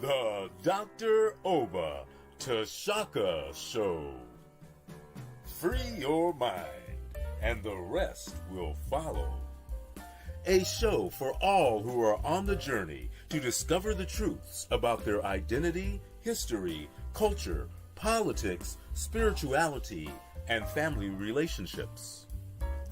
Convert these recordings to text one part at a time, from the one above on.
The Dr. Oba Tashaka Show. Free your mind, and the rest will follow. A show for all who are on the journey to discover the truths about their identity, history, culture, politics, spirituality, and family relationships.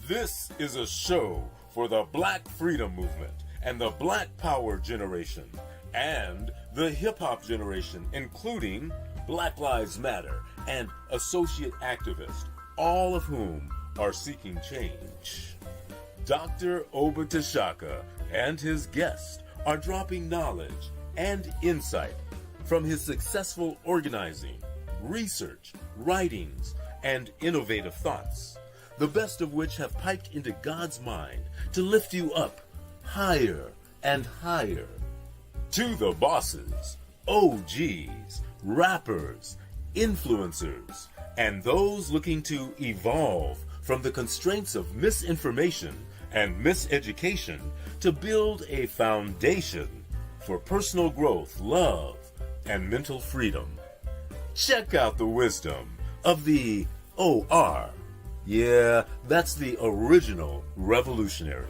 This is a show for the Black Freedom Movement and the Black Power generation and the hip-hop generation, including Black Lives Matter and associate activists, all of whom are seeking change. Dr. Oba Tashaka and his guest are dropping knowledge and insight from his successful organizing, research, writings, and innovative thoughts, the best of which have piped into God's mind to lift you up higher and higher. To the bosses, OGs, rappers, influencers, and those looking to evolve from the constraints of misinformation and miseducation to build a foundation for personal growth, love, and mental freedom. Check out the wisdom of the O.R. Yeah, that's the original revolutionary,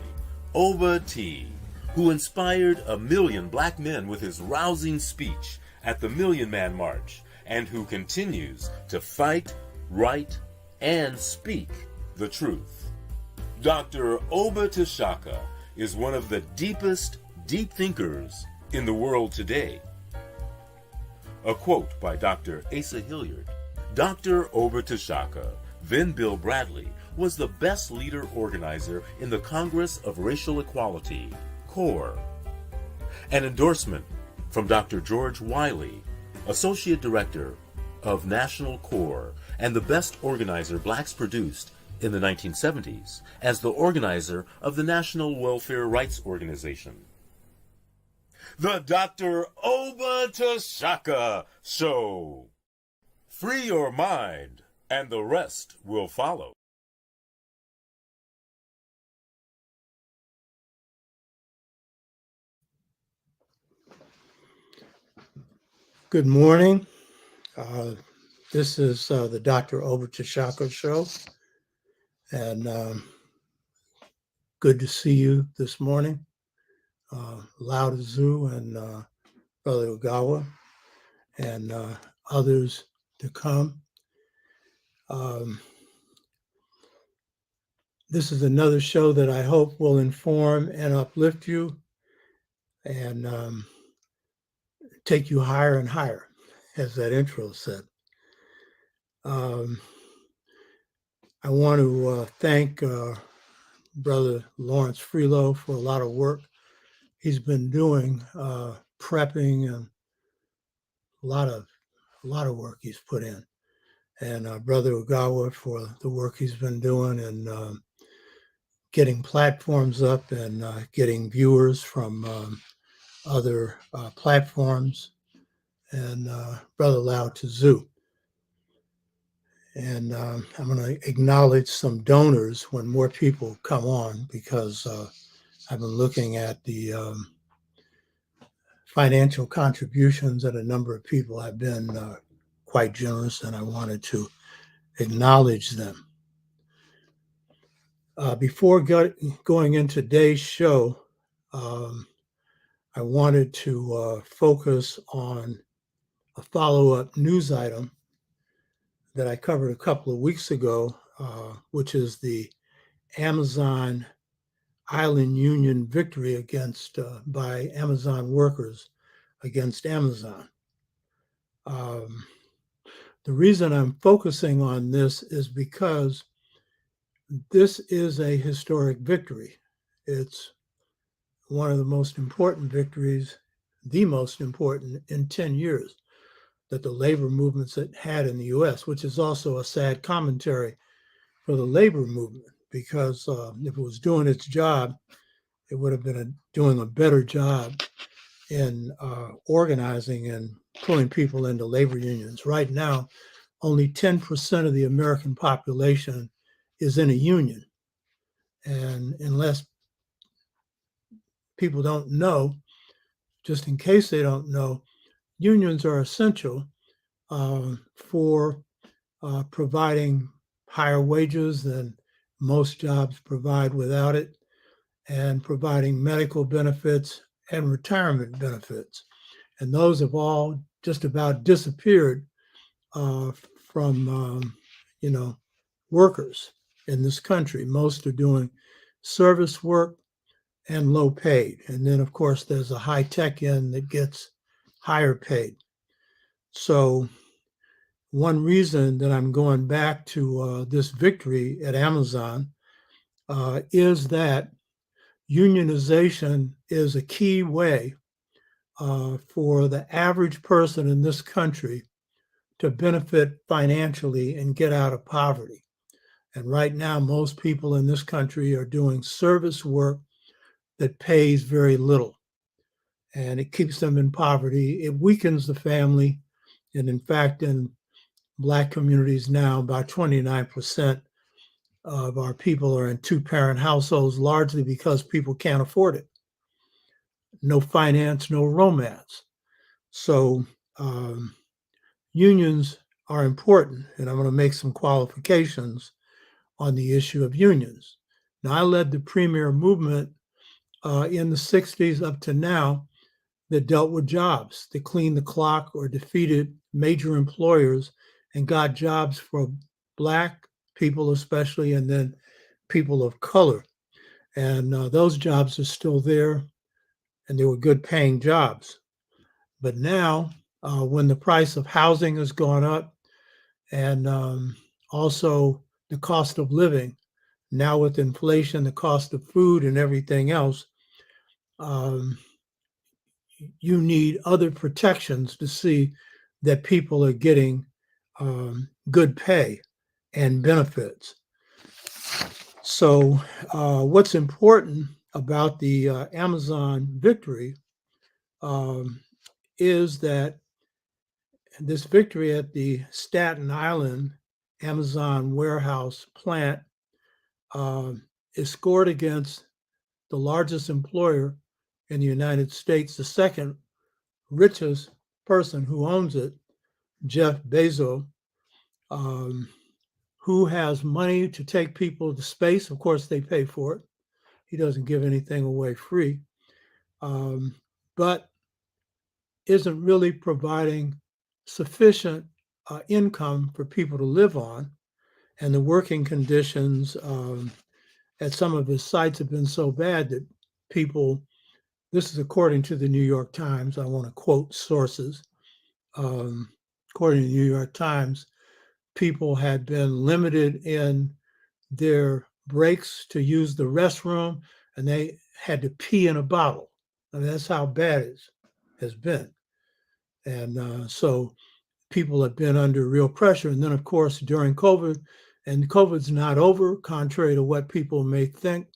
Oba T, who inspired 1 million black men with his rousing speech at the Million Man March, and who continues to fight, write, and speak the truth. Dr. Oba Tashaka is one of the deepest deep thinkers in the world today. A quote by Dr. Asa Hilliard. Dr. Oba Tashaka, then Bill Bradley, was the best leader organizer in the Congress of Racial Equality, C.O.R.E. An endorsement from Dr. George Wiley, Associate Director of National C.O.R.E. and the best organizer blacks produced in the 1970s as the organizer of the National Welfare Rights Organization. The Dr. Oba Tashaka Show. Free your mind, and the rest will follow. Good morning. This is the Dr. Oba Tashaka Show, and good to see you this morning. Lao Tzu and Brother Ogawa and others to come. This is another show that I hope will inform and uplift you and take you higher and higher, as that intro said. I want to thank Brother Lawrence Freelo for a lot of work he's been doing, prepping, and a lot of work he's put in, and Brother Ogawa for the work he's been doing and getting platforms up and getting viewers from other platforms, and Brother Lao Tzu. And I'm going to acknowledge some donors when more people come on, because I've been looking at the financial contributions that a number of people have been quite generous, and I wanted to acknowledge them. Before going into today's show, I wanted to focus on a follow-up news item that I covered a couple of weeks ago, which is the Amazon Island Union victory against by Amazon workers against Amazon. The reason I'm focusing on this is because this is a historic victory. It's one of the most important victories, the most important in 10 years that the labor movements had in the U.S., which is also a sad commentary for the labor movement, because if it was doing its job, it would have been doing a better job in organizing and pulling people into labor unions. Right now, only 10% of the American population is in a union. And unless people don't know, just in case they don't know, unions are essential for providing higher wages than most jobs provide without it, and providing medical benefits and retirement benefits. And those have all just about disappeared from, workers in this country. Most are doing service work and low paid. And then, of course, there's a high tech end that gets higher paid. So, one reason that I'm going back to this victory at Amazon is that unionization is a key way for the average person in this country to benefit financially and get out of poverty. And right now, most people in this country are doing service work that pays very little, and it keeps them in poverty. It weakens the family. And in fact, in Black communities now, about 29% of our people are in two-parent households, largely because people can't afford it. No finance, no romance. So unions are important, and I'm going to make some qualifications on the issue of unions. Now, I led the premier movement in the 60s up to now that dealt with jobs, that cleaned the clock or defeated major employers and got jobs for Black people especially, and then people of color. And those jobs are still there, and they were good paying jobs. But now, when the price of housing has gone up, and also the cost of living, now with inflation, the cost of food and everything else, um, you need other protections to see that people are getting good pay and benefits. So, what's important about the Amazon victory is that this victory at the Staten Island Amazon warehouse plant is scored against the largest employer in the United States, the second richest person who owns it, Jeff Bezos, who has money to take people to space. Of course, they pay for it. He doesn't give anything away free, but isn't really providing sufficient income for people to live on. And the working conditions at some of his sites have been so bad that people, this is according to the New York Times, I want to quote sources. According to the New York Times, people had been limited in their breaks to use the restroom, and they had to pee in a bottle. I mean, that's how bad it has been. And so people have been under real pressure. And then, of course, during COVID, and COVID's not over, contrary to what people may think,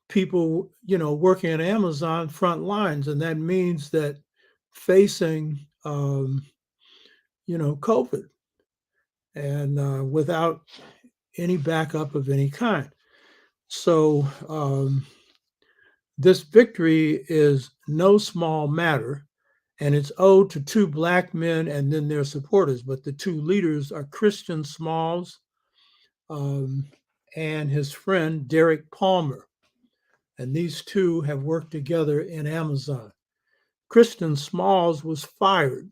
people, working at Amazon front lines, and that means that facing, COVID and without any backup of any kind. So this victory is no small matter, and it's owed to two Black men and then their supporters. But the two leaders are Christian Smalls and his friend Derek Palmer. And these two have worked together in Amazon. Christian Smalls was fired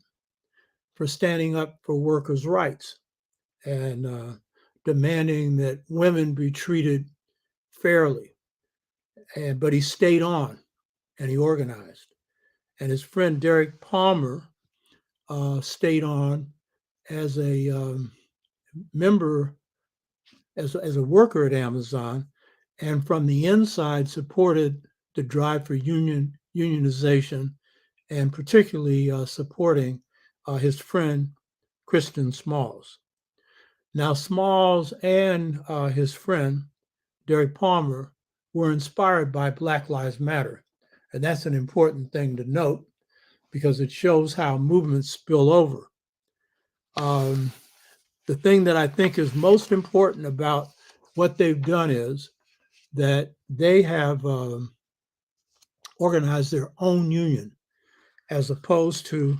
for standing up for workers' rights and demanding that women be treated fairly. But he stayed on and he organized. And his friend Derek Palmer stayed on as a member, as a worker at Amazon, and from the inside supported the drive for unionization, and particularly supporting his friend Christian Smalls. Now, Smalls and his friend Derek Palmer were inspired by Black Lives Matter. And that's an important thing to note because it shows how movements spill over. The thing that I think is most important about what they've done is that they have organized their own union. as opposed to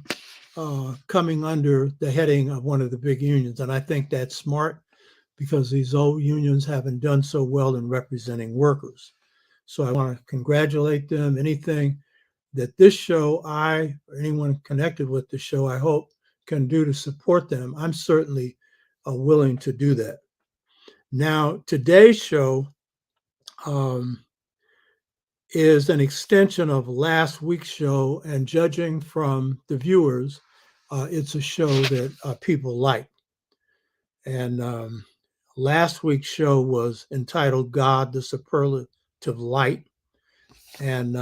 coming under the heading of one of the big unions. And I think that's smart because these old unions haven't done so well in representing workers. So I want to congratulate them. Anything that this show, I, or anyone connected with the show, I hope can do to support them, I'm certainly willing to do that. Now, today's show is an extension of last week's show, and judging from the viewers, it's a show that people like. And last week's show was entitled God, the Superlative Light. And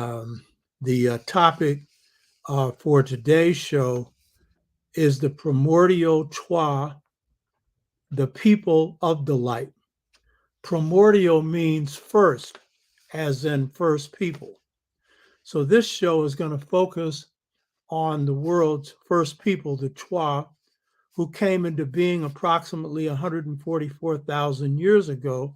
the topic for today's show is the Primordial Trois, the people of the light. Primordial means first, as in first people. So this show is going to focus on the world's first people, the Trois, who came into being approximately 144,000 years ago,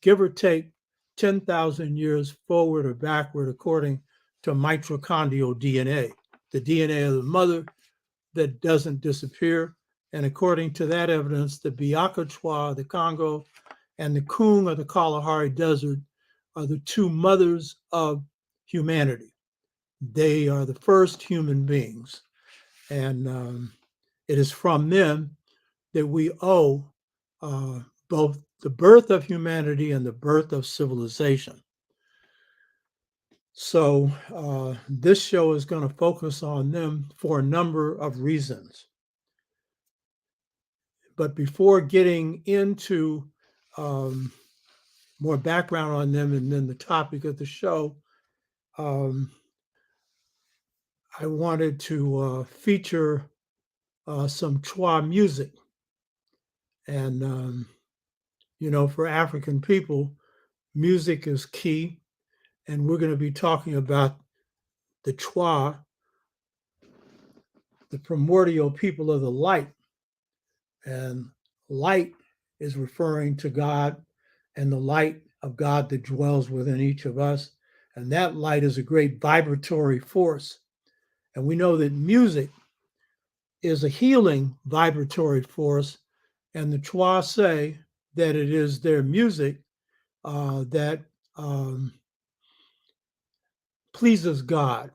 give or take 10,000 years forward or backward, according to mitochondrial DNA, the DNA of the mother that doesn't disappear. And according to that evidence, the Biaka Trois, the Congo, and the Kung of the Kalahari Desert are the two mothers of humanity. They are the first human beings. And it is from them that we owe both the birth of humanity and the birth of civilization. So this show is going to focus on them for a number of reasons. But before getting into more background on them and then the topic of the show, I wanted to feature some Trois music. And, you know, for African people, music is key. And we're going to be talking about the Trois, the primordial people of the light. And light is referring to God and the light of God that dwells within each of us. And that light is a great vibratory force. And we know that music is a healing vibratory force. And the Trois say that it is their music that pleases God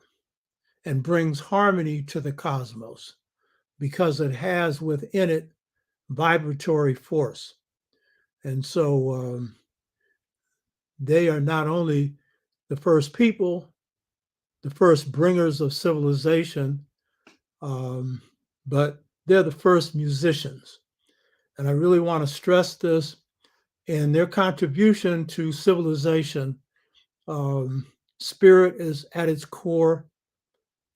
and brings harmony to the cosmos because it has within it vibratory force. And so they are not only the first people, the first bringers of civilization, but they're the first musicians. And I really want to stress this in their contribution to civilization. Spirit is at its core,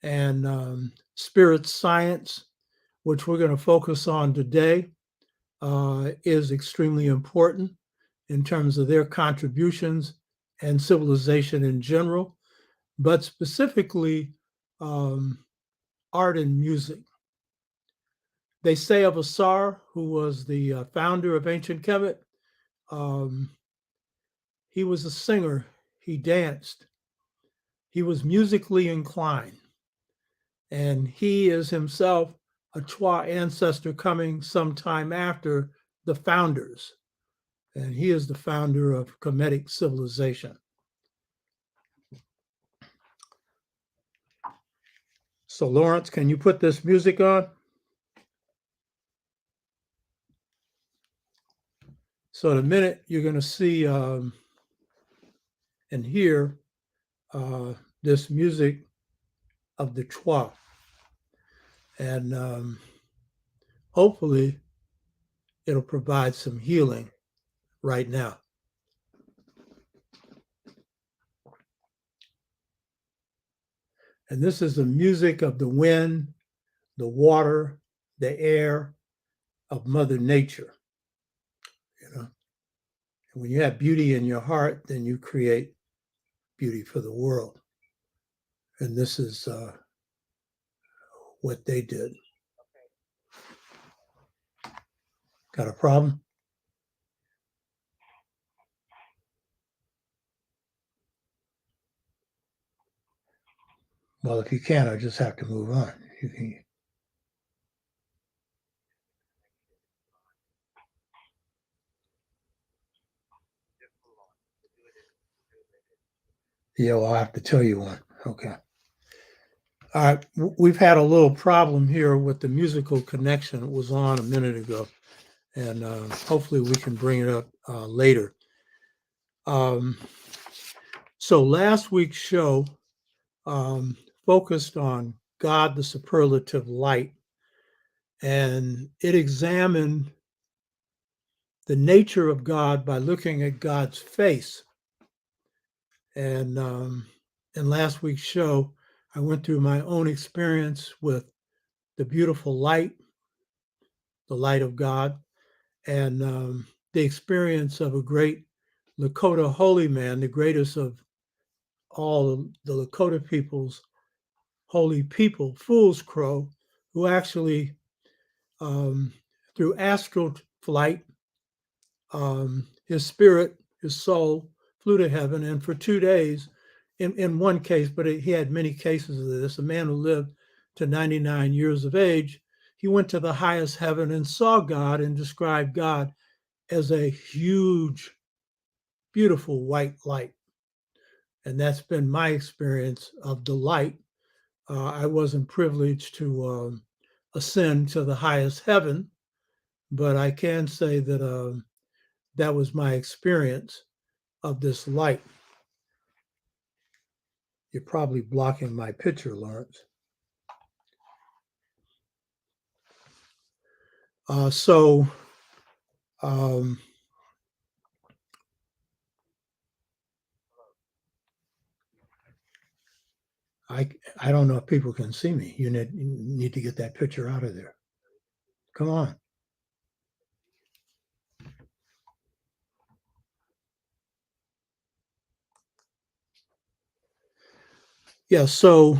and spirit science, which we're going to focus on today, is extremely important in terms of their contributions and civilization in general, but specifically art and music. They say of C.O.R.E, who was the founder of ancient Kemet, he was a singer, he danced, he was musically inclined, and he is himself a Trois ancestor coming sometime after the founders. And he is the founder of Kemetic civilization. So Lawrence, can you put this music on? So in a minute, you're going to see and hear this music of the Trois. And hopefully it'll provide some healing right now. And this is the music of the wind, the water, the air of Mother Nature. You know, and when you have beauty in your heart, then you create beauty for the world. And this is what they did. Got a problem? Well, if you can't, I just have to move on. Yeah, well, I'll have to tell you one. Okay. All right. We've had a little problem here with the musical connection. It was on a minute ago, and hopefully we can bring it up later. So last week's show focused on God, the superlative light, and it examined the nature of God by looking at God's face. And in last week's show, I went through my own experience with the beautiful light, the light of God, and the experience of a great Lakota holy man, the greatest of all the Lakota people's holy people, Fool's Crow, who actually, through astral flight, his spirit, his soul, flew to heaven. And for 2 days, in one case, but he had many cases of this, a man who lived to 99 years of age, he went to the highest heaven and saw God and described God as a huge, beautiful white light. And that's been my experience of the light. I wasn't privileged to ascend to the highest heaven, but I can say that that was my experience of this light. You're probably blocking my picture, Lawrence. So I don't know if people can see me. You need to get that picture out of there. Come on. Yeah. So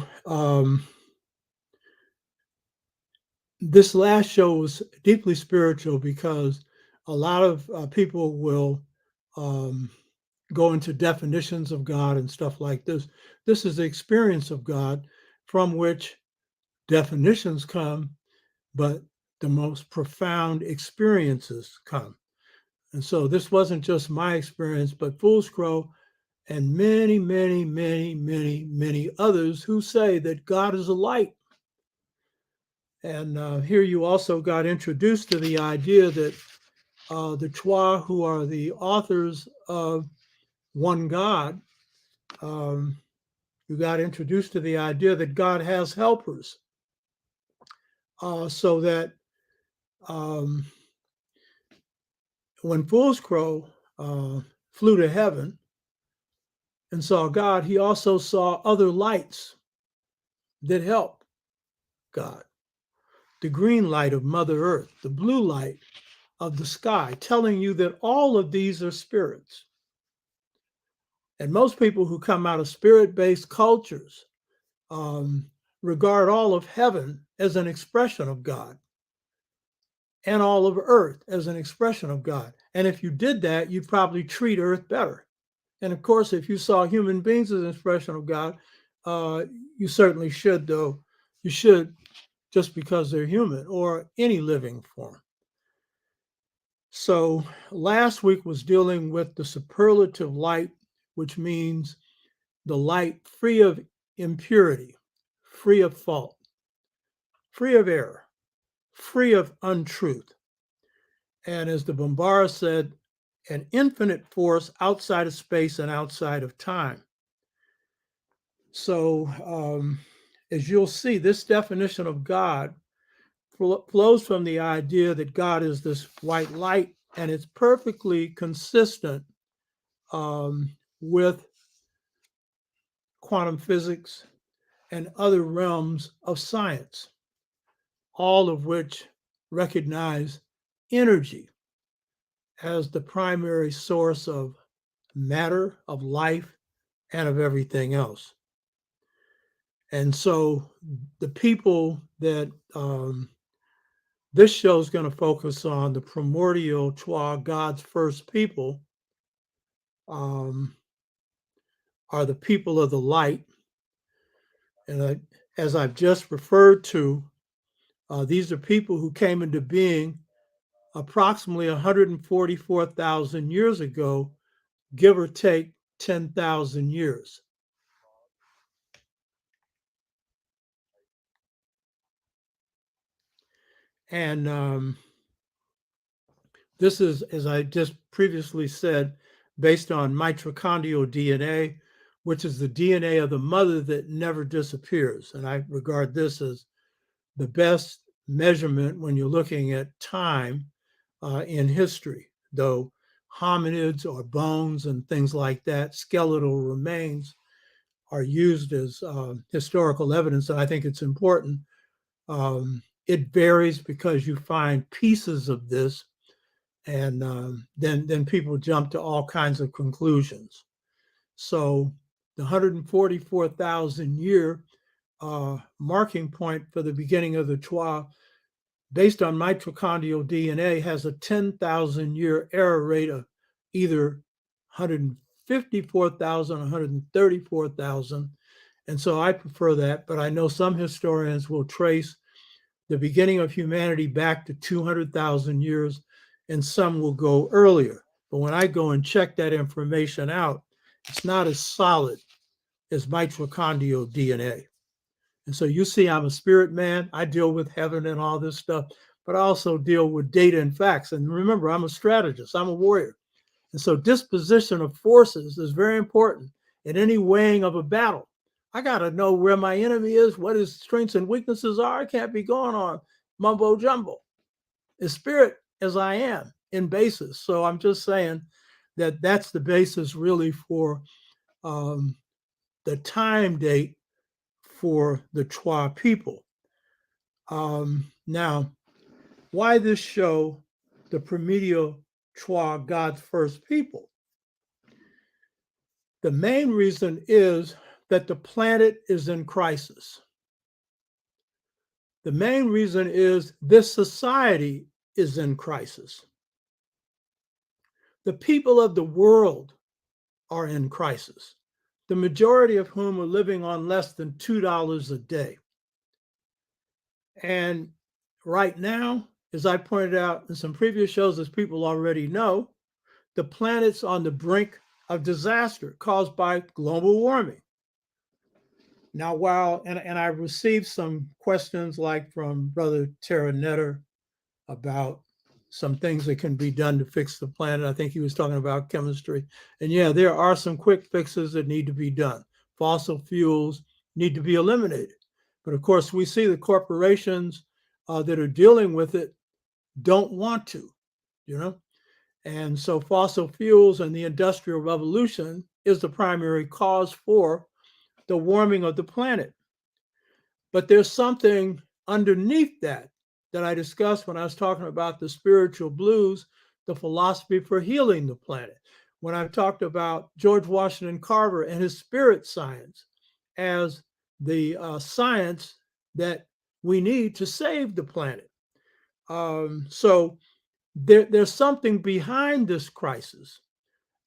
this last show was deeply spiritual because a lot of people will go into definitions of God and stuff like this. This is the experience of God from which definitions come, but the most profound experiences come. And so this wasn't just my experience, but Fool's Crow and many, many, many, many, many others who say that God is a light. And here you also got introduced to the idea that the Chua, who are the authors of One God, you got introduced to the idea that God has helpers, so that when Fool's Crow flew to heaven and saw God, he also saw other lights that help God. The green light of Mother Earth, the blue light of the sky, telling you that all of these are spirits. And most people who come out of spirit-based cultures regard all of heaven as an expression of God and all of earth as an expression of God. And if you did that, you'd probably treat earth better. And of course, if you saw human beings as an expression of God, you certainly should, though. You should, just because they're human or any living form. So last week was dealing with the superlative light, which means the light free of impurity, free of fault, free of error, free of untruth. And as the Bombara said, an infinite force outside of space and outside of time. So as you'll see, this definition of God flows from the idea that God is this white light, and it's perfectly consistent with quantum physics and other realms of science, all of which recognize energy as the primary source of matter, of life, and of everything else. And so the people that this show is going to focus on, the primordial Chua, God's first people, are the people of the light. And as I've just referred to, these are people who came into being approximately 144,000 years ago, give or take 10,000 years. And this is, as I just previously said, based on mitochondrial DNA, which is the DNA of the mother that never disappears. And I regard this as the best measurement when you're looking at time in history, though hominids or bones and things like that, skeletal remains, are used as historical evidence. And I think it's important. It varies because you find pieces of this, and then people jump to all kinds of conclusions. So the 144,000 year marking point for the beginning of the Chua, based on mitochondrial DNA, has a 10,000 year error rate of either 154,000 or 134,000. And so I prefer that, but I know some historians will trace the beginning of humanity back to 200,000 years, and some will go earlier. But when I go and check that information out, it's not as solid as mitochondrial DNA. And so you see, I'm a spirit man. I deal with heaven and all this stuff, but I also deal with data and facts. And remember, I'm a strategist, I'm a warrior. And so disposition of forces is very important in any weighing of a battle. I got to know where my enemy is, what his strengths and weaknesses are. I can't be going on mumbo jumbo. As spirit as I am in basis. So I'm just saying that that's the basis really for the time date for the Chua people. Now, why this show, the Primordial Chua, God's First People? The main reason is that the planet is in crisis. The main reason is this society is in crisis. The people of the world are in crisis, the majority of whom are living on less than $2 a day. And right now, as I pointed out in some previous shows, as people already know, the planet's on the brink of disaster caused by global warming. Now, and I received some questions like from Brother Tara Netter about some things that can be done to fix the planet. I think he was talking about chemistry. And yeah, there are some quick fixes that need to be done. Fossil fuels need to be eliminated. But of course, we see the corporations that are dealing with it don't want to, you know? And so fossil fuels and the Industrial Revolution is the primary cause for the warming of the planet. But there's something underneath that I discussed when I was talking about the spiritual blues, the philosophy for healing the planet. When I've talked about George Washington Carver and his spirit science as the science that we need to save the planet. So there's something behind this crisis.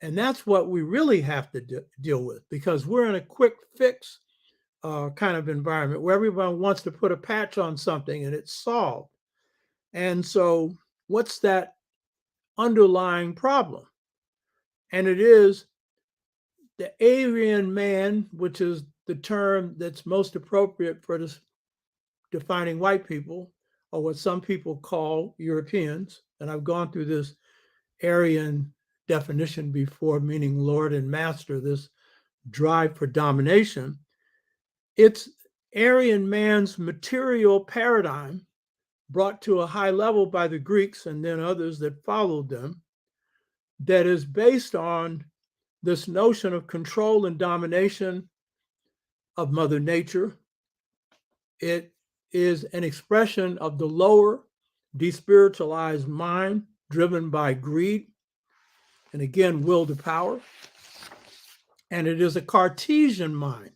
And that's what we really have to deal with, because we're in a quick fix kind of environment where everyone wants to put a patch on something and it's solved. And so what's that underlying problem? And it is the Aryan man, which is the term that's most appropriate for this, defining white people, or what some people call Europeans. And I've gone through this Aryan definition before, meaning Lord and Master, this drive for domination. It's Aryan man's material paradigm brought to a high level by the Greeks and then others that followed them, that is based on this notion of control and domination of Mother Nature. It is an expression of the lower, despiritualized mind driven by greed and, again, will to power. And it is a Cartesian mind.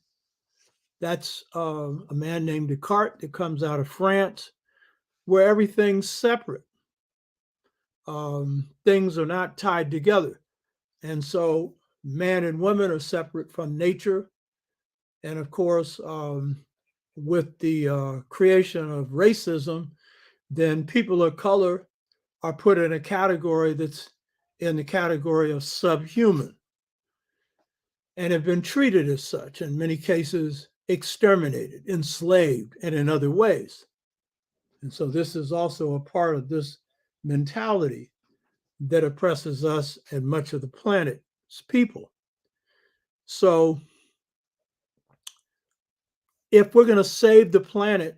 That's a man named Descartes that comes out of France, where everything's separate. Things are not tied together. And so man and woman are separate from nature. And of course, with the creation of racism, then people of color are put in a category that's in the category of subhuman and have been treated as such, in many cases exterminated, enslaved, and in other ways. And so this is also a part of this mentality that oppresses us and much of the planet's people. So if we're going to save the planet,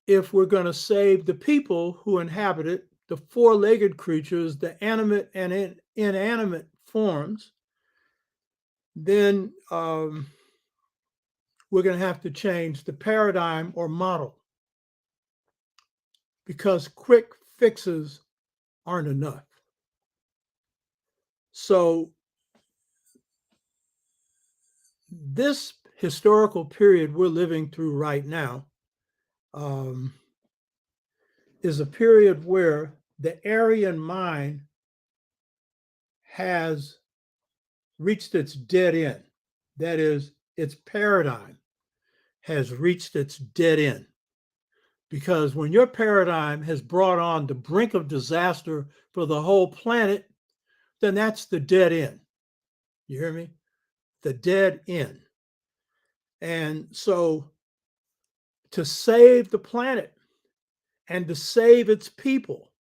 if we're going to save the people who inhabit it, the four-legged creatures, the animate and inanimate forms, then we're going to have to change the paradigm or model, because quick fixes aren't enough. So this historical period we're living through right now is a period where the Aryan mind has reached its dead end. That is, its paradigm has reached its dead end. Because when your paradigm has brought on the brink of disaster for the whole planet, then that's the dead end. You hear me? The dead end. And so to save the planet and to save its people,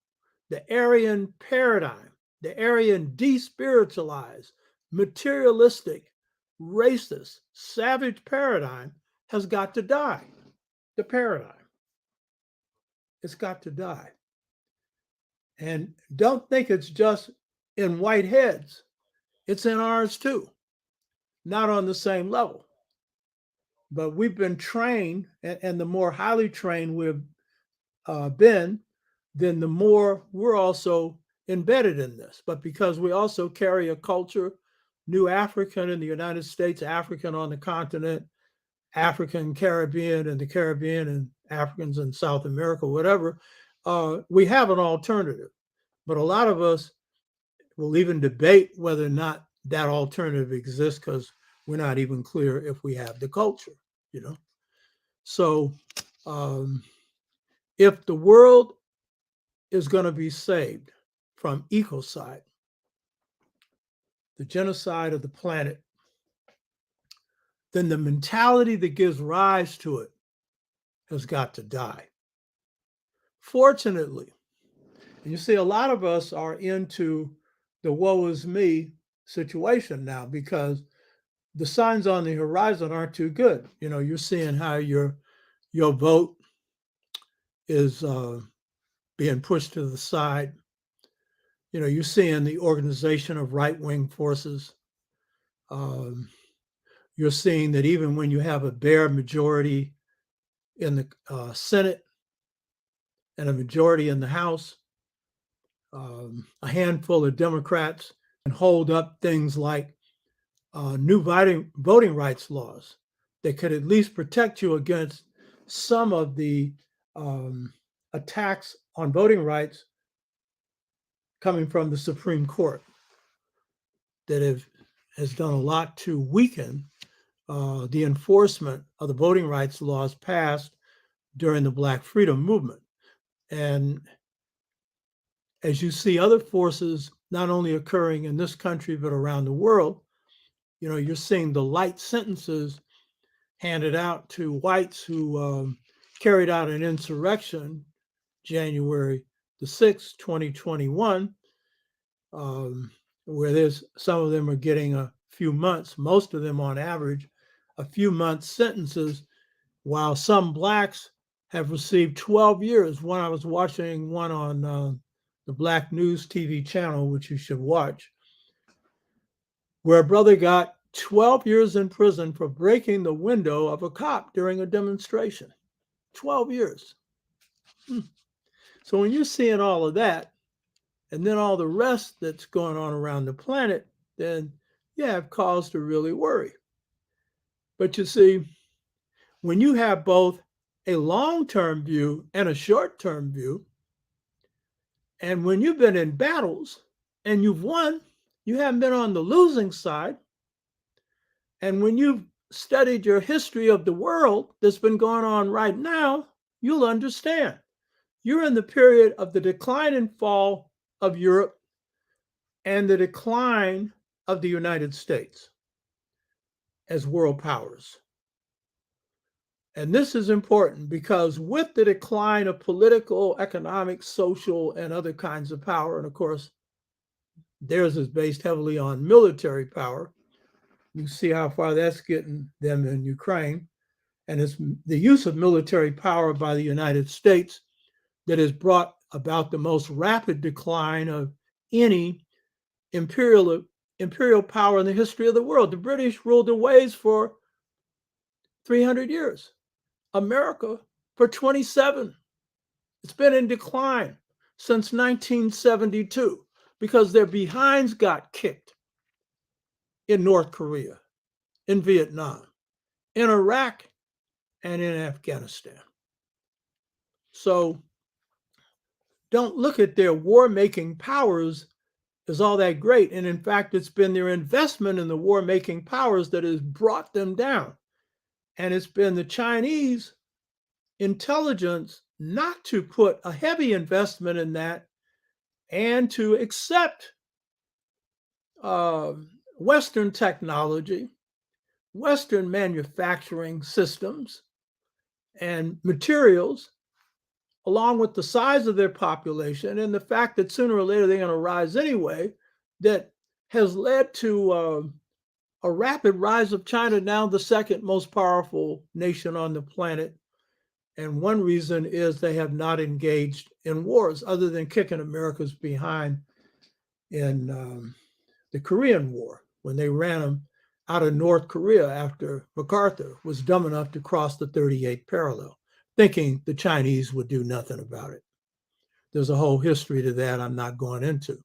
the Aryan paradigm, the Aryan despiritualized, materialistic, racist, savage paradigm has got to die. The paradigm. It's got to die. And don't think it's just in white heads. It's in ours too. Not on the same level. But we've been trained, and the more highly trained we've been, then the more we're also embedded in this. But because we also carry a culture, New African in the United States, African on the continent, African Caribbean in the Caribbean, and Africans in South America, whatever, we have an alternative. But a lot of us will even debate whether or not that alternative exists, because we're not even clear if we have the culture, you know. So if the world is going to be saved from ecocide, the genocide of the planet, then the mentality that gives rise to it has got to die. Fortunately, and you see, a lot of us are into the woe is me situation now, because the signs on the horizon aren't too good. You know, you're seeing how your vote is being pushed to the side. You know, you're seeing the organization of right-wing forces. You're seeing that even when you have a bare majority in the Senate and a majority in the House, a handful of Democrats can hold up things like new voting rights laws that could at least protect you against some of the attacks on voting rights coming from the Supreme Court, that has done a lot to weaken the enforcement of the voting rights laws passed during the Black Freedom Movement. And as you see other forces not only occurring in this country but around the world, you know, you're seeing the light sentences handed out to whites who carried out an insurrection January the 6th, 2021, where there's some of them are getting a few months, most of them on average, a few months sentences, while some blacks have received 12 years. I was watching one on the Black News TV channel, which you should watch, where a brother got 12 years in prison for breaking the window of a cop during a demonstration. 12 years. So when you're seeing all of that, and then all the rest that's going on around the planet, then you have cause to really worry. But you see, when you have both a long-term view and a short-term view, and when you've been in battles and you've won, you haven't been on the losing side. And when you've studied your history of the world that's been going on right now, you'll understand. You're in the period of the decline and fall of Europe and the decline of the United States as world powers. And this is important because with the decline of political, economic, social, and other kinds of power, and of course, theirs is based heavily on military power. You see how far that's getting them in Ukraine. And it's the use of military power by the United States that has brought about the most rapid decline of any imperial power in the history of the world. The British ruled the waves for 300 years. America for 27. It's been in decline since 1972 because their behinds got kicked in North Korea, in Vietnam, in Iraq, and in Afghanistan. So don't look at their war-making powers as all that great. And in fact, it's been their investment in the war-making powers that has brought them down. And it's been the Chinese intelligence not to put a heavy investment in that and to accept Western technology, Western manufacturing systems and materials, along with the size of their population and the fact that sooner or later they're going to rise anyway, that has led to a rapid rise of China, now the second most powerful nation on the planet. And one reason is they have not engaged in wars other than kicking America's behind in the Korean War when they ran them out of North Korea after MacArthur was dumb enough to cross the 38th parallel, thinking the Chinese would do nothing about it. There's a whole history to that I'm not going into,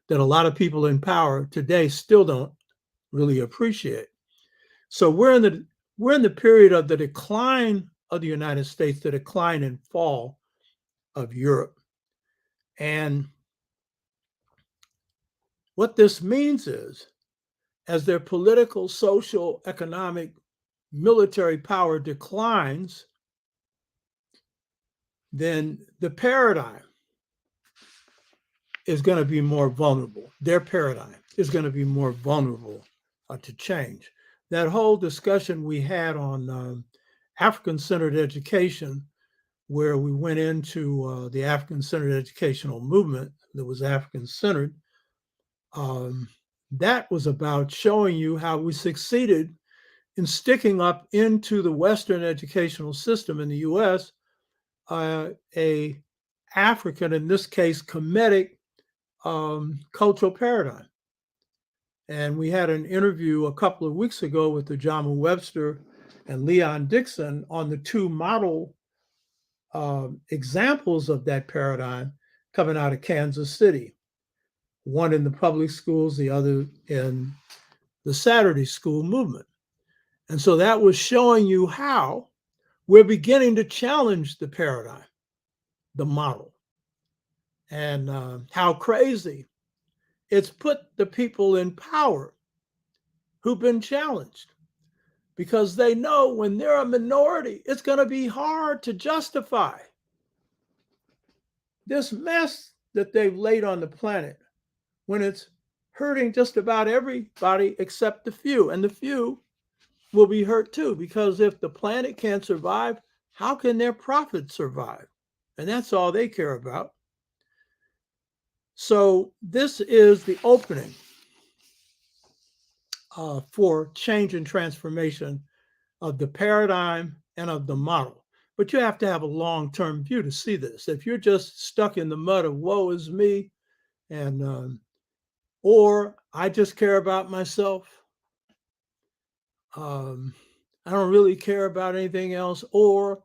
that a lot of people in power today still don't really appreciate. So we're in the period of the decline of the United States, the decline and fall of Europe. And what this means is, as their political, social, economic, military power declines, then the paradigm is going to be more vulnerable. Their paradigm is going to be more vulnerable to change. That whole discussion we had on African-centered education, where we went into the African-centered educational movement that was African-centered, that was about showing you how we succeeded in sticking up into the Western educational system in the U.S. A African, in this case, Kemetic cultural paradigm. And we had an interview a couple of weeks ago with the Jamu Webster and Leon Dixon on the two model examples of that paradigm coming out of Kansas City. One in the public schools, the other in the Saturday school movement. And so that was showing you how we're beginning to challenge the paradigm, the model, and how crazy it's put the people in power who've been challenged, because they know when they're a minority, it's going to be hard to justify this mess that they've laid on the planet when it's hurting just about everybody except the few. And the few will be hurt too, because if the planet can't survive, how can their profits survive? And that's all they care about. So this is the opening for change and transformation of the paradigm and of the model. But you have to have a long-term view to see this. If you're just stuck in the mud of woe is me, and or I just care about myself, I don't really care about anything else, or,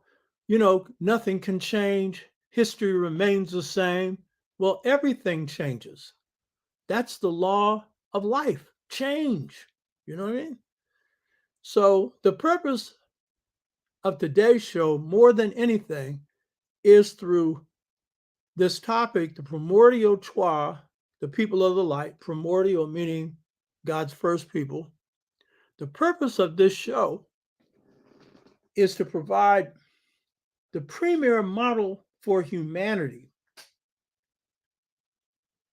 nothing can change, history remains the same. Well, everything changes. That's the law of life, change. You know what I mean? So the purpose of today's show, more than anything, is through this topic, the primordial trois, the people of the light, primordial meaning God's first people, The purpose of this show is to provide the premier model for humanity.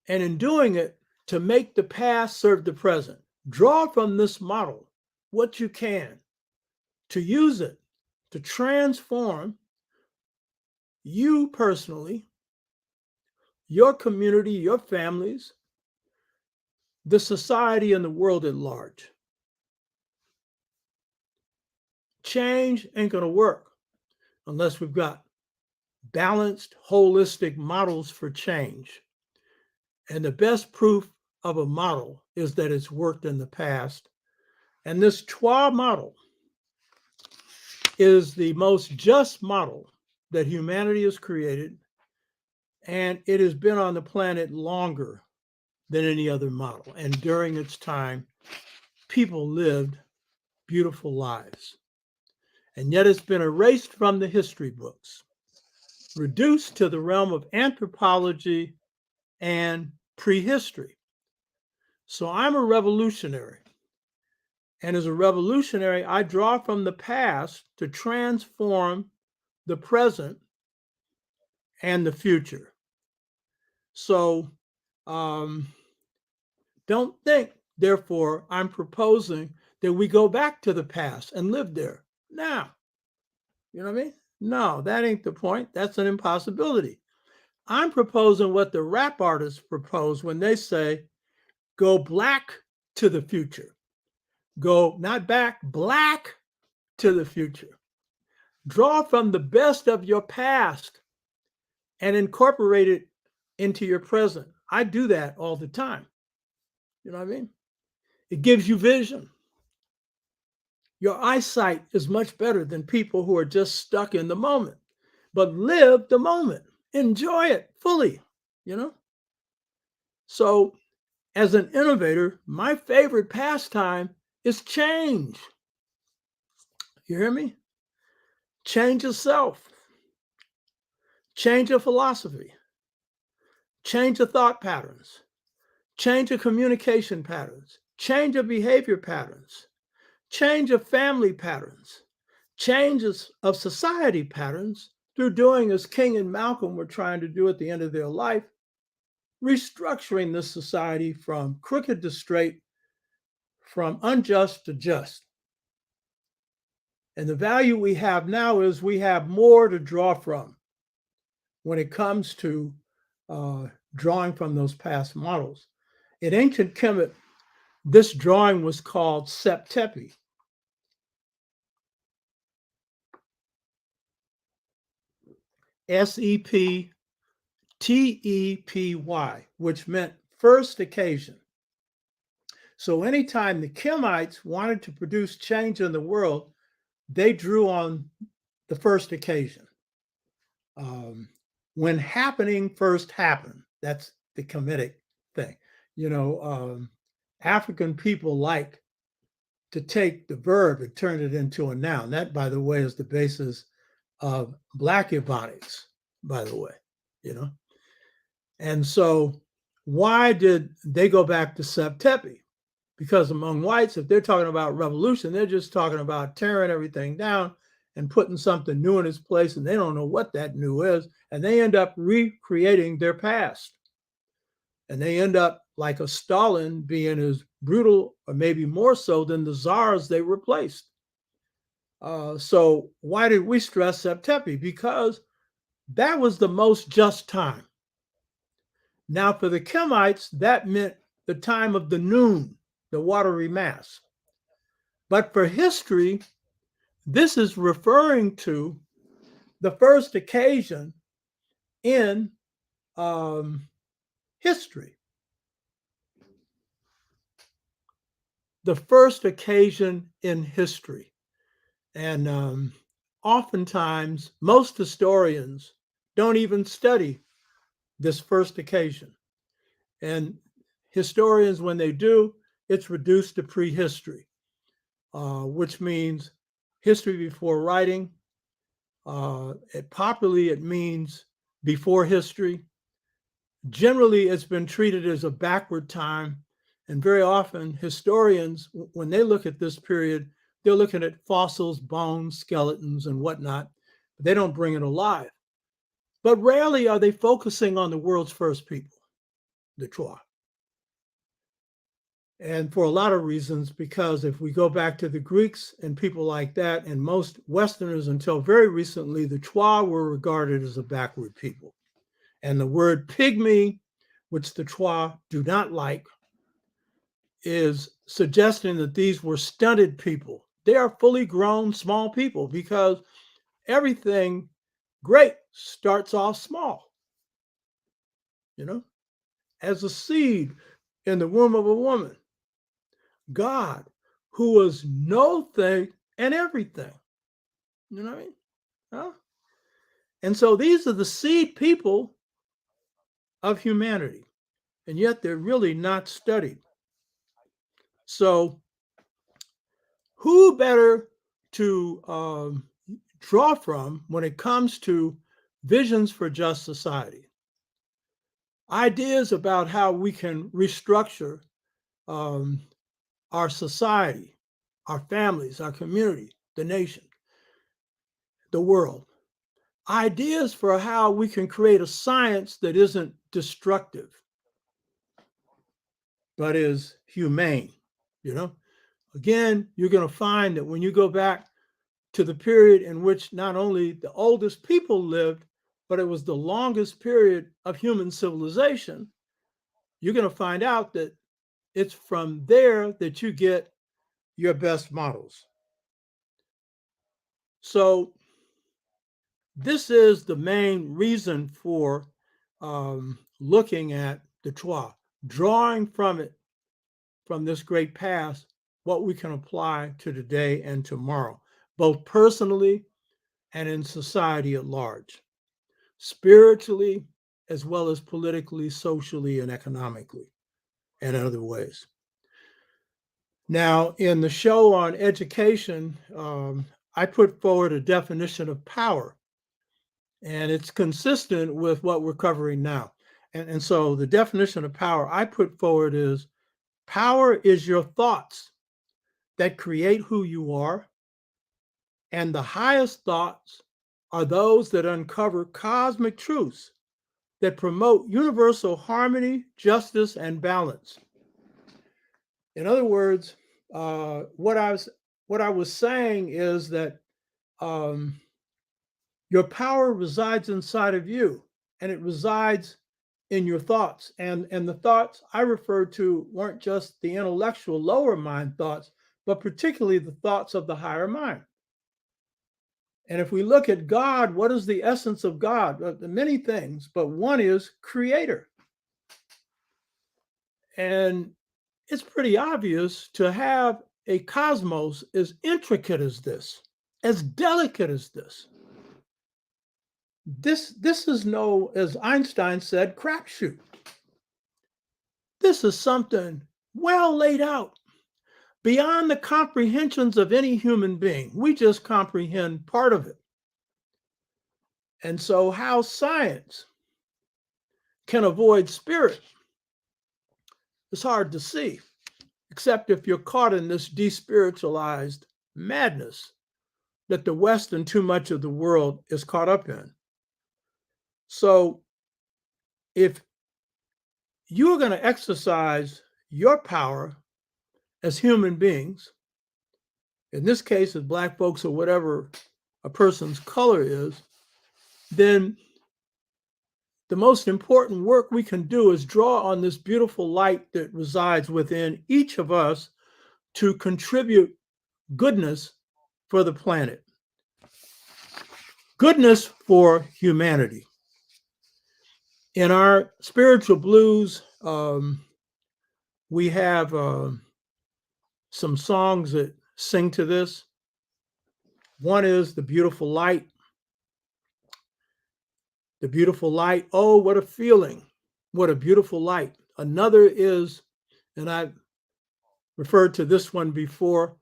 And in doing it, to make the past serve the present. Draw from this model what you can to use it to transform you personally, your community, your families, the society, and the world at large. Change ain't going to work unless we've got balanced, holistic models for change. And the best proof of a model is that it's worked in the past. And this P.A.P.O model is the most just model that humanity has created, and it has been on the planet longer than any other model. And during its time, people lived beautiful lives. And yet it's been erased from the history books, reduced to the realm of anthropology and prehistory. So I'm a revolutionary. And as a revolutionary, I draw from the past to transform the present and the future. So don't think, therefore, I'm proposing that we go back to the past and live there now. You know what I mean? No, that ain't the point. That's an impossibility. I'm proposing what the rap artists propose when they say, go black to the future. Go not back, black to the future. Draw from the best of your past and incorporate it into your present. I do that all the time. You know what I mean? It gives you vision. Your eyesight is much better than people who are just stuck in the moment. But live the moment. Enjoy it fully, you know? So as an innovator, my favorite pastime is change. You hear me? Change of self, change of philosophy, change of thought patterns, change of communication patterns, change of behavior patterns, change of family patterns, changes of society patterns through doing as King and Malcolm were trying to do at the end of their life, restructuring this society from crooked to straight, from unjust to just. And the value we have now is we have more to draw from when it comes to drawing from those past models. In ancient Kemet, this drawing was called S.N.C.C. S-E-P-T-E-P-Y, which meant first occasion. So anytime the Kemites wanted to produce change in the world, they drew on the first occasion. When happening first happened, that's the Kemetic thing. You know, African people like to take the verb and turn it into a noun. That, by the way, is the basis of Black Ebonics, by the way, you know. And so why did they go back to S.N.C.C? Because among whites, if they're talking about revolution, they're just talking about tearing everything down and putting something new in its place, and they don't know what that new is, and they end up recreating their past. And they end up like a Stalin being as brutal, or maybe more so, than the czars they replaced. So why did we stress S.N.C.C? Because that was the most just time. Now for the Kemites, that meant the time of the noon, the watery mass. But for history, this is referring to the first occasion in history. The first occasion in history. And oftentimes, most historians don't even study this first occasion. And historians, when they do, it's reduced to prehistory, which means history before writing. Popularly, it means before history. Generally, it's been treated as a backward time, And very often, historians, when they look at this period, they're looking at fossils, bones, skeletons, and whatnot. But they don't bring it alive. But rarely are they focusing on the world's first people, the C.O.R.E. And for a lot of reasons, because if we go back to the Greeks and people like that, and most Westerners until very recently, the C.O.R.E. were regarded as a backward people. And the word pygmy, which the C.O.R.E. do not like, is suggesting that these were stunted people. They are fully grown small people because everything great starts off small, you know, as a seed in the womb of a woman. God, who was no thing and everything. You know what I mean? Huh? And so these are the seed people of humanity, and yet they're really not studied. So who better to draw from when it comes to visions for just society? Ideas about how we can restructure our society, our families, our community, the nation, the world. Ideas for how we can create a science that isn't destructive, but is humane. You know, again, you're going to find that when you go back to the period in which not only the oldest people lived, but it was the longest period of human civilization, you're going to find out that it's from there that you get your best models. So this is the main reason for looking at the C.O.R.E., drawing from it, from this great past, what we can apply to today and tomorrow, both personally and in society at large, spiritually, as well as politically, socially, and economically, and other ways. Now, in the show on education, I put forward a definition of power, and it's consistent with what we're covering now. And so the definition of power I put forward is power is your thoughts that create who you are, and the highest thoughts are those that uncover cosmic truths that promote universal harmony, justice, and balance. In other words, what I was saying is that um, your power resides inside of you, and it resides in your thoughts. And the thoughts I referred to weren't just the intellectual lower mind thoughts, but particularly the thoughts of the higher mind. And if we look at God, what is the essence of God? Many things, but one is creator. And it's pretty obvious to have a cosmos as intricate as this, as delicate as this. This is no, as Einstein said, crapshoot. This is something well laid out, beyond the comprehensions of any human being. We just comprehend part of it. And so how science can avoid spirit is hard to see, except if you're caught in this despiritualized madness that the West and too much of the world is caught up in. So if you're going to exercise your power as human beings, in this case, as Black folks or whatever a person's color is, then the most important work we can do is draw on this beautiful light that resides within each of us to contribute goodness for the planet, goodness for humanity. In our spiritual blues, we have some songs that sing to this. One is The Beautiful Light. The beautiful light. Oh, what a feeling. What a beautiful light. Another is, and I referred to this one before,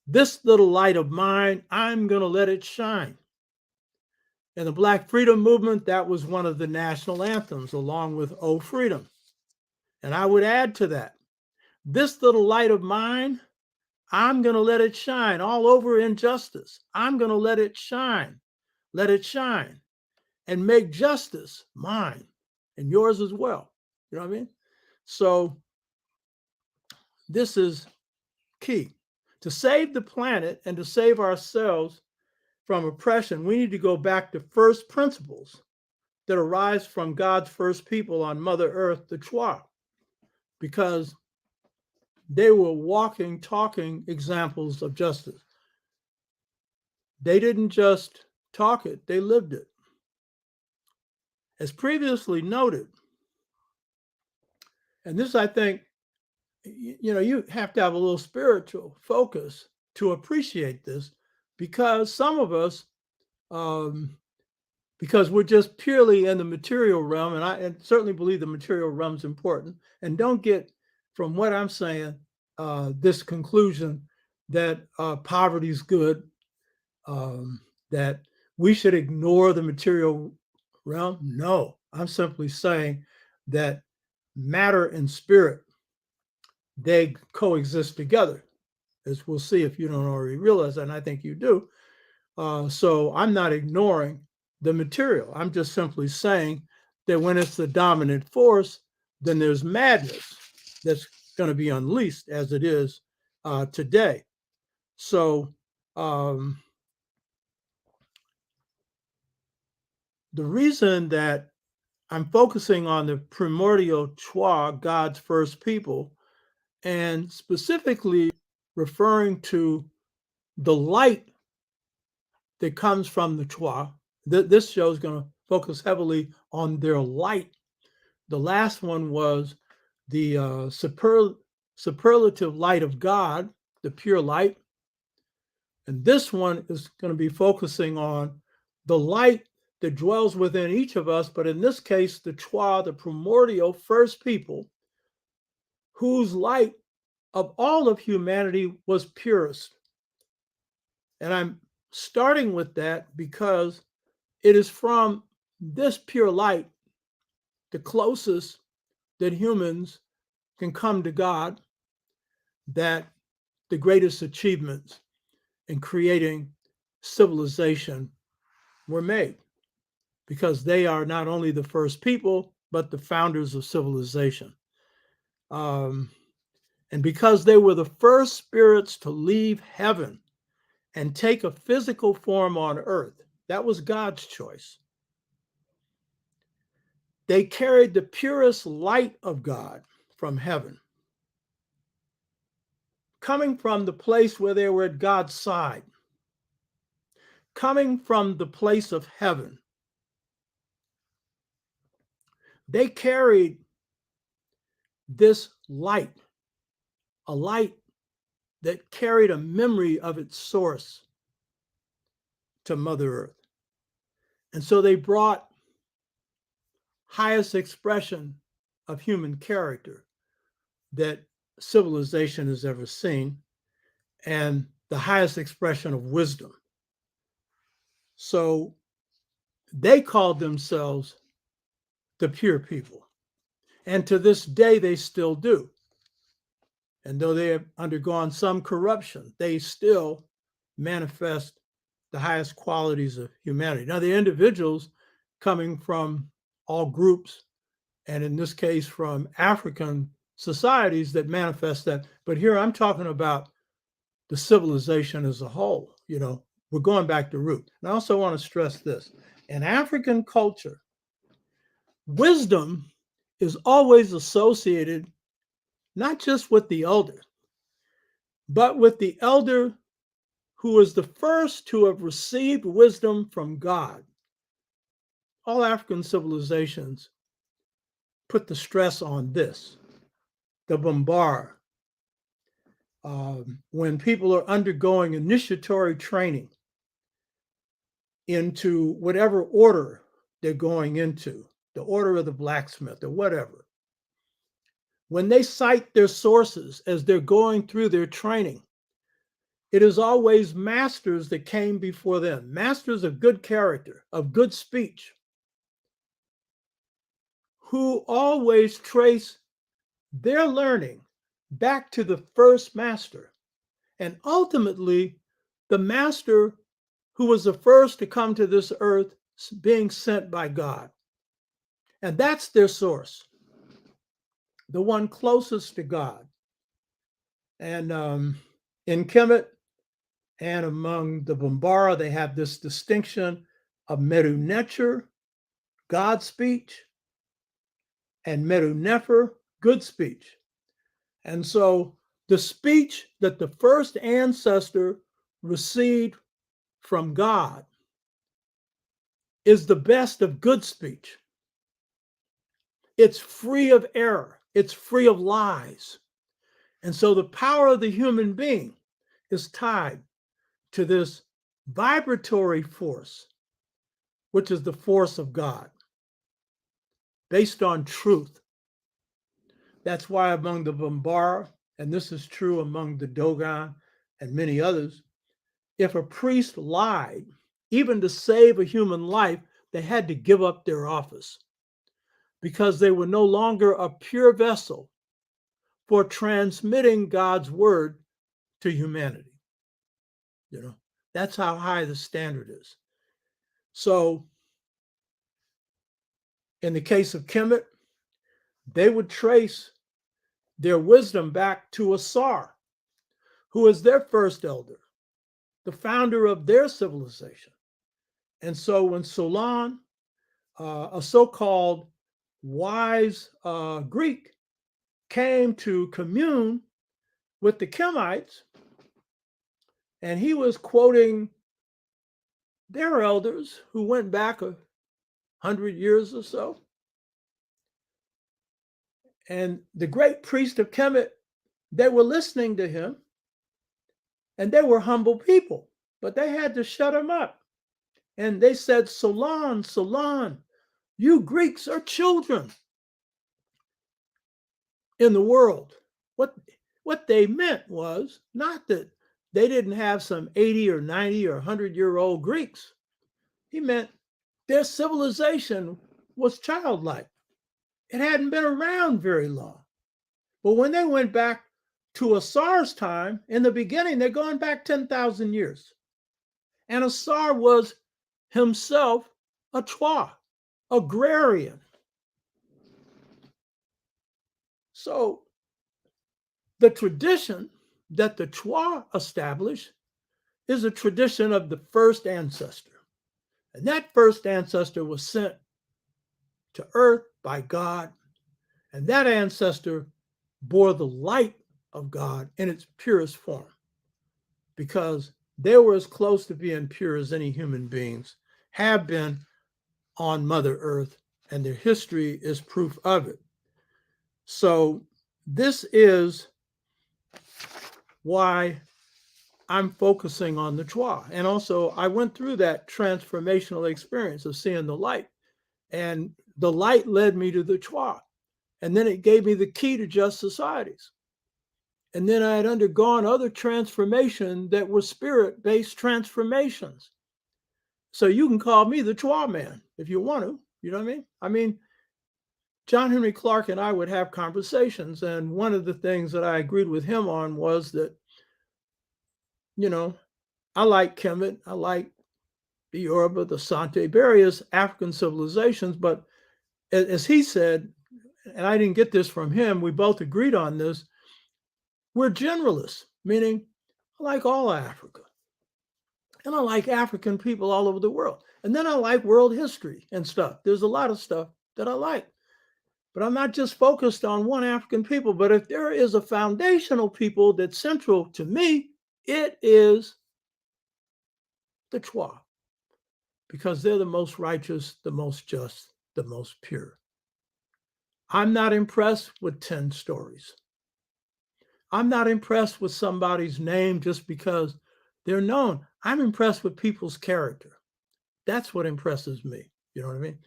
this little light of mine, I'm going to let it shine. In the Black Freedom Movement, that was one of the national anthems, along with Oh Freedom. And I would add to that, This little light of mine, I'm going to let it shine all over injustice. I'm going to let it shine, and make justice mine and yours as well. You know what I mean? So this is key. To save the planet and to save ourselves from oppression, we need to go back to first principles that arise from God's first people on Mother Earth, the C.O.R.E, because they were walking, talking examples of justice. They didn't just talk it, they lived it. As previously noted, and this, I think, you have to have a little spiritual focus to appreciate this, because some of us, because we're just purely in the material realm, and I certainly believe the material realm is important, and don't get from what I'm saying this conclusion that poverty is good, that we should ignore the material realm. No, I'm simply saying that matter and spirit, they coexist together, as we'll see if you don't already realize that, and I think you do. So I'm not ignoring the material. I'm just simply saying that when it's the dominant force, then there's madness that's going to be unleashed, as it is today. So the reason that I'm focusing on the primordial C.O.R.E, God's first people, and specifically referring to the light that comes from the C.O.R.E. This show is going to focus heavily on their light. The last one was the superlative light of God, the pure light. And this one is going to be focusing on the light that dwells within each of us, but in this case, the C.O.R.E, the primordial first people, whose light of all of humanity was purest. And I'm starting with that because it is from this pure light, the closest that humans can come to God, that the greatest achievements in creating civilization were made, because they are not only the first people, but the founders of civilization. And because they were the first spirits to leave heaven and take a physical form on earth, that was God's choice. They carried the purest light of God from heaven, coming from the place where they were at God's side, coming from the place of heaven. They carried this light, a light that carried a memory of its source to Mother Earth. And so they brought highest expression of human character that civilization has ever seen, and the highest expression of wisdom. So they called themselves the pure people. And to this day, they still do. And though they have undergone some corruption, they still manifest the highest qualities of humanity. Now, the individuals coming from all groups, and in this case from African societies, that manifest that. But here I'm talking about the civilization as a whole. We're going back to root. And I also want to stress this. In African culture, wisdom is always associated not just with the elder, but with the elder who is the first to have received wisdom from God. All African civilizations put the stress on this. The Bambara, when people are undergoing initiatory training into whatever order they're going into, the order of the blacksmith or whatever, when they cite their sources as they're going through their training, it is always masters that came before them, masters of good character, of good speech, who always trace their learning back to the first master, and ultimately the master who was the first to come to this earth being sent by God. And that's their source, the one closest to God. And in Kemet and among the Bambara, they have this distinction of Medu Neter, God speech, and Medu Nefer, good speech. And so the speech that the first ancestor received from God is the best of good speech. It's free of error. It's free of lies. And so the power of the human being is tied to this vibratory force, which is the force of God, based on truth. That's why among the Bambara, and this is true among the Dogon and many others, if a priest lied, even to save a human life, they had to give up their office because they were no longer a pure vessel for transmitting God's word to humanity. You know, that's how high the standard is. So in the case of Kemet, they would trace their wisdom back to S.O.R.E, who is their first elder, the founder of their civilization. And so when Solon, a so-called wise Greek, came to commune with the Kemites, and he was quoting their elders who went back 100 years or so. And the great priest of Kemet, they were listening to him, and they were humble people, but they had to shut him up. And they said, Solon, Solon, you Greeks are children in the world. What they meant was not that they didn't have some 80 or 90 or 100-year-old Greeks. He meant their civilization was childlike. It hadn't been around very long. But when they went back to S.O.R.E's time, in the beginning, they're going back 10,000 years. And S.O.R.E was himself a Twa, agrarian. So the tradition that the Twa established is a tradition of the first ancestor. And that first ancestor was sent to earth by God. And that ancestor bore the light of God in its purest form, because they were as close to being pure as any human beings have been on Mother Earth, and their history is proof of it. So this is why I'm focusing on the Twa. And also, I went through that transformational experience of seeing the light, and the light led me to the Twa. And then it gave me the key to just societies. And then I had undergone other transformation that were spirit-based transformations. So you can call me the Twa man if you want to, you know what I mean? I mean, John Henry Clark and I would have conversations, and one of the things that I agreed with him on was that, you know, I like Kemet, I like the Yoruba, the Sante, various African civilizations, but as he said, and I didn't get this from him, we both agreed on this, we're generalists, meaning I like all Africa. And I like African people all over the world. And then I like world history and stuff. There's a lot of stuff that I like. But I'm not just focused on one African people. But if there is a foundational people that's central to me, it is the Twa. Because they're the most righteous, the most just, the most pure. I'm not impressed with 10 stories. I'm not impressed with somebody's name just because they're known. I'm impressed with people's character. That's what impresses me. You know what I mean?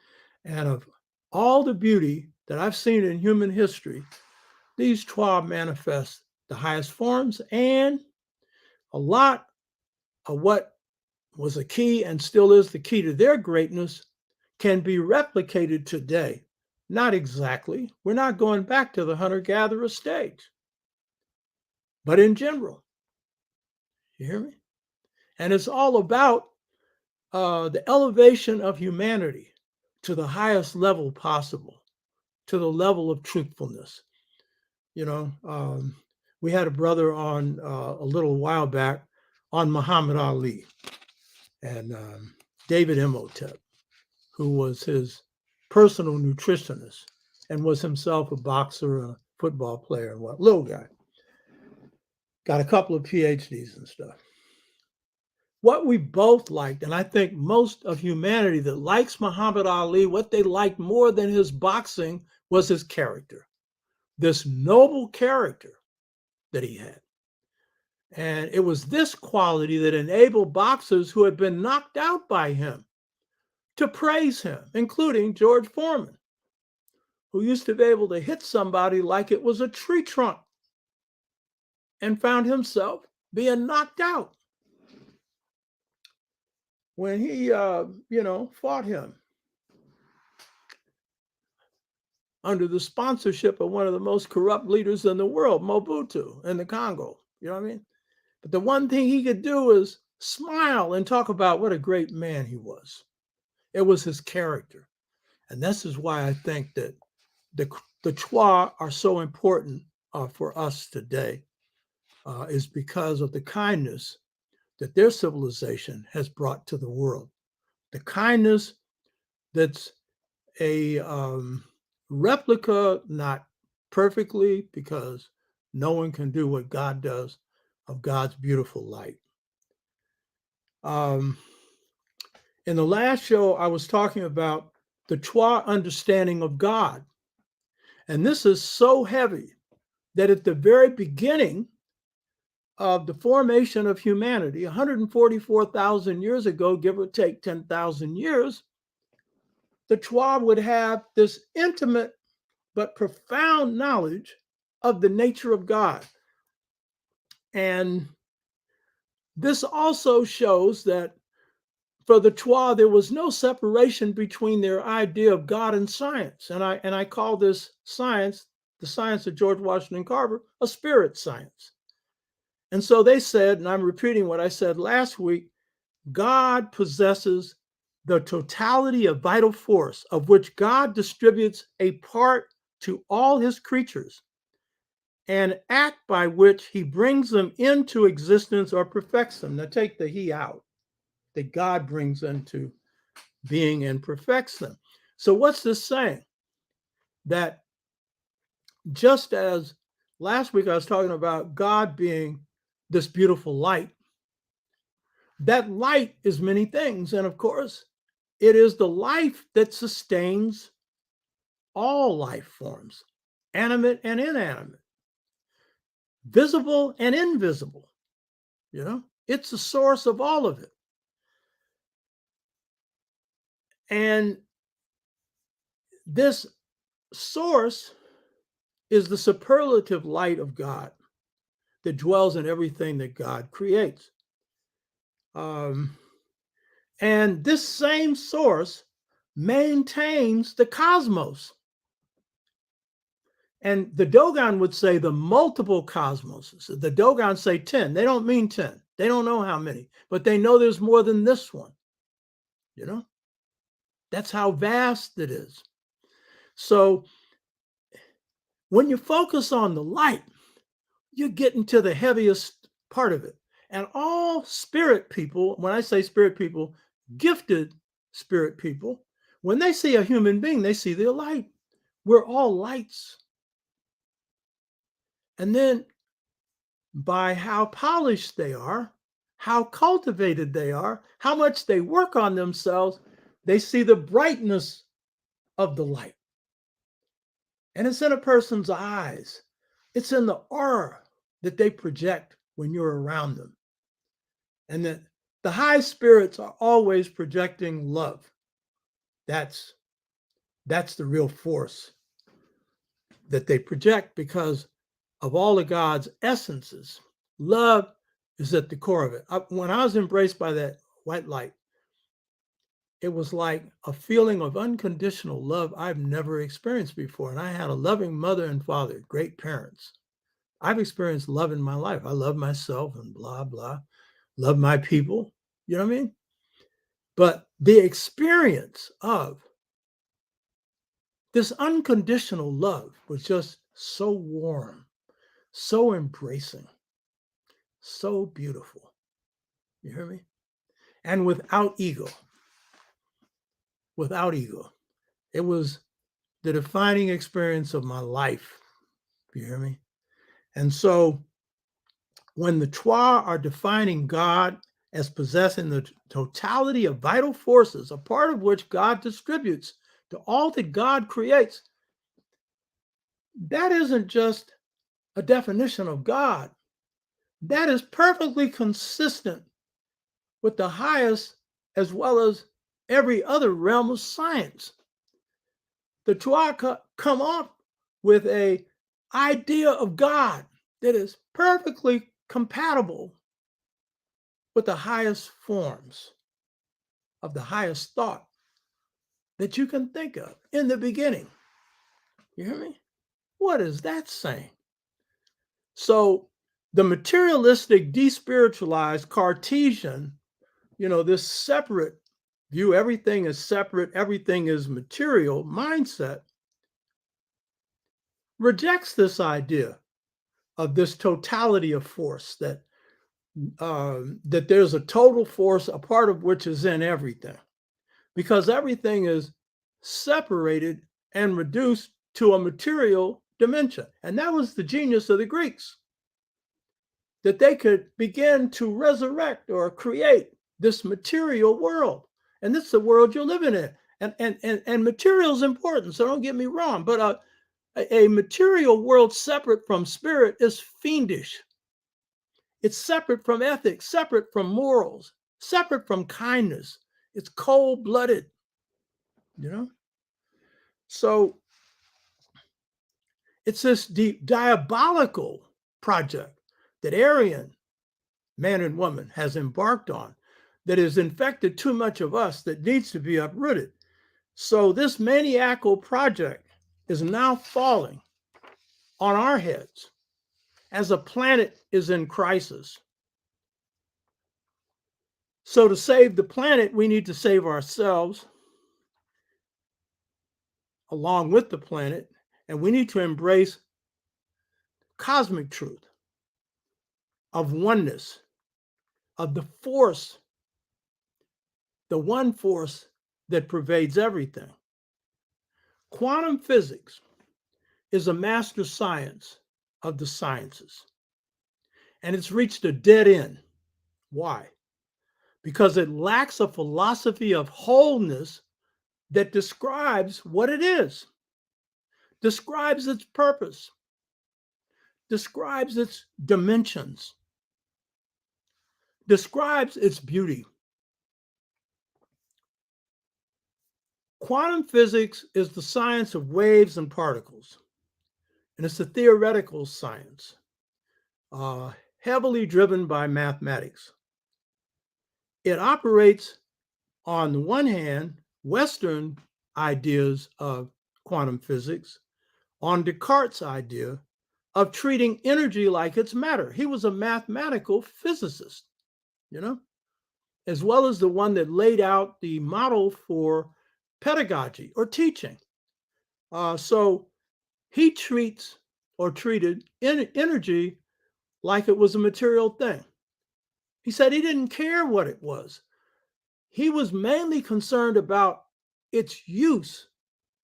And of all the beauty that I've seen in human history, these Twa manifest the highest forms, and a lot of what was a key and still is the key to their greatness can be replicated today. Not exactly. We're not going back to the hunter-gatherer stage. but in general. You hear me? And it's all about the elevation of humanity to the highest level possible, to the level of truthfulness. You know, we had a brother on a little while back on Muhammad Ali and David Imhotep, who was his personal nutritionist and was himself a boxer, a football player, and what little guy. Got a couple of PhDs and stuff. What we both liked, and I think most of humanity that likes Muhammad Ali, what they liked more than his boxing was his character, this noble character that he had. And it was this quality that enabled boxers who had been knocked out by him to praise him, including George Foreman, who used to be able to hit somebody like it was a tree trunk and found himself being knocked out when he, fought him under the sponsorship of one of the most corrupt leaders in the world, Mobutu, in the Congo. You know what I mean? But the one thing he could do is smile and talk about what a great man he was. It was his character. And this is why I think that the Twa are so important for us today, is because of the kindness that their civilization has brought to the world. The kindness that's a replica, not perfectly, because no one can do what God does, of God's beautiful light. In the last show, I was talking about the Twa understanding of God. And this is so heavy that at the very beginning of the formation of humanity, 144,000 years ago, give or take 10,000 years, the Twa would have this intimate but profound knowledge of the nature of God. And this also shows that for the Twa, there was no separation between their idea of God and science. And I call this science, the science of George Washington Carver, a spirit science. And so they said, and I'm repeating what I said last week, God possesses the totality of vital force, of which God distributes a part to all his creatures, an act by which he brings them into existence or perfects them. Now take the he out, that God brings into being and perfects them. So what's this saying? That just as last week I was talking about God being this beautiful light, that light is many things. And of course, it is the life that sustains all life forms, animate and inanimate, visible and invisible. You know, it's the source of all of it. And this source is the superlative light of God that dwells in everything that God creates. And this same source maintains the cosmos. And the Dogon would say the multiple cosmoses. The Dogon say 10. They don't mean 10. They don't know how many, but they know there's more than this one. You know, that's how vast it is. So when you focus on the light, you're getting to the heaviest part of it. And all spirit people, when I say spirit people, gifted spirit people, when they see a human being, they see the light. We're all lights. And then by how polished they are, how cultivated they are, how much they work on themselves, they see the brightness of the light. And it's in a person's eyes. It's in the aura that they project when you're around them. And that the high spirits are always projecting love. That's the real force that they project, because of all of God's essences, love is at the core of it. When I was embraced by that white light, it was like a feeling of unconditional love I've never experienced before. And I had a loving mother and father, great parents. I've experienced love in my life. I love myself and blah, blah, love my people. You know what I mean? But the experience of this unconditional love was just so warm, so embracing, so beautiful. You hear me? And without ego. Without ego. It was the defining experience of my life. You hear me? And so when the Trois are defining God as possessing the totality of vital forces, a part of which God distributes to all that God creates, that isn't just a definition of God. That is perfectly consistent with the highest as well as every other realm of science. The Trois come up with an idea of God that is perfectly compatible with the highest forms of the highest thought that you can think of in the beginning. You hear me? What is that saying? So the materialistic, despiritualized Cartesian, this separate view, everything is separate, everything is material mindset, rejects this idea of this totality of force, that there's a total force, a part of which is in everything, because everything is separated and reduced to a material dimension. And that was the genius of the Greeks, that they could begin to resurrect or create this material world. And this is the world you're living in. And material is important, so don't get me wrong, but a material world separate from spirit is fiendish. It's separate from ethics, separate from morals, separate from kindness. It's cold-blooded, you know? So it's this diabolical project that Aryan, man and woman, has embarked on that has infected too much of us, that needs to be uprooted. So this maniacal project is now falling on our heads as a planet is in crisis. So to save the planet, we need to save ourselves along with the planet, and we need to embrace cosmic truth of oneness, of the force, the one force that pervades everything. Quantum physics is a master science of the sciences, and it's reached a dead end. Why? Because it lacks a philosophy of wholeness that describes what it is, describes its purpose, describes its dimensions, describes its beauty. Quantum physics is the science of waves and particles, and it's a theoretical science, heavily driven by mathematics. It operates, on the one hand, Western ideas of quantum physics, on Descartes' idea of treating energy like it's matter. He was a mathematical physicist, as well as the one that laid out the model for pedagogy or teaching. So he treated energy like it was a material thing. He said he didn't care what it was. He was mainly concerned about its use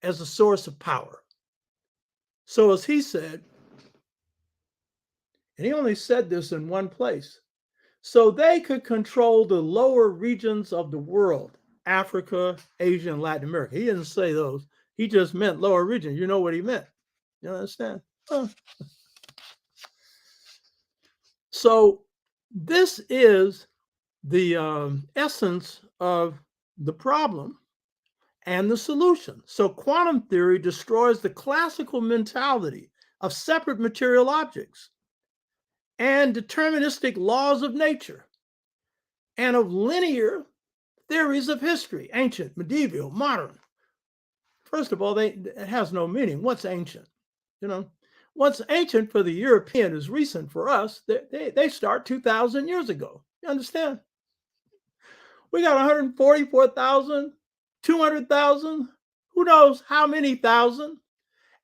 as a source of power. So as he said, and he only said this in one place, so they could control the lower regions of the world, Africa, Asia, and Latin America. He didn't say those. He just meant lower region. You know what he meant. You understand? So this is the essence of the problem and the solution. So quantum theory destroys the classical mentality of separate material objects and deterministic laws of nature and of linear theories of history, ancient, medieval, modern. First of all, it has no meaning. What's ancient? What's ancient for the European is recent for us. They start 2,000 years ago. You understand? We got 144,000, 200,000, who knows how many thousand,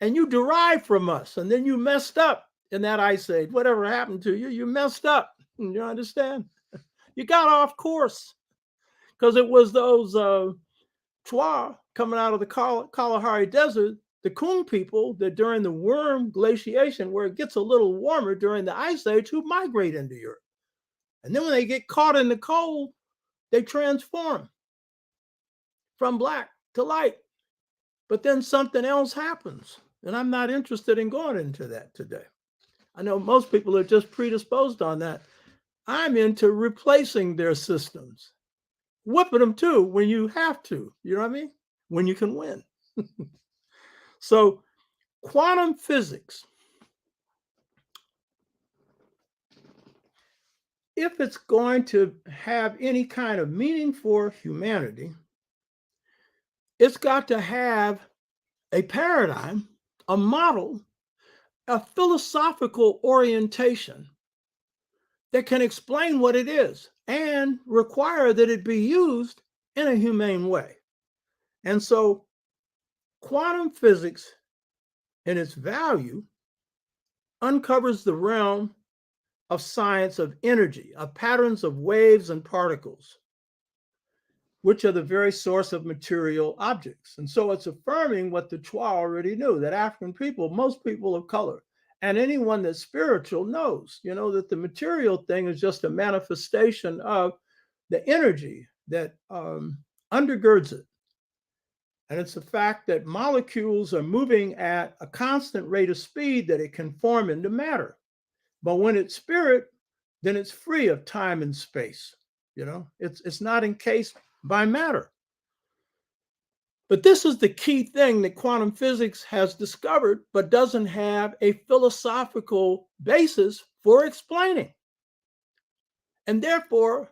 and you derived from us, and then you messed up in that ice age. Whatever happened to you, you messed up. You understand? You got off course because it was those C.O.R.E coming out of the Kalahari Desert, the Coon people that during the worm glaciation, where it gets a little warmer during the ice age, who migrate into Europe. And then when they get caught in the cold, they transform from black to light. But then something else happens. And I'm not interested in going into that today. I know most people are just predisposed on that. I'm into replacing their systems, whipping them too when you have to. You know what I mean? When you can win. So, quantum physics, if it's going to have any kind of meaning for humanity, it's got to have a paradigm, a model, a philosophical orientation that can explain what it is and require that it be used in a humane way. And so, quantum physics, in its value, uncovers the realm of science of energy, of patterns of waves and particles, which are the very source of material objects. And so it's affirming what the C.O.R.E already knew, that African people, most people of color, and anyone that's spiritual knows, that the material thing is just a manifestation of the energy that undergirds it. And it's the fact that molecules are moving at a constant rate of speed that it can form into matter. But when it's spirit, then it's free of time and space. It's not encased by matter. But this is the key thing that quantum physics has discovered, but doesn't have a philosophical basis for explaining. And therefore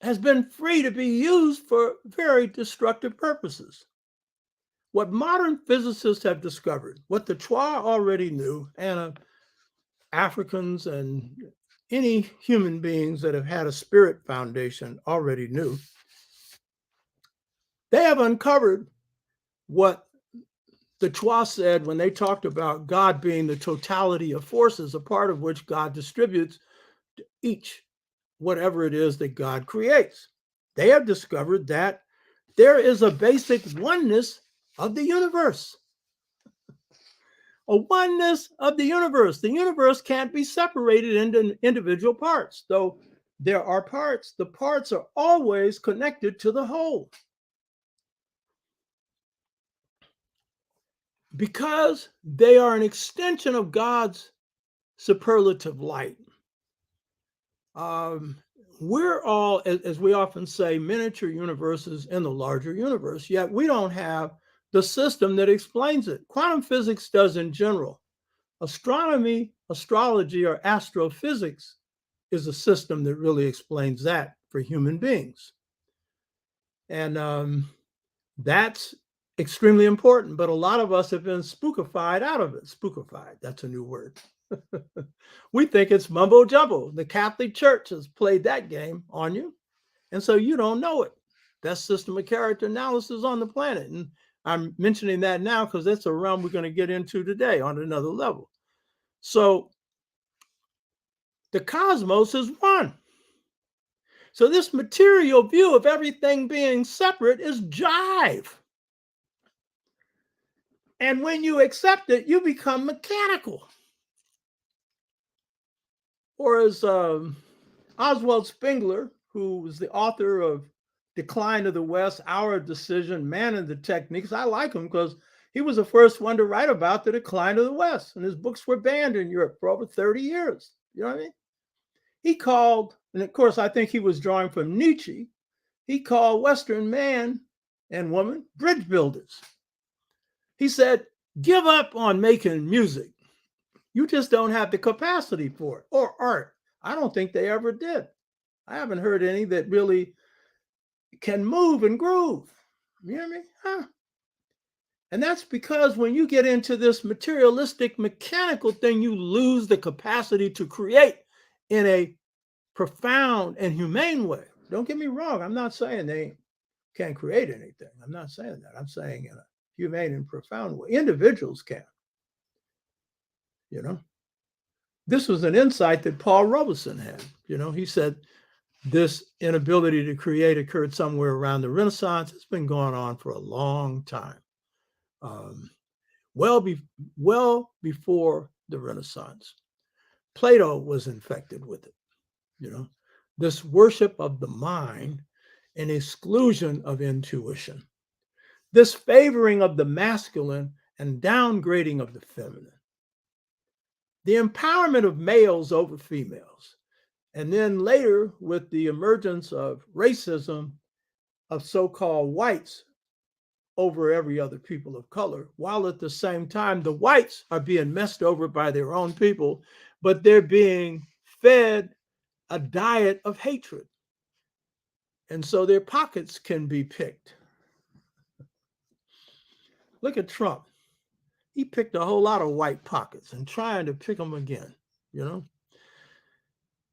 has been free to be used for very destructive purposes. What modern physicists have discovered, what the C.O.R.E already knew, and Africans and any human beings that have had a spirit foundation already knew, they have uncovered what the C.O.R.E said when they talked about God being the totality of forces, a part of which God distributes to each, whatever it is that God creates. They have discovered that there is a basic oneness of the universe. A oneness of the universe. The universe can't be separated into individual parts. Though there are parts, the parts are always connected to the whole. Because they are an extension of God's superlative light. We're all, as we often say, miniature universes in the larger universe, yet we don't have the system that explains it. Quantum physics does in general. Astronomy, astrology, or astrophysics is a system that really explains that for human beings. And that's extremely important, but a lot of us have been spookified out of it. Spookified, that's a new word. We think it's mumbo jumbo. The Catholic Church has played that game on you, and so you don't know it. Best system of character analysis on the planet. And I'm mentioning that now because that's a realm we're going to get into today on another level. So the cosmos is one. So this material view of everything being separate is jive. And when you accept it, you become mechanical. Or as Oswald Spengler, who was the author of Decline of the West, Hour of Decision, Man and the Techniques, I like him because he was the first one to write about the decline of the West. And his books were banned in Europe for over 30 years. You know what I mean? He called, and of course, I think he was drawing from Nietzsche, he called Western man and woman bridge builders. He said, give up on making music. You just don't have the capacity for it. Or art. I don't think they ever did. I haven't heard any that really can move and groove. You know what I mean? Huh? And that's because when you get into this materialistic, mechanical thing, you lose the capacity to create in a profound and humane way. Don't get me wrong. I'm not saying they can't create anything. I'm not saying that. I'm saying in a humane and profound way. Individuals can, you know. This was an insight that Paul Robeson had. He said this inability to create occurred somewhere around the Renaissance. It's been going on for a long time. Um, well before the Renaissance. Plato was infected with it, this worship of the mind and exclusion of intuition, this favoring of the masculine and downgrading of the feminine, the empowerment of males over females, and then later with the emergence of racism of so-called whites over every other people of color, while at the same time the whites are being messed over by their own people, but they're being fed a diet of hatred. And so their pockets can be picked. Look at Trump. He picked a whole lot of white pockets and trying to pick them again,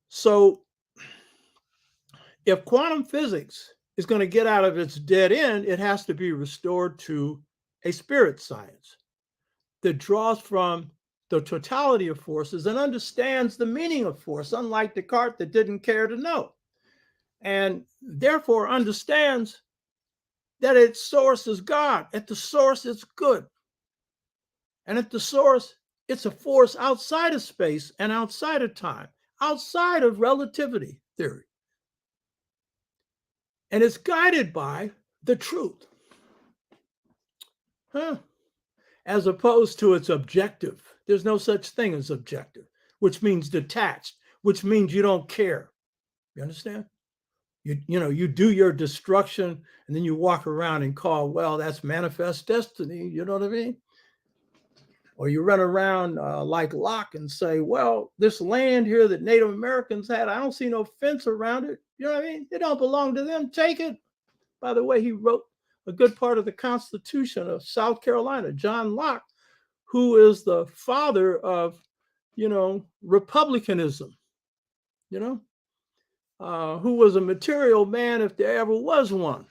So if quantum physics is going to get out of its dead end, it has to be restored to a spirit science that draws from the totality of forces and understands the meaning of force, unlike Descartes that didn't care to know, and therefore understands that its source is God. At the source, it's good. And at the source, it's a force outside of space and outside of time, outside of relativity theory. And it's guided by the truth, as opposed to its objective. There's no such thing as objective, which means detached, which means you don't care. You understand? You do your destruction and then you walk around and call, well, that's manifest destiny. You know what I mean? Or you run around like Locke and say, well, this land here that Native Americans had, I don't see no fence around it. You know what I mean? It don't belong to them. Take it. By the way, he wrote a good part of the Constitution of South Carolina, John Locke, who is the father of, republicanism, who was a material man if there ever was one.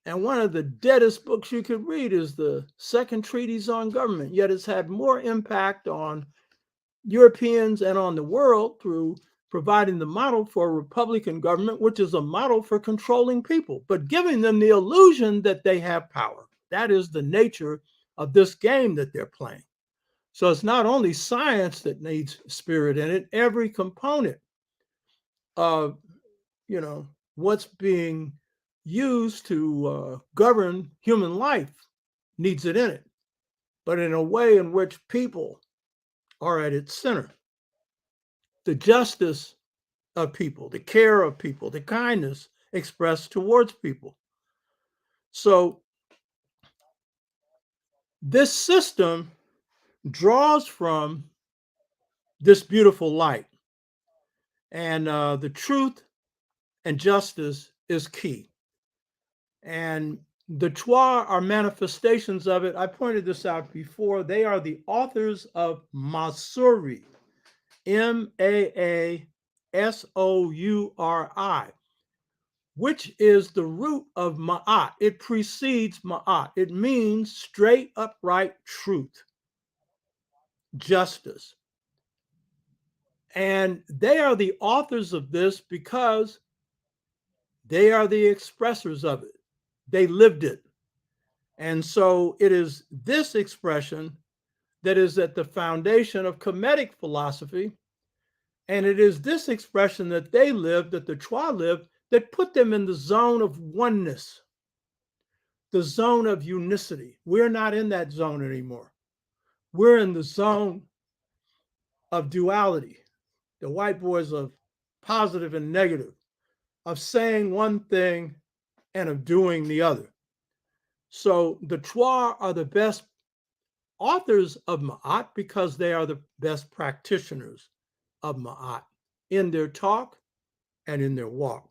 And one of the deadest books you could read is the Second Treatise on Government, yet it's had more impact on Europeans and on the world through providing the model for a republican government, which is a model for controlling people, but giving them the illusion that they have power. That is the nature of this game that they're playing. So it's not only science that needs spirit in it, every component of, what's being used to govern human life needs it in it, but in a way in which people are at its center. The justice of people, the care of people, the kindness expressed towards people. So this system draws from this beautiful light, and the truth and justice is key. And the Trois are manifestations of it. I pointed this out before. They are the authors of Masouri, Maassouri, which is the root of Ma'at. It precedes Ma'at. It means straight, upright truth, justice. And they are the authors of this because they are the expressors of it. They lived it. And so it is this expression that is at the foundation of Kemetic philosophy. And it is this expression that they lived, that the Trois lived, that put them in the zone of oneness, the zone of unicity. We're not in that zone anymore. We're in the zone of duality, the white boys of positive and negative, of saying one thing and of doing the other. So the Trois are the best authors of Ma'at because they are the best practitioners of Ma'at in their talk and in their walk.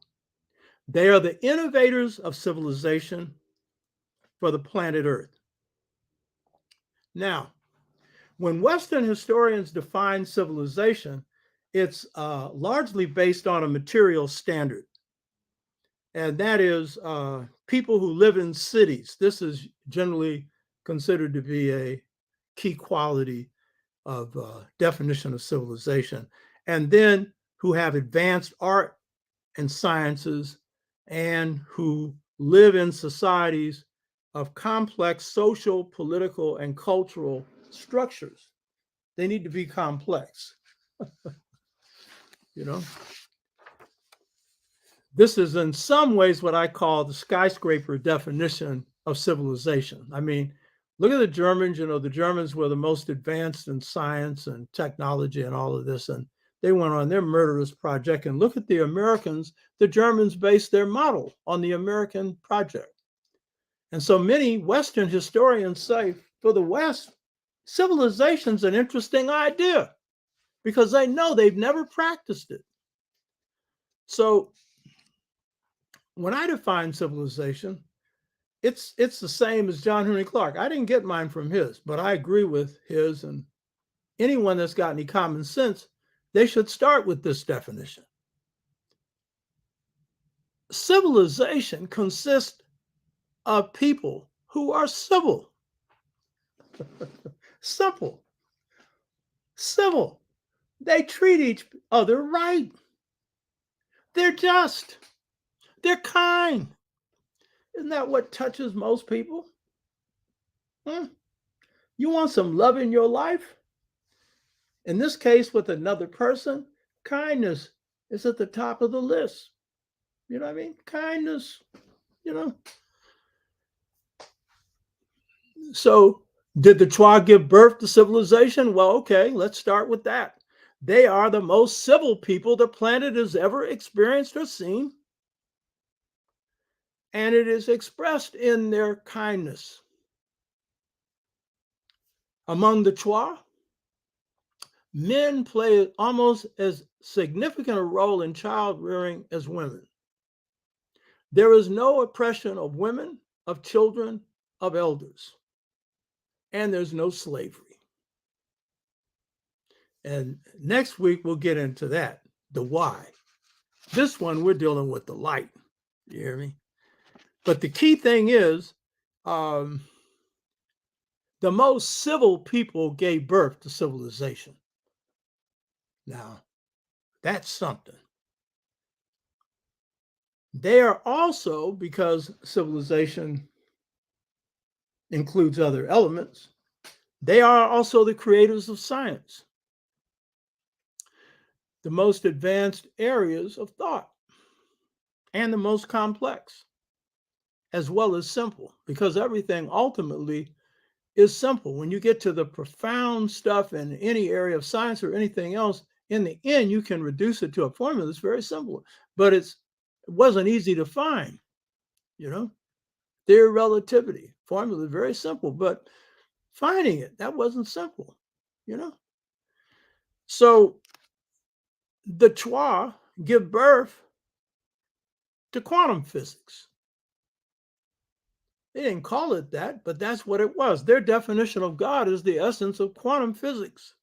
They are the innovators of civilization for the planet Earth. Now, when Western historians define civilization, it's largely based on a material standard, and that is people who live in cities. This is generally considered to be a key quality of definition of civilization, and then who have advanced art and sciences and who live in societies of complex social, political, and cultural structures. They need to be complex, you know. This is in some ways what I call the skyscraper definition of civilization. I mean, look at the Germans, the Germans were the most advanced in science and technology and all of this, and they went on their murderous project. And look at the Americans. The Germans based their model on the American project. And so many Western historians say, for the West, civilization's an interesting idea because they know they've never practiced it. So when I define civilization, it's the same as John Henry Clark. I didn't get mine from his, but I agree with his, and anyone that's got any common sense, they should start with this definition. Civilization consists of people who are civil. Simple. Civil. They treat each other right. They're just. They're kind. Isn't that what touches most people? You want some love in your life? In this case, with another person, kindness is at the top of the list. You know what I mean? Kindness, you know. So, did the Chua give birth to civilization? Well, okay, let's start with that. They are the most civil people the planet has ever experienced or seen. And it is expressed in their kindness. Among the Chua, men play almost as significant a role in child rearing as women. There is no oppression of women, of children, of elders, and there's no slavery. And next week, we'll get into that, the why. This one, we're dealing with the light. You hear me? But the key thing is, the most civil people gave birth to civilization. Now, that's something. They are also, because civilization includes other elements, they are also the creators of science, the most advanced areas of thought, and the most complex, as well as simple, because everything ultimately is simple. When you get to the profound stuff in any area of science or anything else, in the end, you can reduce it to a formula that's very simple, but it wasn't easy to find, Theory of relativity, formula is very simple, but finding it, that wasn't simple, So the Chua give birth to quantum physics. They didn't call it that, but that's what it was. Their definition of God is the essence of quantum physics.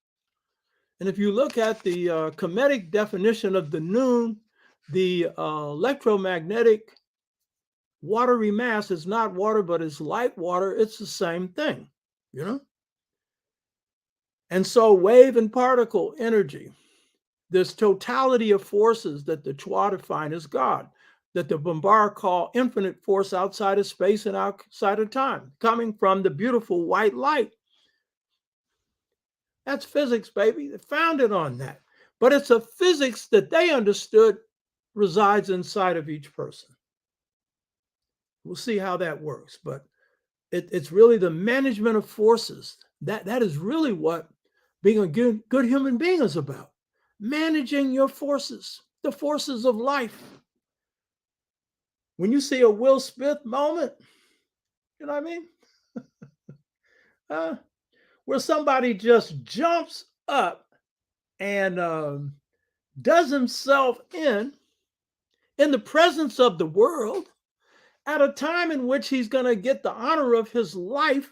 And if you look at the Kemetic definition of the noon, the electromagnetic watery mass is not water, but it's light water. It's the same thing, And so wave and particle energy, this totality of forces that the Chua define as God, that the Bombard call infinite force outside of space and outside of time, coming from the beautiful white light. That's physics, baby. They founded on that. But it's a physics that they understood resides inside of each person. We'll see how that works. But it's really the management of forces. That is really what being a good human being is about. Managing your forces, the forces of life. When you see a Will Smith moment, you know what I mean? Where somebody just jumps up and does himself in the presence of the world at a time in which he's going to get the honor of his life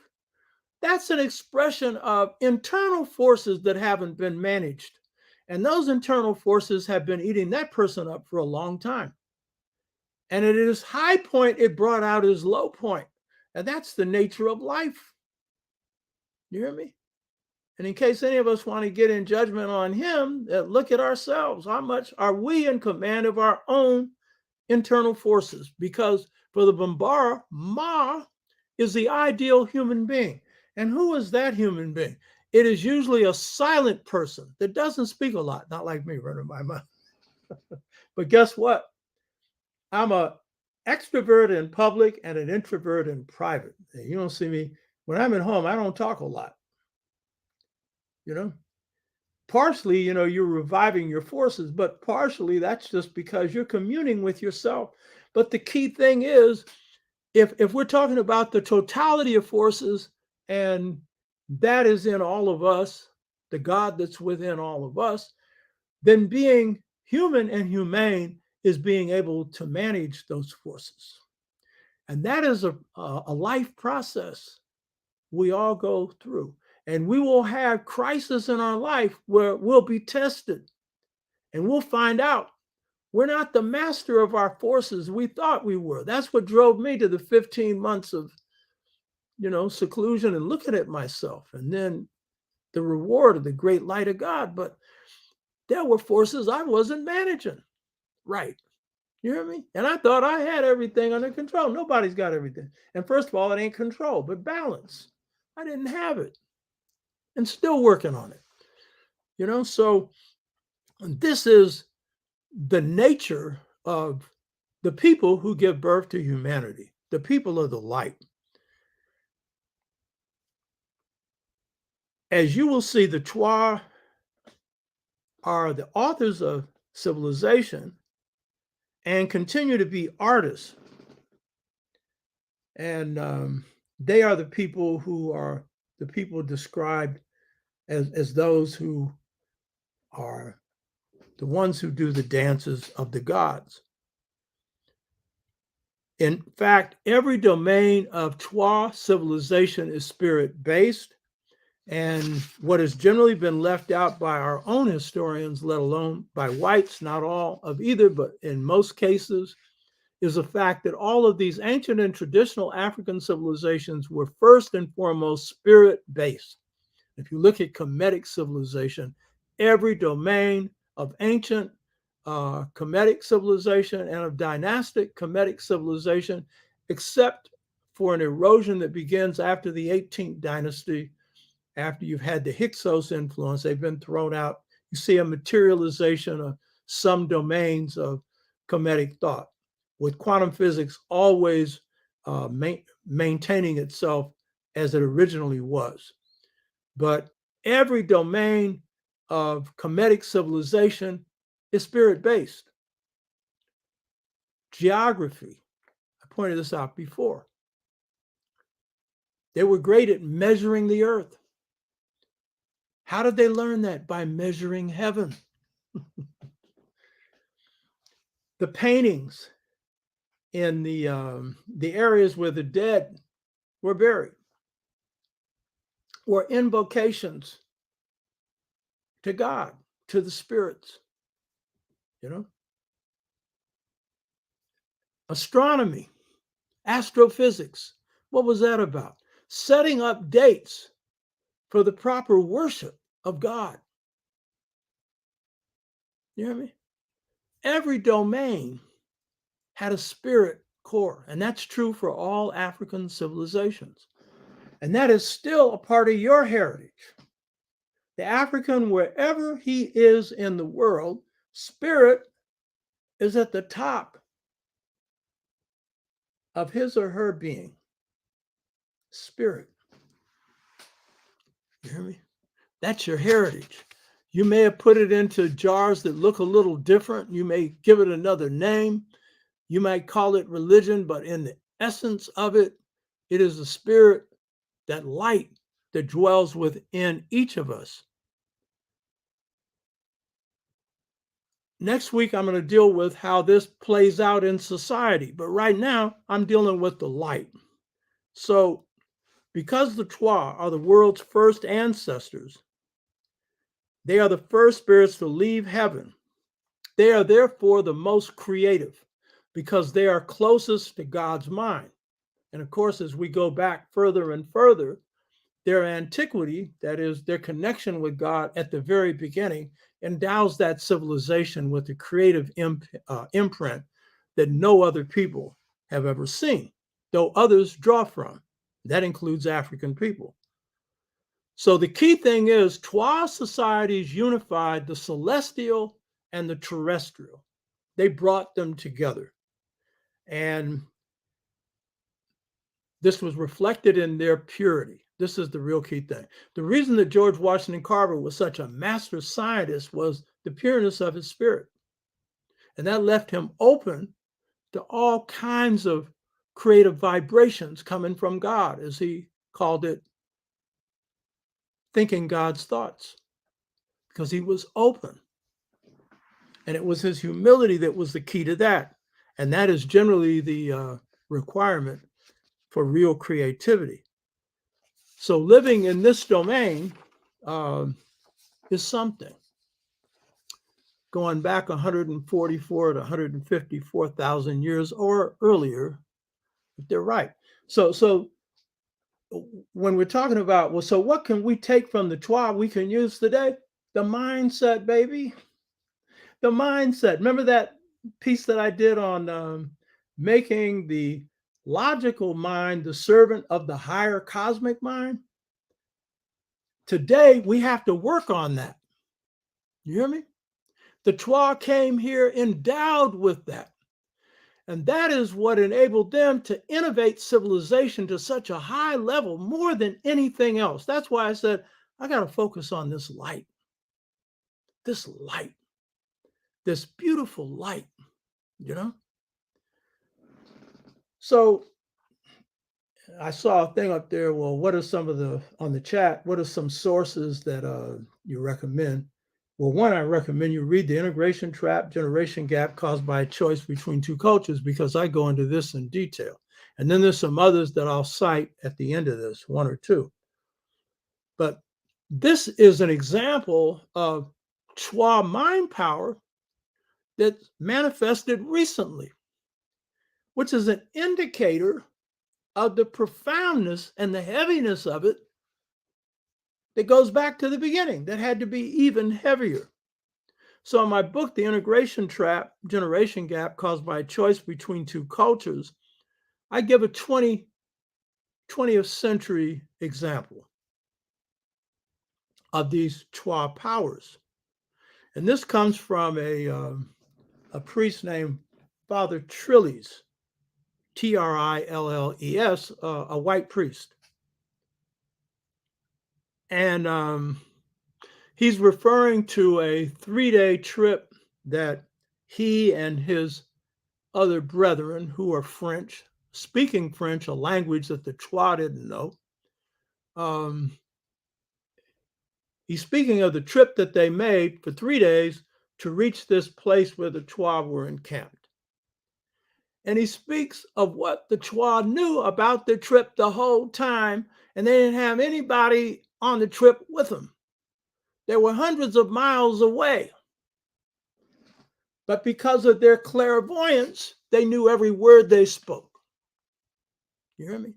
That's an expression of internal forces that haven't been managed. And those internal forces have been eating that person up for a long time. And at his high point, it brought out his low point. And that's the nature of life. You hear me? And in case any of us want to get in judgment on him, look at ourselves. How much are we in command of our own internal forces? Because for the Bambara, Ma is the ideal human being. And who is that human being? It is usually a silent person that doesn't speak a lot, not like me running my mouth. But guess what? I'm an extrovert in public and an introvert in private. You don't see me when I'm at home. I don't talk a lot. You know, partially, you're reviving your forces, but partially that's just because you're communing with yourself. But the key thing is, if we're talking about the totality of forces, and that is in all of us, the God that's within all of us, then being human and humane is being able to manage those forces. And that is a life process we all go through. And we will have crisis in our life where we'll be tested and we'll find out we're not the master of our forces we thought we were. That's what drove me to the 15 months of, seclusion and looking at myself. And then the reward of the great light of God. But there were forces I wasn't managing. Right. You hear me? And I thought I had everything under control. Nobody's got everything. And first of all, it ain't control, but balance. I didn't have it. And still working on it. So this is the nature of the people who give birth to humanity, the people of the light. As you will see, the C.O.R.E are the authors of civilization and continue to be artists. And they are the people who are the people described as those who are the ones who do the dances of the gods. In fact, every domain of C.O.R.E civilization is spirit-based, and what has generally been left out by our own historians, let alone by whites, not all of either, but in most cases, is the fact that all of these ancient and traditional African civilizations were first and foremost spirit-based. If you look at Kemetic civilization, every domain of ancient Kemetic civilization and of dynastic Kemetic civilization, except for an erosion that begins after the 18th dynasty, after you've had the Hyksos influence, they've been thrown out. You see a materialization of some domains of Kemetic thought, with quantum physics always maintaining itself as it originally was. But every domain of Kemetic civilization is spirit-based. Geography, I pointed this out before. They were great at measuring the earth. How did they learn that? By measuring heaven. The paintings in the areas where the dead were buried were invocations to God, to the spirits. Astronomy, astrophysics, what was that about? Setting up dates for the proper worship of God. You hear me? Every domain had a spirit core, and that's true for all African civilizations. And that is still a part of your heritage. The African, wherever he is in the world, spirit is at the top of his or her being. Spirit. You hear me? That's your heritage. You may have put it into jars that look a little different. You may give it another name. You might call it religion, but in the essence of it, it is the spirit, that light that dwells within each of us. Next week, I'm going to deal with how this plays out in society. But right now, I'm dealing with the light. So Because the Twa are the world's first ancestors, they are the first spirits to leave heaven. They are therefore the most creative because they are closest to God's mind. And of course, as we go back further and further, their antiquity, that is, their connection with God at the very beginning, endows that civilization with a creative imprint that no other people have ever seen, though others draw from. That includes African people. So the key thing is Twa societies unified the celestial and the terrestrial. They brought them together. And this was reflected in their purity. This is the real key thing. The reason that George Washington Carver was such a master scientist was the pureness of his spirit. And that left him open to all kinds of creative vibrations coming from God, as he called it, thinking God's thoughts, because he was open. And it was his humility that was the key to that. And that is generally the requirement for real creativity. So living in this domain is something. Going back 144 to 154,000 years or earlier, if they're right. So when we're talking about, well, so what can we take from the Twa we can use today? The mindset, baby. The mindset. Remember that piece that I did on making the logical mind the servant of the higher cosmic mind? Today, we have to work on that. You hear me? The Twa came here endowed with that. And that is what enabled them to innovate civilization to such a high level, more than anything else. That's why I said, I got to focus on this light, this beautiful light, you know? So I saw a thing up there. Well, what are some of on the chat, what are some sources that you recommend? Well, one, I recommend you read The Integration Trap, Generation Gap Caused by a Choice Between Two Cultures, because I go into this in detail. And then there's some others that I'll cite at the end of this, one or two. But this is an example of Twa mind power that manifested recently, which is an indicator of the profoundness and the heaviness of it that goes back to the beginning, that had to be even heavier. So in my book, The Integration Trap, Generation Gap Caused by a Choice Between Two Cultures, I give a 20th century example of these Twa powers. And this comes from a priest named Father Trilles, Trilles, a white priest. And he's referring to a 3-day trip that he and his other brethren, who are French, speaking French, a language that the Twa didn't know. He's speaking of the trip that they made for 3 days to reach this place where the Twa were encamped. And he speaks of what the Twa knew about the trip the whole time, and they didn't have anybody on the trip with them. They were hundreds of miles away. But because of their clairvoyance, they knew every word they spoke. You hear me?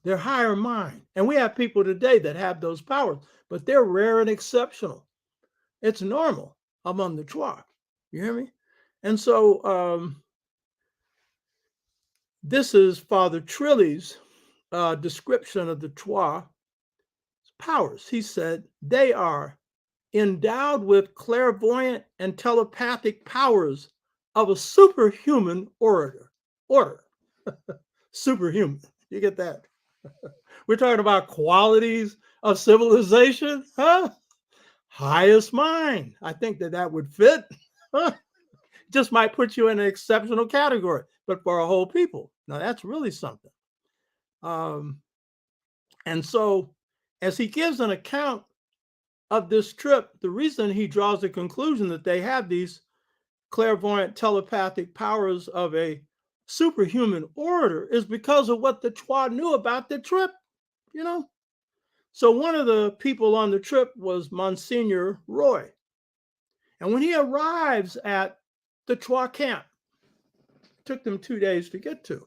Their higher mind. And we have people today that have those powers, but they're rare and exceptional. It's normal among the Twa. You hear me? And so this is Father Trilles' description of the Twa powers. He said, they are endowed with clairvoyant and telepathic powers of a superhuman order. Superhuman. You get that? We're talking about qualities of civilization, huh? Highest mind. I think that would fit. Just might put you in an exceptional category, but for a whole people. Now that's really something. And so as he gives an account of this trip, the reason he draws the conclusion that they have these clairvoyant telepathic powers of a superhuman order is because of what the Twa knew about the trip. you know. So one of the people on the trip was Monsignor Roy. And when he arrives at the Twa camp, it took them 2 days to get to,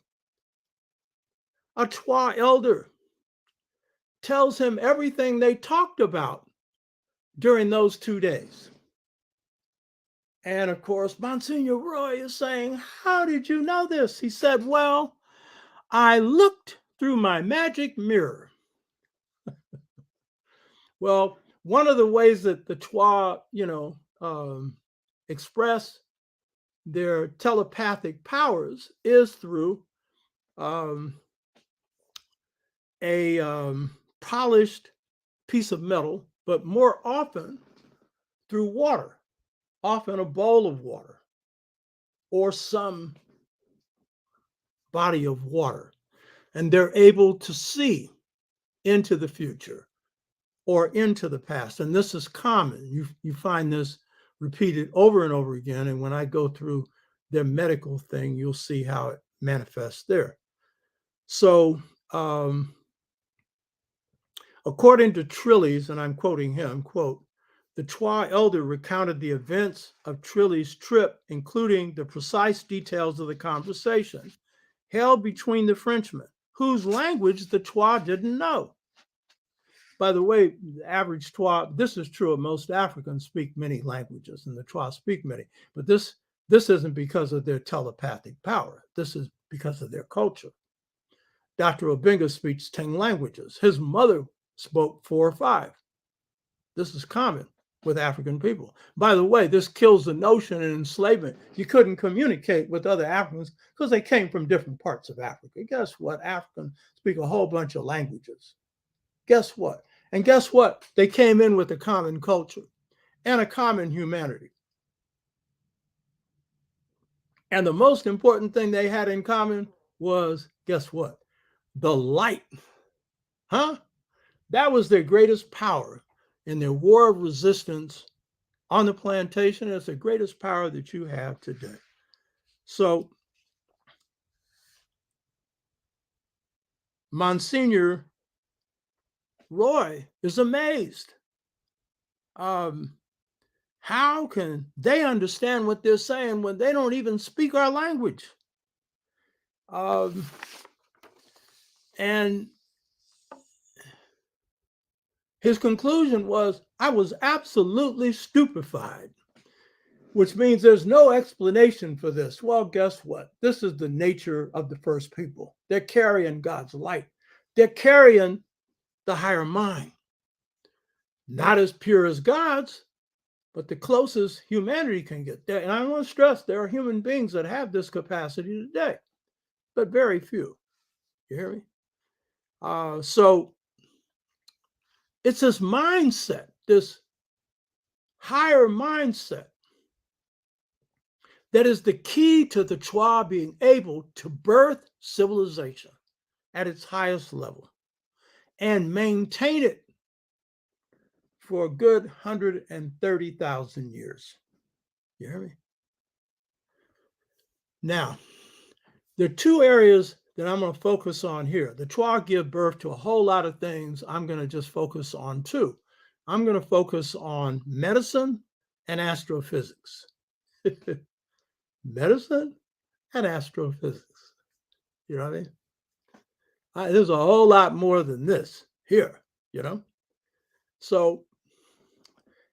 a Twa elder tells him everything they talked about during those 2 days. And of course, Monsignor Roy is saying, "How did you know this?" He said, "Well, I looked through my magic mirror." Well, one of the ways that the Twa, express their telepathic powers is through um, a polished piece of metal, but more often through water, often a bowl of water or some body of water. And they're able to see into the future or into the past. And this is common. You find this repeated over and over again. And when I go through their medical thing, you'll see how it manifests there. So, according to Trilles, and I'm quoting him, quote, "The Twa elder recounted the events of Trille's trip, including the precise details of the conversation held between the Frenchmen, whose language the Twa didn't know." By the way, the average Twa, this is true of most Africans, speak many languages, and the Twa speak many. But this isn't because of their telepathic power. This is because of their culture. Dr. Obenga speaks 10 languages. His mother spoke 4 or 5. This is common with African people. By the way, this kills the notion in enslavement. You couldn't communicate with other Africans because they came from different parts of Africa. Guess what? Africans speak a whole bunch of languages. Guess what? And guess what? They came in with a common culture and a common humanity. And the most important thing they had in common was, guess what? The light. Huh? That was their greatest power in their war of resistance on the plantation. It's the greatest power that you have today. So, Monsignor Roy is amazed. How can they understand what they're saying when they don't even speak our language? And his conclusion was, "I was absolutely stupefied," which means there's no explanation for this. Well, guess what? This is the nature of the first people. They're carrying God's light. They're carrying the higher mind. Not as pure as God's, but the closest humanity can get there. And I want to stress, there are human beings that have this capacity today, but very few. You hear me? So it's this mindset, this higher mindset, that is the key to the Twa being able to birth civilization at its highest level and maintain it for a good 130,000 years. You hear me? Now, there are 2 areas that I'm going to focus on here. The Twa give birth to a whole lot of things. I'm going to just focus on 2. I'm going to focus on medicine and astrophysics. Medicine and astrophysics. You know what I mean? There's a whole lot more than this here, you know? So,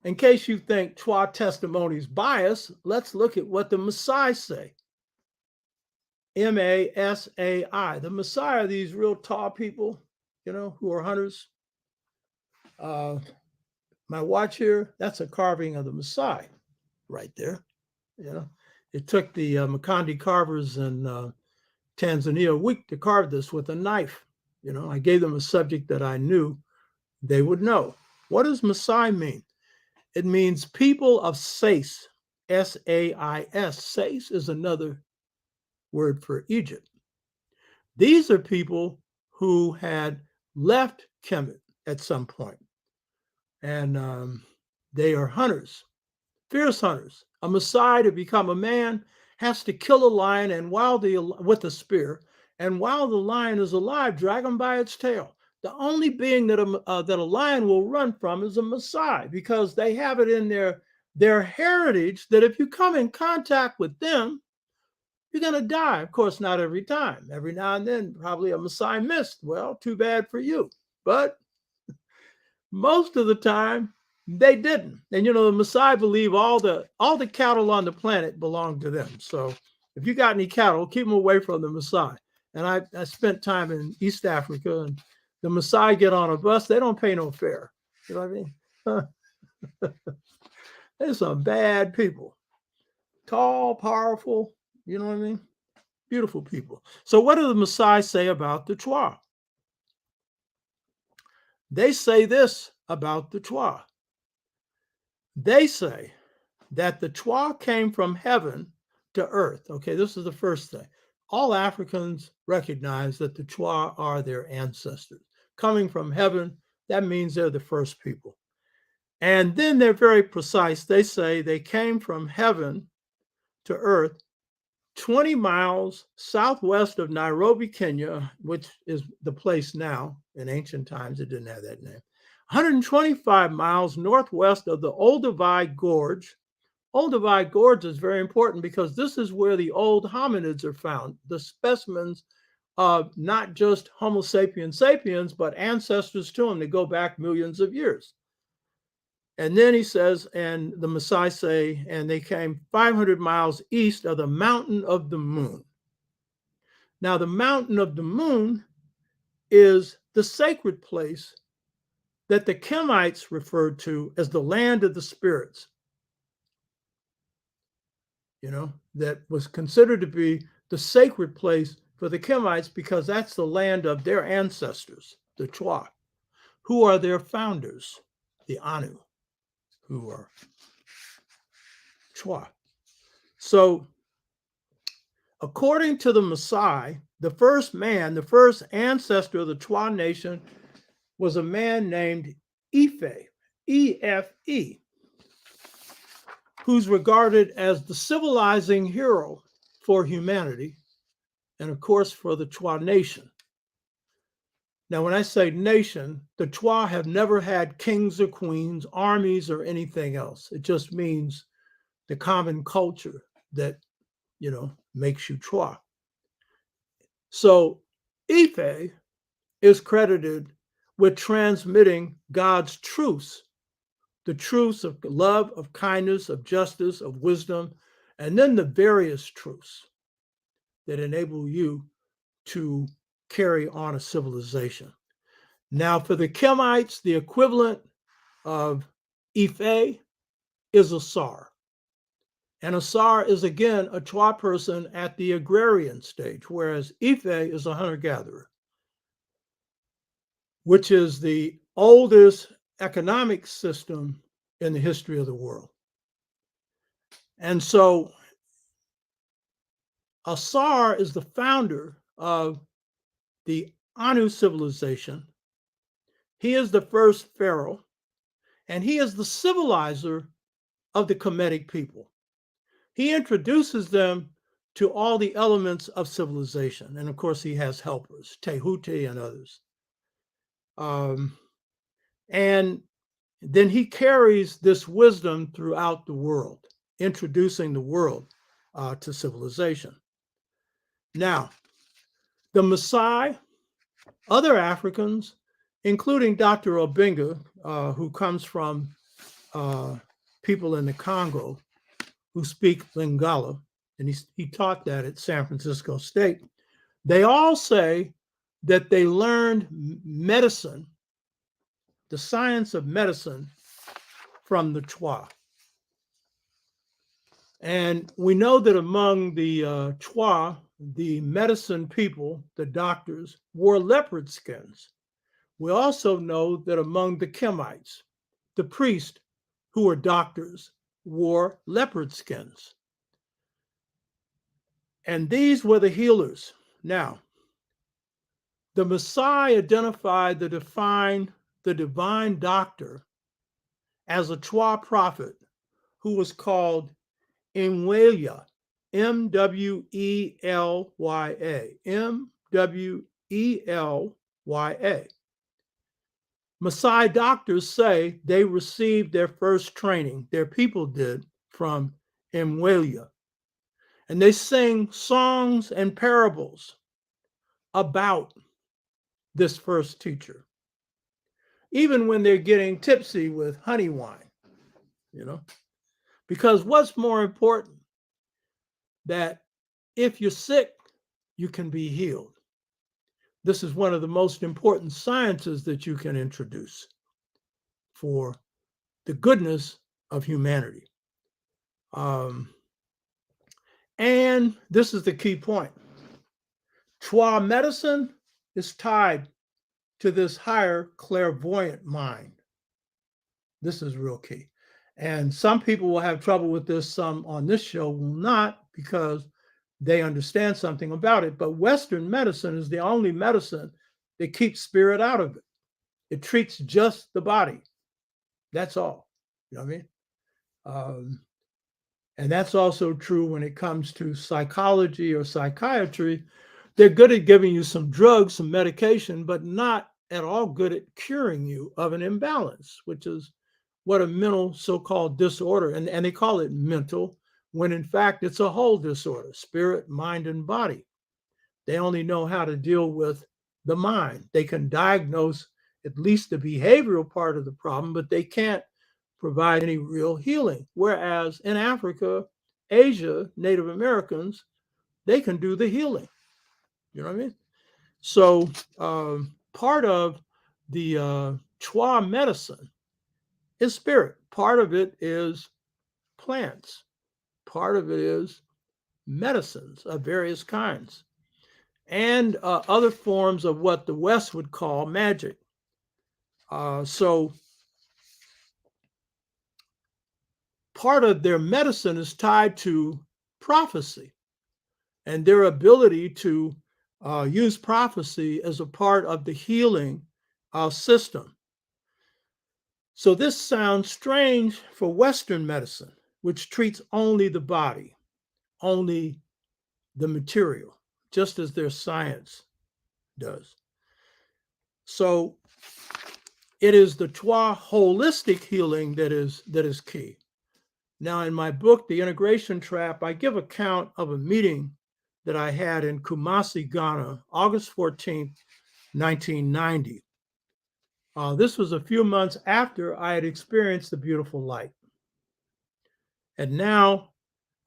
in case you think Twa testimony is biased, let's look at what the Maasai say. Masai. The Maasai are these real tall people, who are hunters. My watch here, that's a carving of the Maasai right there. It took the Makandi carvers in Tanzania a week to carve this with a knife. I gave them a subject that I knew they would know. What does Maasai mean? It means people of Sais, S-A-I-S. Sais is another word for Egypt. These are people who had left Kemet at some point, and they are hunters, fierce hunters. A Maasai, to become a man, has to kill a lion with a spear, and while the lion is alive, drag him by its tail. The only being that a lion will run from is a Maasai, because they have it in their heritage that if you come in contact with them, you're going to die. Of course, not every time. Every now and then, probably a Maasai missed. Well, too bad for you. But most of the time, they didn't. And the Maasai believe all the cattle on the planet belong to them. So if you got any cattle, keep them away from the Maasai. And I spent time in East Africa, and the Maasai get on a bus, they don't pay no fare. You know what I mean? They're some bad people. Tall, powerful, you know what I mean? Beautiful people. So what do the Maasai say about the C.O.R.E? They say this about the C.O.R.E. They say that the C.O.R.E came from heaven to earth. Okay, this is the first thing. All Africans recognize that the C.O.R.E are their ancestors. Coming from heaven, that means they're the first people. And then they're very precise. They say they came from heaven to earth 20 miles southwest of Nairobi, Kenya, which is the place now. In ancient times, it didn't have that name. 125 miles northwest of the Olduvai Gorge. Olduvai Gorge is very important because this is where the old hominids are found, the specimens of not just Homo sapiens sapiens, but ancestors to them that go back millions of years. And then he says, and the Maasai say, and they came 500 miles east of the Mountain of the Moon. Now, the Mountain of the Moon is the sacred place that the Kemites referred to as the land of the spirits. That was considered to be the sacred place for the Kemites because that's the land of their ancestors, the C.O.R.E, who are their founders, the Anu, who are C.O.R.E. So, according to the Maasai, the first ancestor of the C.O.R.E nation was a man named Ife, E-F-E, who's regarded as the civilizing hero for humanity and, of course, for the C.O.R.E nation. Now, when I say nation, the C.O.R.E have never had kings or queens, armies, or anything else. It just means the common culture that, makes you C.O.R.E. So Ife is credited with transmitting God's truths, the truths of love, of kindness, of justice, of wisdom, and then the various truths that enable you to carry on a civilization. Now, for the Kemites, the equivalent of Ife is a C.O.R.E. And a C.O.R.E is, again, a C.O.R.E person at the agrarian stage, whereas Ife is a hunter-gatherer, which is the oldest economic system in the history of the world. And so a C.O.R.E is the founder of the Anu civilization. He is the first pharaoh, and he is the civilizer of the Kemetic people. He introduces them to all the elements of civilization. And of course, he has helpers, Tehuti and others. And then he carries this wisdom throughout the world, introducing the world to civilization. Now, the Maasai, other Africans, including Dr. Obinga, who comes from people in the Congo who speak Lingala, and he taught that at San Francisco State, they all say that they learned medicine, the science of medicine, from the C.O.R.E. And we know that among the C.O.R.E, the medicine people, the doctors, wore leopard skins. We also know that among the Kemites, the priests who were doctors wore leopard skins. And these were the healers. Now, the Maasai identified the divine doctor as a C.O.R.E prophet who was called Mwelya, M-W-E-L-Y-A, M-W-E-L-Y-A. Maasai doctors say they received their first training, their people did, from Mwelya. And they sing songs and parables about this first teacher, even when they're getting tipsy with honey wine, you know, because what's more important? That if you're sick, you can be healed. This is one of the most important sciences that you can introduce for the goodness of humanity. And this is the key point. Twa medicine is tied to this higher clairvoyant mind. This is real key. And some people will have trouble with this, some on this show will not, because they understand something about it. But Western medicine is the only medicine that keeps spirit out of it. It treats just the body. That's all. You know what I mean? And that's also true when it comes to psychology or psychiatry. They're good at giving you some drugs, some medication, but not at all good at curing you of an imbalance, which is what a mental so-called disorder, and they call it mental, when in fact it's a whole disorder, spirit, mind, and body. They only know how to deal with the mind. They can diagnose at least the behavioral part of the problem, but they can't provide any real healing. Whereas in Africa, Asia, Native Americans, they can do the healing. You know what I mean? So part of the Chua medicine is spirit. Part of it is plants. Part of it is medicines of various kinds, and other forms of what the West would call magic. So part of their medicine is tied to prophecy and their ability to use prophecy as a part of the healing system. So this sounds strange for Western medicine, which treats only the body, only the material, just as their science does. So it is the Twa holistic healing that is key. Now, in my book, The Integration Trap, I give account of a meeting that I had in Kumasi, Ghana, August 14th, 1990. This was a few months after I had experienced the beautiful light. And now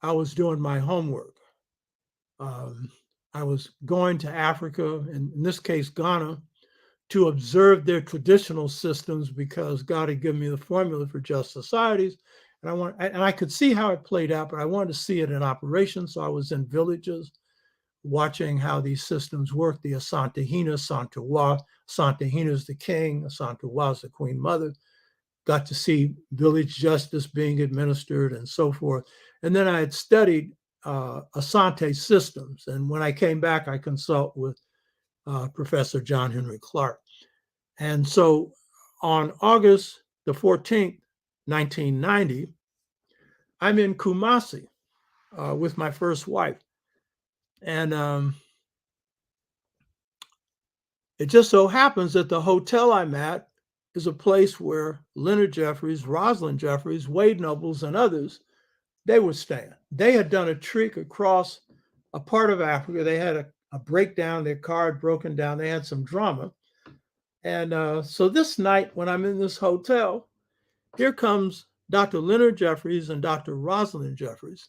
I was doing my homework. I was going to Africa, and in this case, Ghana, to observe their traditional systems because God had given me the formula for just societies. And I could see how it played out, but I wanted to see it in operation. So I was in villages watching how these systems work. The Asante Hina, Santewa. Asante Hina is the king, Asantewa is the queen mother. Got to see village justice being administered and so forth. And then I had studied Asante systems. And when I came back, I consult with Professor John Henry Clark. And so on August the 14th, 1990, I'm in Kumasi with my first wife. And it just so happens that the hotel I'm at is a place where Leonard Jeffries, Rosalind Jeffries, Wade Nobles, and others, they were staying. They had done a trek across a part of Africa. They had a breakdown, their car had broken down, they had some drama. And so this night, when I'm in this hotel, here comes Dr. Leonard Jeffries and Dr. Rosalind Jeffries.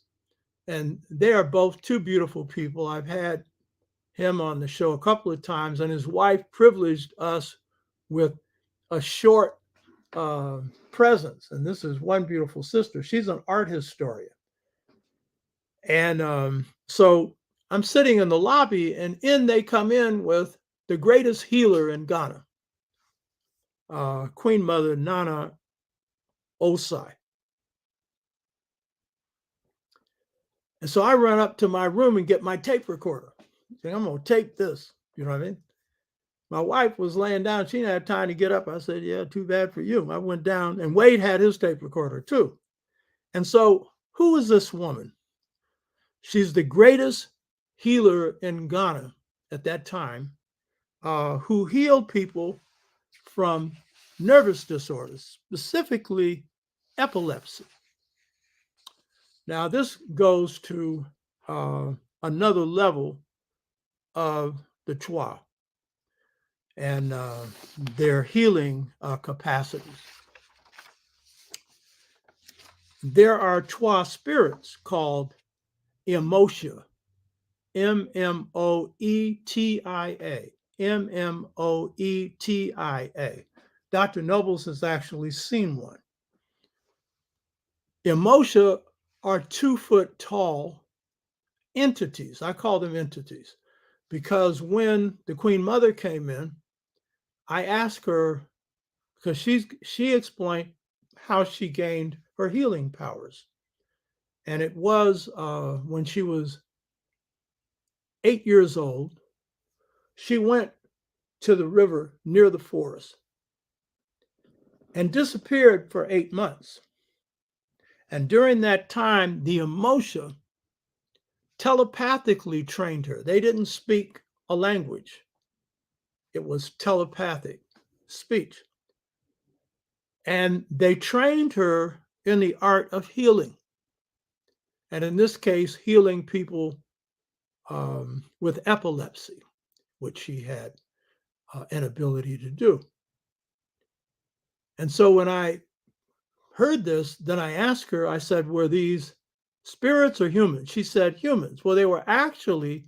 And they are both two beautiful people. I've had him on the show a couple of times, and his wife privileged us with a short presence. And this is one beautiful sister. She's an art historian. And so I'm sitting in the lobby, and in they come in with the greatest healer in Ghana, Queen Mother Nana Osai. And so I run up to my room and get my tape recorder. Saying, I'm going to tape this. You know what I mean? My wife was laying down. She didn't have time to get up. I said, yeah, too bad for you. I went down, and Wade had his tape recorder too. And so who is this woman? She's the greatest healer in Ghana at that time, who healed people from nervous disorders, specifically epilepsy. Now, this goes to another level of the C.O.R.E and their healing capacities. There are C.O.R.E spirits called Emotia, Moetia, Moetia. Dr. Nobles has actually seen one. Emotia are 2-foot tall entities. I call them entities because when the Queen Mother came in, I asked her, because she explained how she gained her healing powers. And it was when she was 8 years old, she went to the river near the forest and disappeared for 8 months. And during that time, the Emotia telepathically trained her. They didn't speak a language. It was telepathic speech. And they trained her in the art of healing. And in this case, healing people with epilepsy, which she had an ability to do. And so when I heard this, then I asked her, I said, were these spirits or humans? She said, humans. Well, they were actually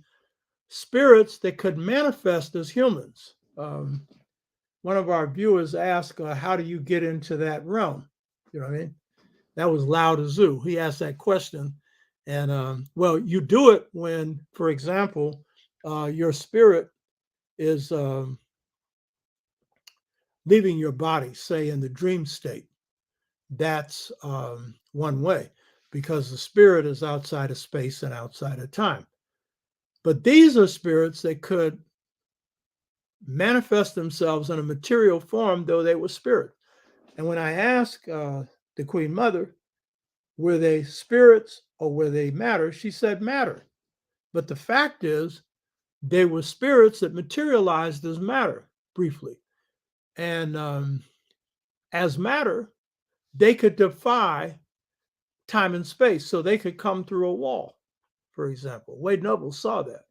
spirits that could manifest as humans. One of our viewers asked, how do you get into that realm? You know what I mean? That was Lao Tzu. He asked that question. And well, you do it when, for example, your spirit is leaving your body, say in the dream state. That's one way, because the spirit is outside of space and outside of time. But these are spirits that could manifest themselves in a material form, though they were spirit. And when I asked the Queen Mother, were they spirits or were they matter? She said matter. But the fact is, they were spirits that materialized as matter briefly. And as matter, they could defy time and space. So they could come through a wall, for example. Wade Nobles saw that,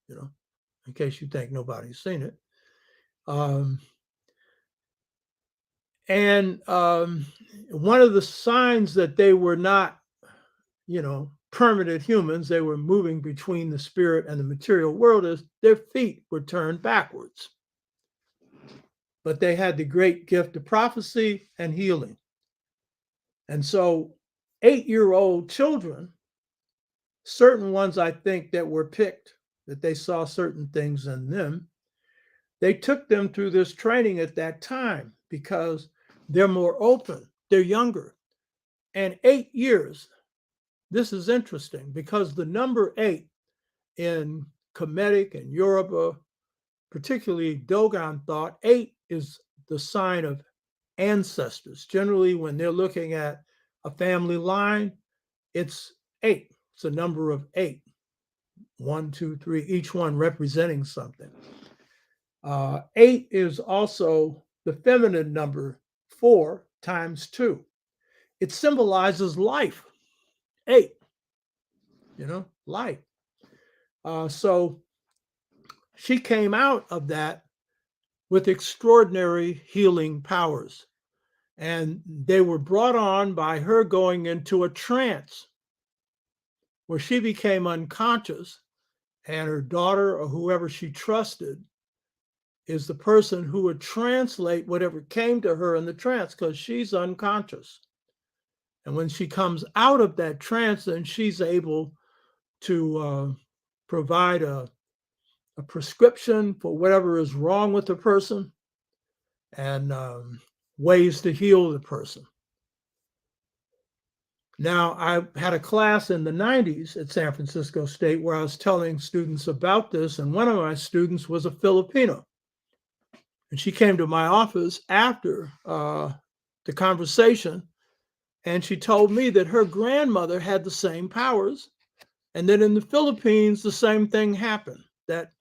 in case you think nobody's seen it. And one of the signs that they were not, permanent humans, they were moving between the spirit and the material world, is their feet were turned backwards. But they had the great gift of prophecy and healing. And so 8-year-old children, certain ones I think that were picked, that they saw certain things in them, they took them through this training at that time because they're more open, they're younger. And 8 years, this is interesting because the number 8 in Kemetic and Yoruba, particularly Dogon thought, 8 is the sign of ancestors. Generally, when they're looking at a family line, it's 8. It's a number of 8. 1, 2, 3, each one representing something. 8 is also the feminine number 4 times 2. It symbolizes life. 8, life. So she came out of that with extraordinary healing powers. And they were brought on by her going into a trance where she became unconscious, and her daughter or whoever she trusted is the person who would translate whatever came to her in the trance, because she's unconscious. And when she comes out of that trance, then she's able to provide a prescription for whatever is wrong with the person and ways to heal the person. Now, I had a class in the 90s at San Francisco State where I was telling students about this, and one of my students was a Filipino. And she came to my office after the conversation, and she told me that her grandmother had the same powers, and that in the Philippines, the same thing happened, that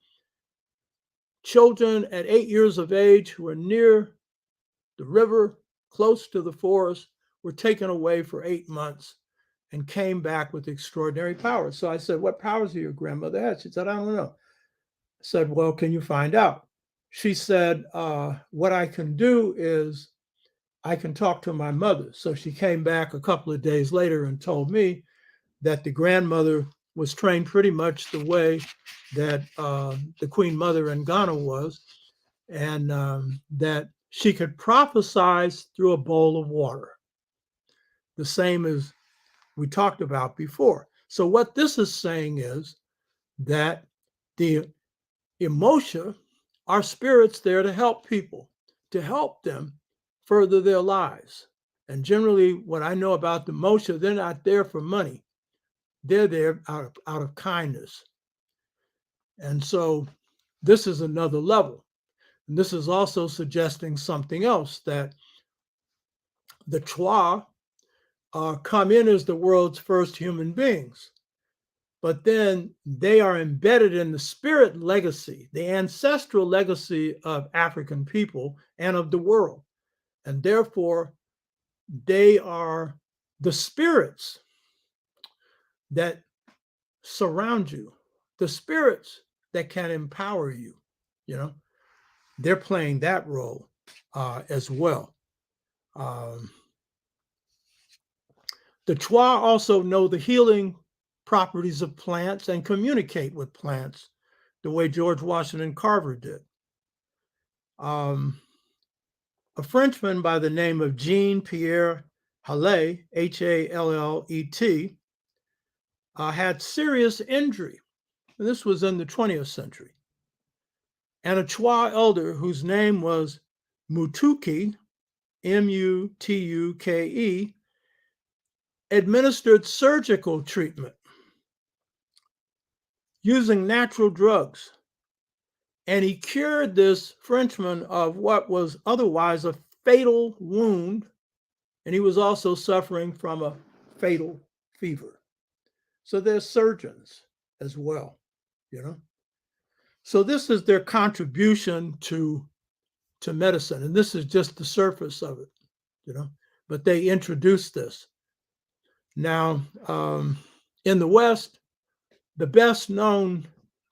children at 8 years of age who were near the river, close to the forest, were taken away for 8 months and came back with extraordinary powers. So I said, what powers do your grandmother had? She said, I don't know. I said, well, can you find out? She said, what I can do is I can talk to my mother. So she came back a couple of days later and told me that the grandmother was trained pretty much the way that the Queen Mother in Ghana was, and that she could prophesize through a bowl of water, the same as we talked about before. So what this is saying is that the emotion are spirits there to help people, to help them further their lives. And generally, what I know about the Moshe, they're not there for money. They're there out of kindness. And so this is another level. And this is also suggesting something else, that the Chwa come in as the world's first human beings, but then they are embedded in the spirit legacy, the ancestral legacy of African people and of the world. And therefore, they are the spirits that surround you, the spirits that can empower you. You know, they're playing that role as well. The Chwa also know the healing properties of plants and communicate with plants the way George Washington Carver did. A Frenchman by the name of Jean-Pierre Hallet, Hallet, had serious injury. This was in the 20th century. And a Chwa elder whose name was Mutuke, Mutuke, administered surgical treatment using natural drugs. And he cured this Frenchman of what was otherwise a fatal wound. And he was also suffering from a fatal fever. So they're surgeons as well, you know. So this is their contribution to medicine. And this is just the surface of it, you know. But they introduced this. Now, in the West, the best known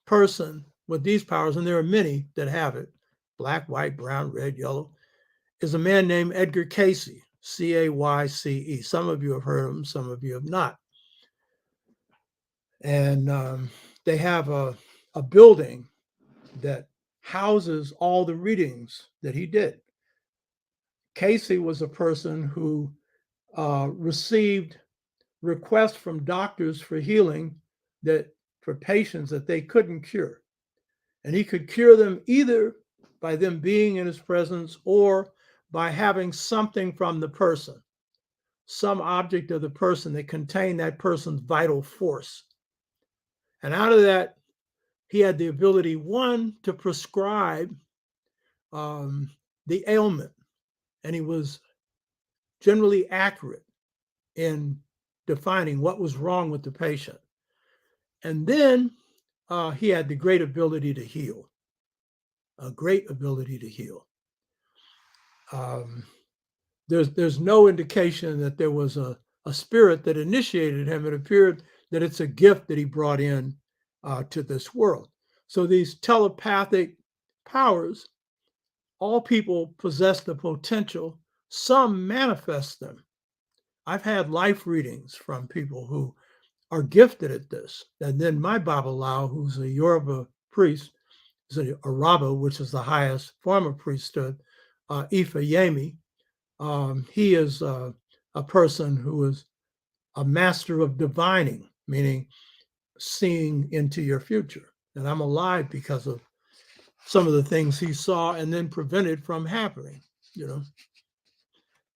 person with these powers, and there are many that have it, black, white, brown, red, yellow, is a man named Edgar Cayce, Cayce. Some of you have heard of him, some of you have not. And they have a building that houses all the readings that he did. Cayce was a person who received requests from doctors for healing for patients that they couldn't cure. And he could cure them either by them being in his presence or by having something from the person, some object of the person that contained that person's vital force. And out of that, he had the ability, one, to prescribe the ailment, and he was generally accurate in defining what was wrong with the patient. And then he had the great ability to heal, a great ability to heal. There's no indication that there was a spirit that initiated him. It appeared that it's a gift that he brought in to this world. So these telepathic powers, all people possess the potential. Some manifest them. I've had life readings from people who are gifted at this. And then my Babalawo, who's a Yoruba priest, is a Araba, which is the highest form of priesthood, Ifeyemi. He is a person who is a master of divining, meaning seeing into your future. And I'm alive because of some of the things he saw and then prevented from happening, you know.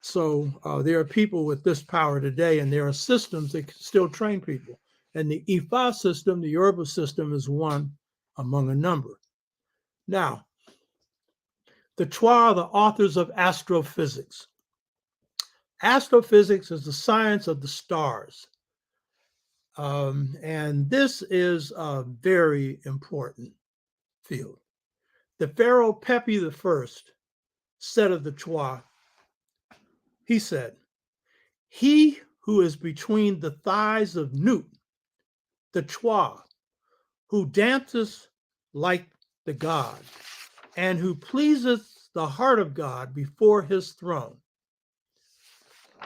So there are people with this power today, and there are systems that can still train people. And the Ifa system, the Yoruba system, is one among a number. Now, the Chwa are the authors of astrophysics. Astrophysics is the science of the stars. And this is a very important field. The pharaoh P.A.P.O. I said of the Chwa, He said, "He who is between the thighs of Nut, the Chwa, who dances like the god, and who pleaseth the heart of God before his throne."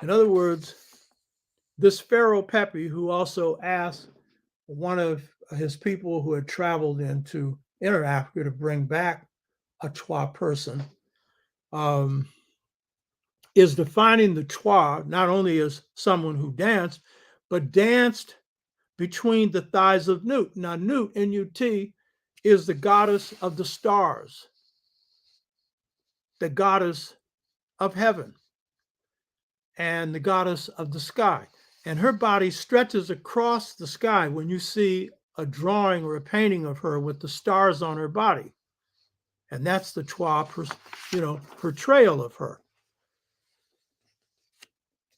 In other words, this Pharaoh P.A.P.O, who also asked one of his people who had traveled into Inner Africa to bring back a Chwa person, is defining the Chwa not only as someone who danced, but danced between the thighs of Nut. Now, Nut, N-U-T, is the goddess of the stars, the goddess of heaven, and the goddess of the sky. And her body stretches across the sky when you see a drawing or a painting of her with the stars on her body. And that's the Chwa, portrayal of her.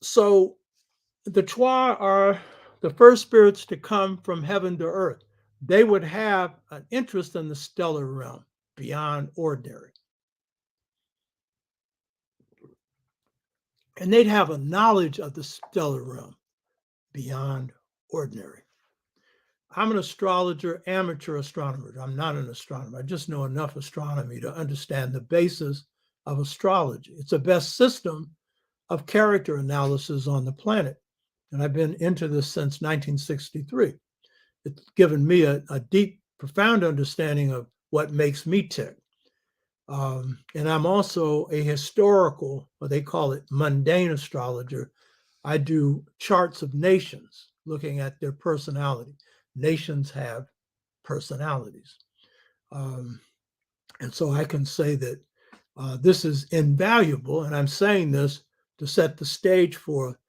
So the Chwa are the first spirits to come from heaven to earth. They would have an interest in the stellar realm beyond ordinary. And they'd have a knowledge of the stellar realm beyond ordinary. I'm an astrologer, amateur astronomer. I'm not an astronomer. I just know enough astronomy to understand the basis of astrology. It's the best system of character analysis on the planet. And I've been into this since 1963. It's given me a deep, profound understanding of what makes me tick. And I'm also a historical, what they call it, mundane astrologer. I do charts of nations, looking at their personality. Nations have personalities. And so I can say that this is invaluable, and I'm saying this to set the stage for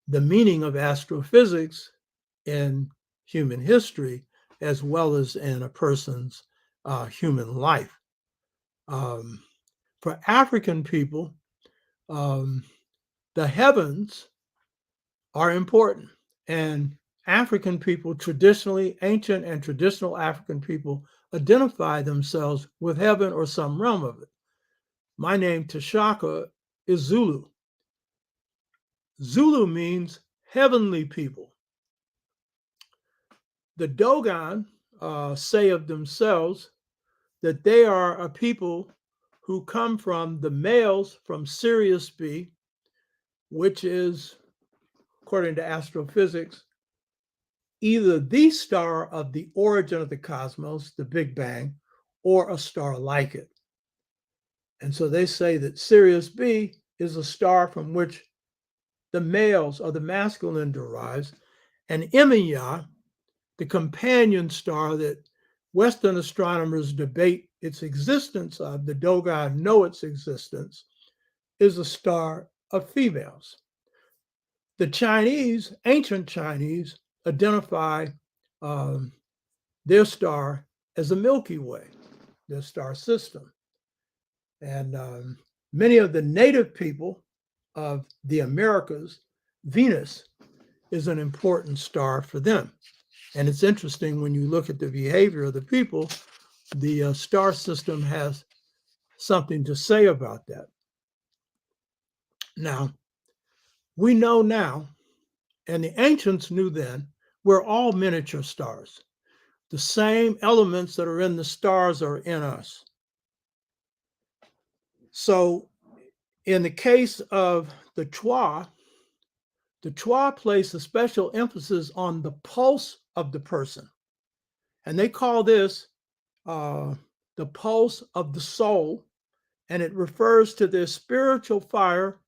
the meaning of astrophysics in human history, as well as in a person's human life. For African people, the heavens are important. And African people, traditionally, ancient and traditional African people, identify themselves with heaven or some realm of it. My name, Tashaka, is Zulu. Zulu means heavenly people. The Dogon say of themselves that they are a people who come from the males from Sirius B, which is, according to astrophysics, either the star of the origin of the cosmos, the Big Bang, or a star like it. And so they say that Sirius B is a star from which the males or the masculine derives, and Emiya, the companion star that Western astronomers debate its existence of, the Dogon know its existence, is a star of females. The Chinese, ancient Chinese, identify their star as the Milky Way, their star system. And many of the native people of the Americas, Venus is an important star for them. And it's interesting when you look at the behavior of the people, the star system has something to say about that. Now, we know now, and the ancients knew then, we're all miniature stars. The same elements that are in the stars are in us. So in the case of the Chwa place a special emphasis on the pulse of the person. And they call this the pulse of the soul, and it refers to their spiritual fire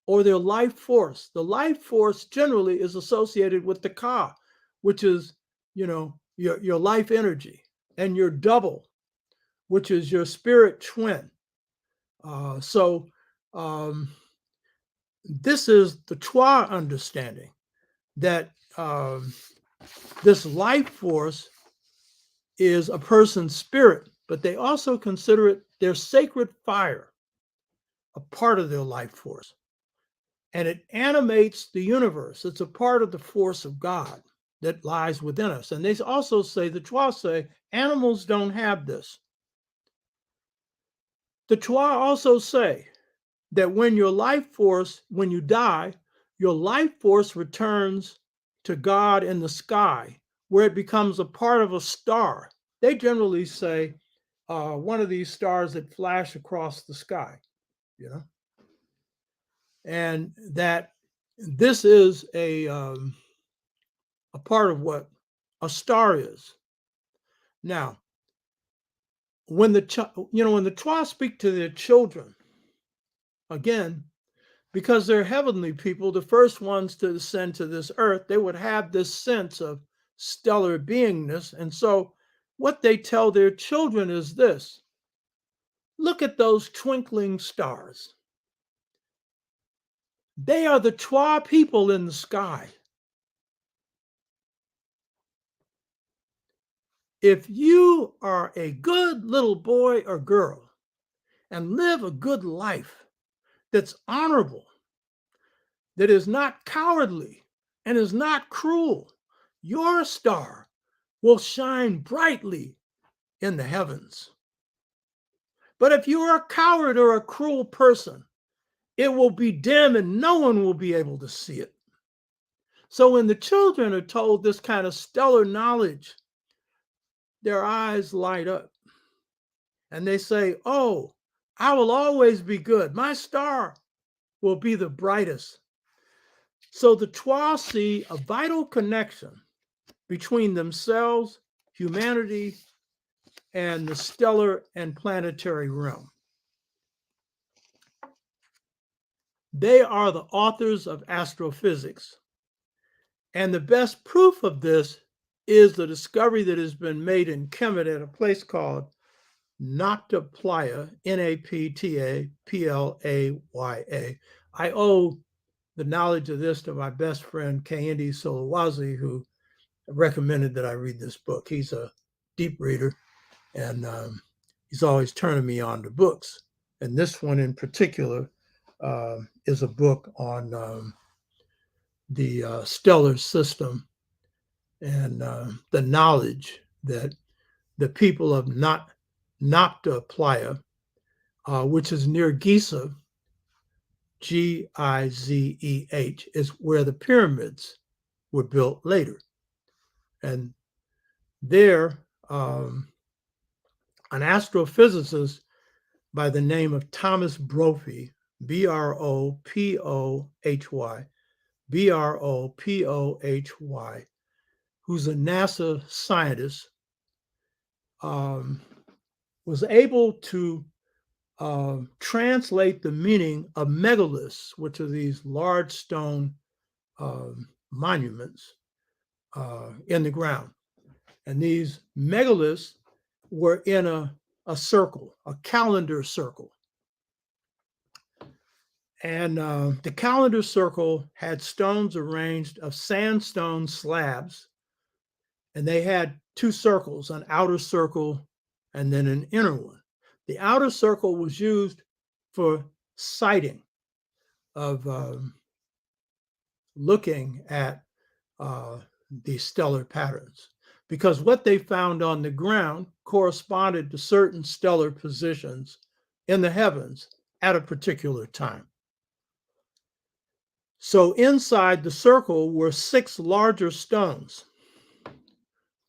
or their life force. The life force generally is associated with the Ka, which is, your life energy, and your double, which is your spirit twin. So this is the Chwa understanding that this life force is a person's spirit, but they also consider it their sacred fire, a part of their life force. And it animates the universe. It's a part of the force of God that lies within us. And they also say, the Chwa say, animals don't have this. The Chwa also say that when when you die, your life force returns to God in the sky, where it becomes a part of a star. They generally say one of these stars that flash across the sky, you know, and that this is a part of what a star is. Now, when the when the Twa speak to their children, again, because they're heavenly people, the first ones to descend to this earth, they would have this sense of stellar beingness. And so what they tell their children is this: look at those twinkling stars. They are the Twa people in the sky. If you are a good little boy or girl and live a good life that's honorable, that is not cowardly and is not cruel, your star will shine brightly in the heavens. But if you are a coward or a cruel person, it will be dim and no one will be able to see it. So when the children are told this kind of stellar knowledge, their eyes light up and they say, oh, I will always be good. My star will be the brightest. So the Twa see a vital connection between themselves, humanity, and the stellar and planetary realm. They are the authors of astrophysics. And the best proof of this is the discovery that has been made in Kemet at a place called Nocta Playa, N-A-P-T-A-P-L-A-Y-A. I owe the knowledge of this to my best friend, Kehinde Solowazi, who recommended that I read this book. He's a deep reader, and he's always turning me on to books. And this one in particular is a book on the stellar system and the knowledge that the people of Nocta Playa, which is near Giza, Gizeh, is where the pyramids were built later. And there, an astrophysicist by the name of Thomas Brophy, Brophy, Brophy, who's a NASA scientist, was able to translate the meaning of megaliths, which are these large stone monuments in the ground. And these megaliths were in a circle, a calendar circle. And the calendar circle had stones arranged of sandstone slabs. And they had two circles, an outer circle and then an inner one. The outer circle was used for sighting of looking at these stellar patterns, because what they found on the ground corresponded to certain stellar positions in the heavens at a particular time. So inside the circle were 6 larger stones,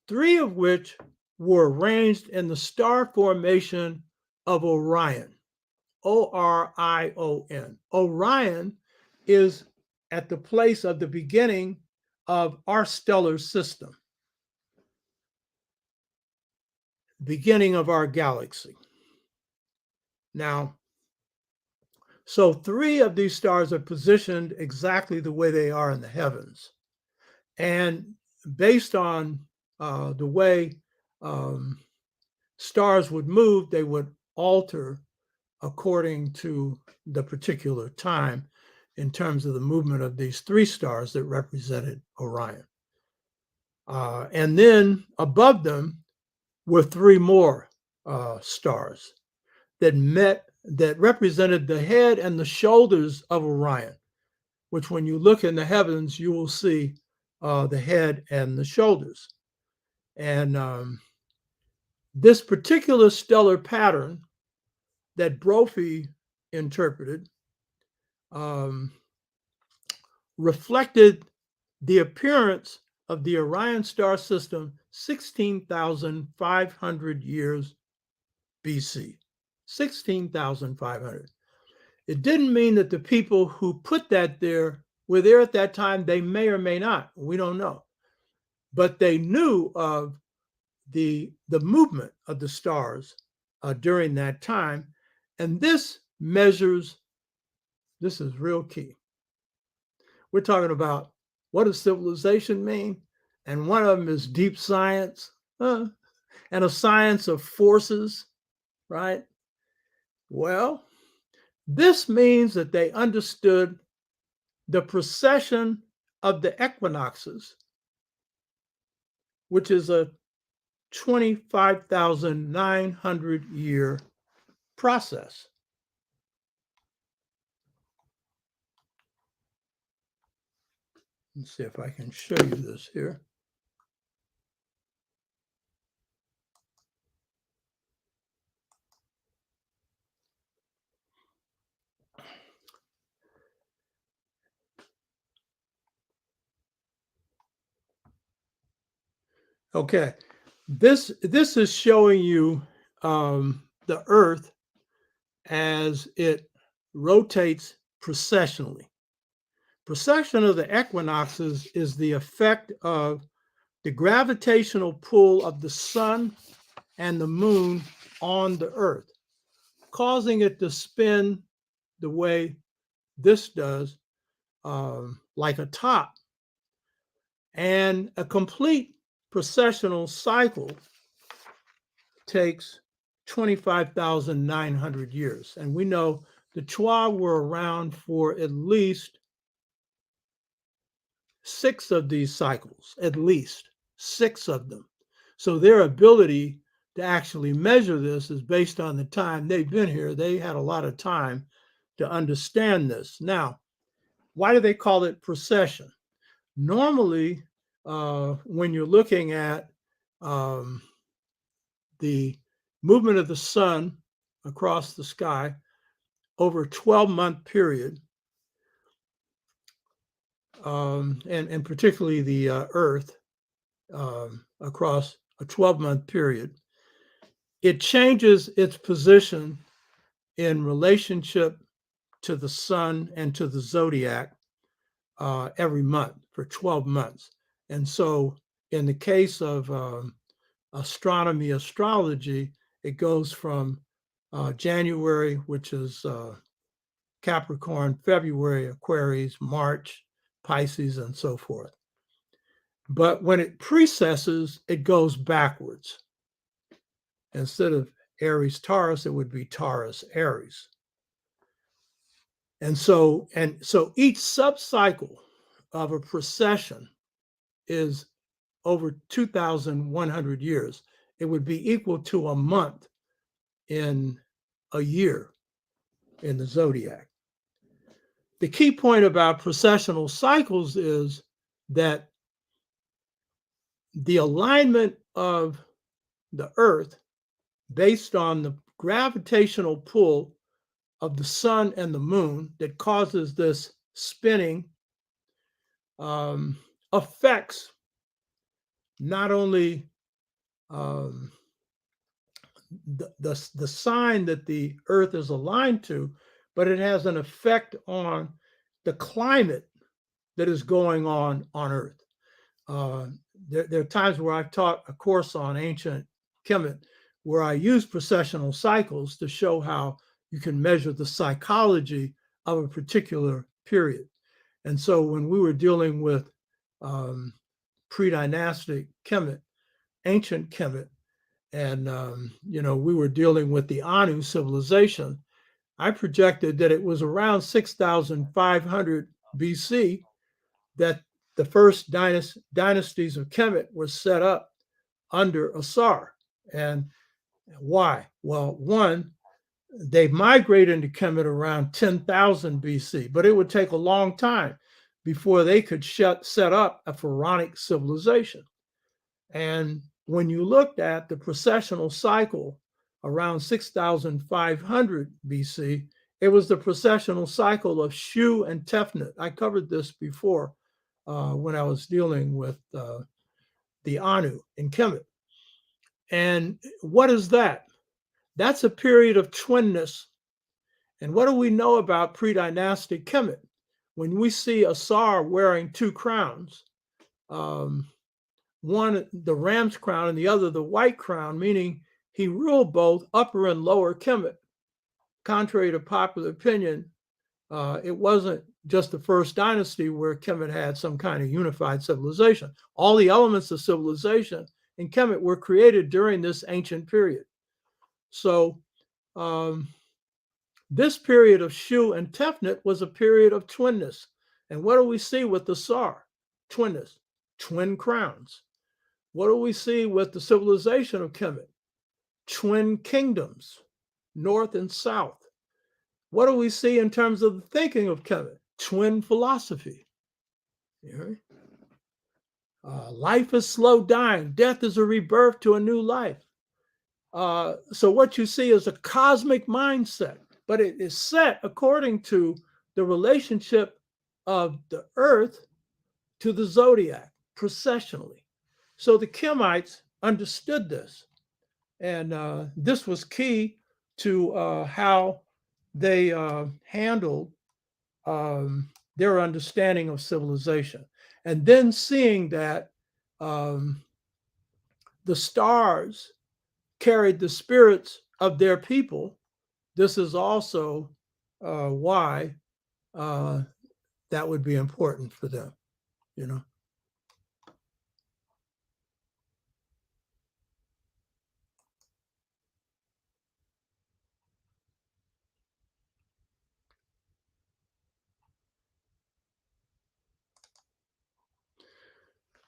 3 of which were arranged in the star formation of Orion, O-R-I-O-N. Orion is at the place of the beginning of our stellar system, beginning of our galaxy. Now, so 3 of these stars are positioned exactly the way they are in the heavens. And based on the way stars would move, they would alter according to the particular time in terms of the movement of these 3 stars that represented Orion. And then above them were 3 more stars that represented the head and the shoulders of Orion, which when you look in the heavens, you will see the head and the shoulders. And this particular stellar pattern that Brophy interpreted um, reflected the appearance of the Orion star system 16,500 years BC. 16,500. It didn't mean that the people who put that there were there at that time. They may or may not. We don't know. But they knew of the movement of the stars during that time. And this measures, this is real key. We're talking about what does civilization mean? And one of them is deep science and a science of forces, right? Well, this means that they understood the precession of the equinoxes, which is a 25,900 year process. Let's see if I can show you this here. Okay, this is showing you the Earth as it rotates precessionally. Precession of the equinoxes is the effect of the gravitational pull of the sun and the moon on the Earth, causing it to spin the way this does, like a top. And a complete precessional cycle takes 25,900 years. And we know the C.O.R.E were around for at least 6 of these cycles, at least 6 of them. So their ability to actually measure this is based on the time they've been here. They had a lot of time to understand this. Now, why do they call it precession? Normally, when you're looking at the movement of the sun across the sky over a 12-month period, and particularly the Earth across a 12-month period, it changes its position in relationship to the sun and to the zodiac every month for 12 months. And so in the case of astronomy, astrology, it goes from January, which is Capricorn, February, Aquarius, March, Pisces, and so forth. But when it precesses, it goes backwards. Instead of Aries, Taurus, it would be Taurus, Aries. And so each subcycle of a precession is over 2,100 years. It would be equal to a month in a year in the zodiac. The key point about precessional cycles is that the alignment of the Earth based on the gravitational pull of the sun and the moon that causes this spinning affects not only the sign that the Earth is aligned to, but it has an effect on the climate that is going on Earth. There are times where I've taught a course on ancient Kemet where I use precessional cycles to show how you can measure the psychology of a particular period. And so when we were dealing with pre-dynastic Kemet, ancient Kemet, and we were dealing with the Anu civilization, I projected that it was around 6,500 BC that the first dynasties of Kemet were set up under a C.O.R.E. And why? Well, one, they migrated into Kemet around 10,000 BC, but it would take a long time before they could set up a pharaonic civilization. And when you looked at the precessional cycle around 6,500 BC, It was the processional cycle of Shu and Tefnut. I covered this before when I was dealing with the Anu in Kemet. And what is that? That's a period of twinness. And what do we know about pre-dynastic Kemet? When we see a C.O.R.E wearing two crowns, one the ram's crown and the other the white crown, meaning he ruled both upper and lower Kemet. Contrary to popular opinion, it wasn't just the first dynasty where Kemet had some kind of unified civilization. All the elements of civilization in Kemet were created during this ancient period. So this period of Shu and Tefnut was a period of twinness. And what do we see with the C.O.R.E? Twinness, twin crowns. What do we see with the civilization of Kemet? Twin kingdoms, north and south. What do we see in terms of the thinking of Kemet? Twin philosophy. Life is slow dying. Death is a rebirth to a new life. So what you see is a cosmic mindset, but it is set according to the relationship of the earth to the zodiac processionally. So the Kemites understood this. And this was key to how they handled their understanding of civilization. And then seeing that the stars carried the spirits of their people, this is also why that would be important for them, you know.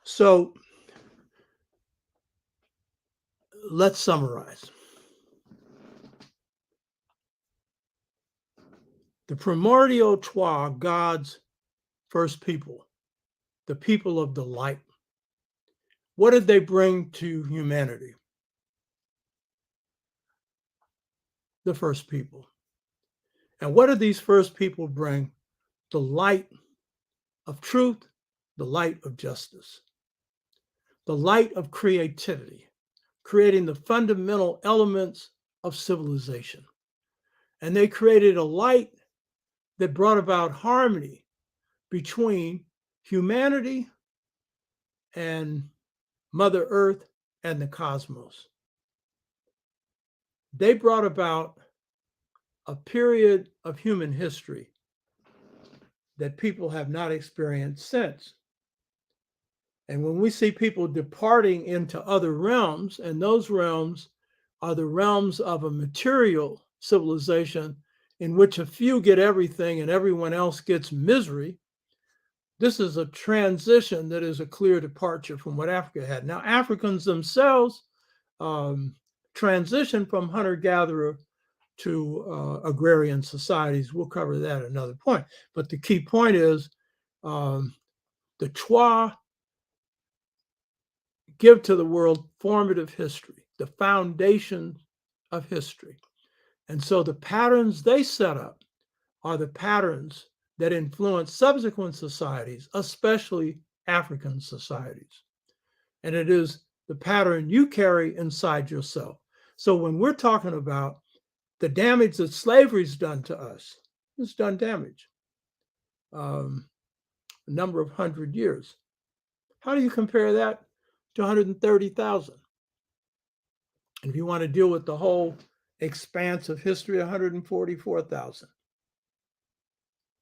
So let's summarize. The primordial Twa, God's first people, the people of the light. What did they bring to humanity? The first people. And what did these first people bring? The light of truth, the light of justice, the light of creativity, creating the fundamental elements of civilization. And they created a light that brought about harmony between humanity and Mother Earth and the cosmos. They brought about a period of human history that people have not experienced since. And when we see people departing into other realms, and those realms are the realms of a material civilization in which a few get everything and everyone else gets misery, this is a transition that is a clear departure from what Africa had. Now, Africans themselves transitioned from hunter-gatherer to agrarian societies. We'll cover that at another point. But the key point is the Twa give to the world formative history, the foundation of history. And so the patterns they set up are the patterns that influence subsequent societies, especially African societies. And it is the pattern you carry inside yourself. So when we're talking about the damage that slavery's done to us, it's done damage. A number of 100 years. How do you compare that to 130,000? And if you want to deal with the whole expanse of history, 144,000.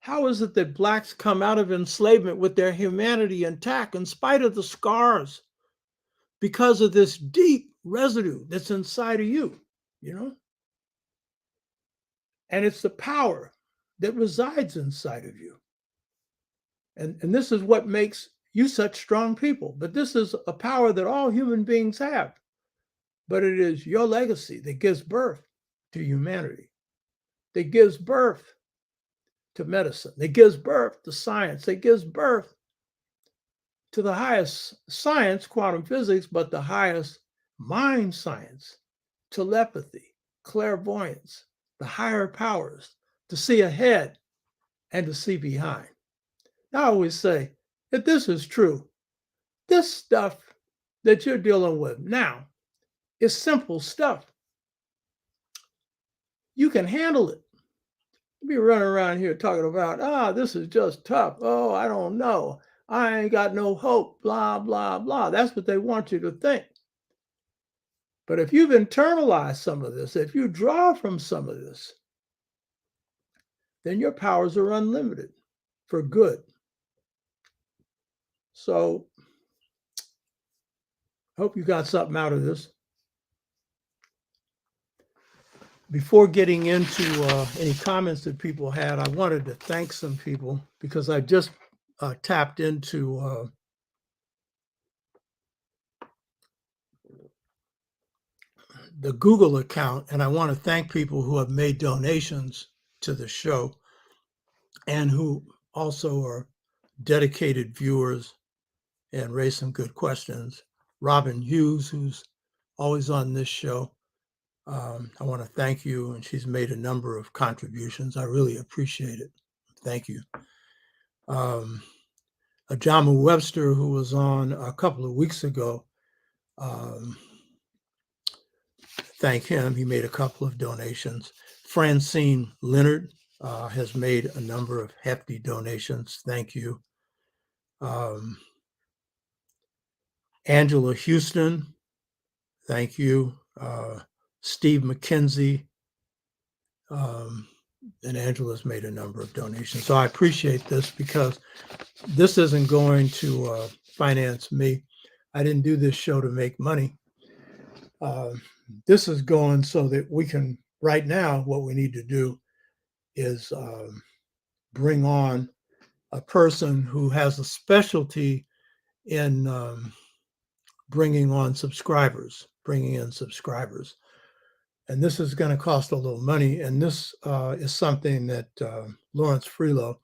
How is it that Blacks come out of enslavement with their humanity intact in spite of the scars? Because of this deep residue that's inside of you, you know? And it's the power that resides inside of you. And this is what makes you such strong people. But this is a power that all human beings have. But it is your legacy that gives birth to humanity, that gives birth to medicine, that gives birth to science, that gives birth to the highest science, quantum physics, but the highest mind science, telepathy, clairvoyance, the higher powers, to see ahead and to see behind. I always say, if this is true, this stuff that you're dealing with now is simple stuff. You can handle it. You be running around here talking about, this is just tough. Oh, I don't know. I ain't got no hope, blah, blah, blah. That's what they want you to think. But if you've internalized some of this, if you draw from some of this, then your powers are unlimited for good. So I hope you got something out of this. Before getting into any comments that people had, I wanted to thank some people because I just tapped into the Google account, and I want to thank people who have made donations to the show and who also are dedicated viewers and raise some good questions. Robin Hughes, who's always on this show, I want to thank you, and she's made a number of contributions. I really appreciate it. Thank you. Ajamu Webster, who was on a couple of weeks ago, thank him. He made a couple of donations. Francine Leonard has made a number of hefty donations. Thank you. Angela Houston, thank you. Steve McKenzie, and Angela's made a number of donations. So I appreciate this because this isn't going to finance me. I didn't do this show to make money. This is going so that we can, right now, what we need to do is bring on a person who has a specialty in bringing in subscribers. And this is going to cost a little money. And this is something that Lawrence Freelo,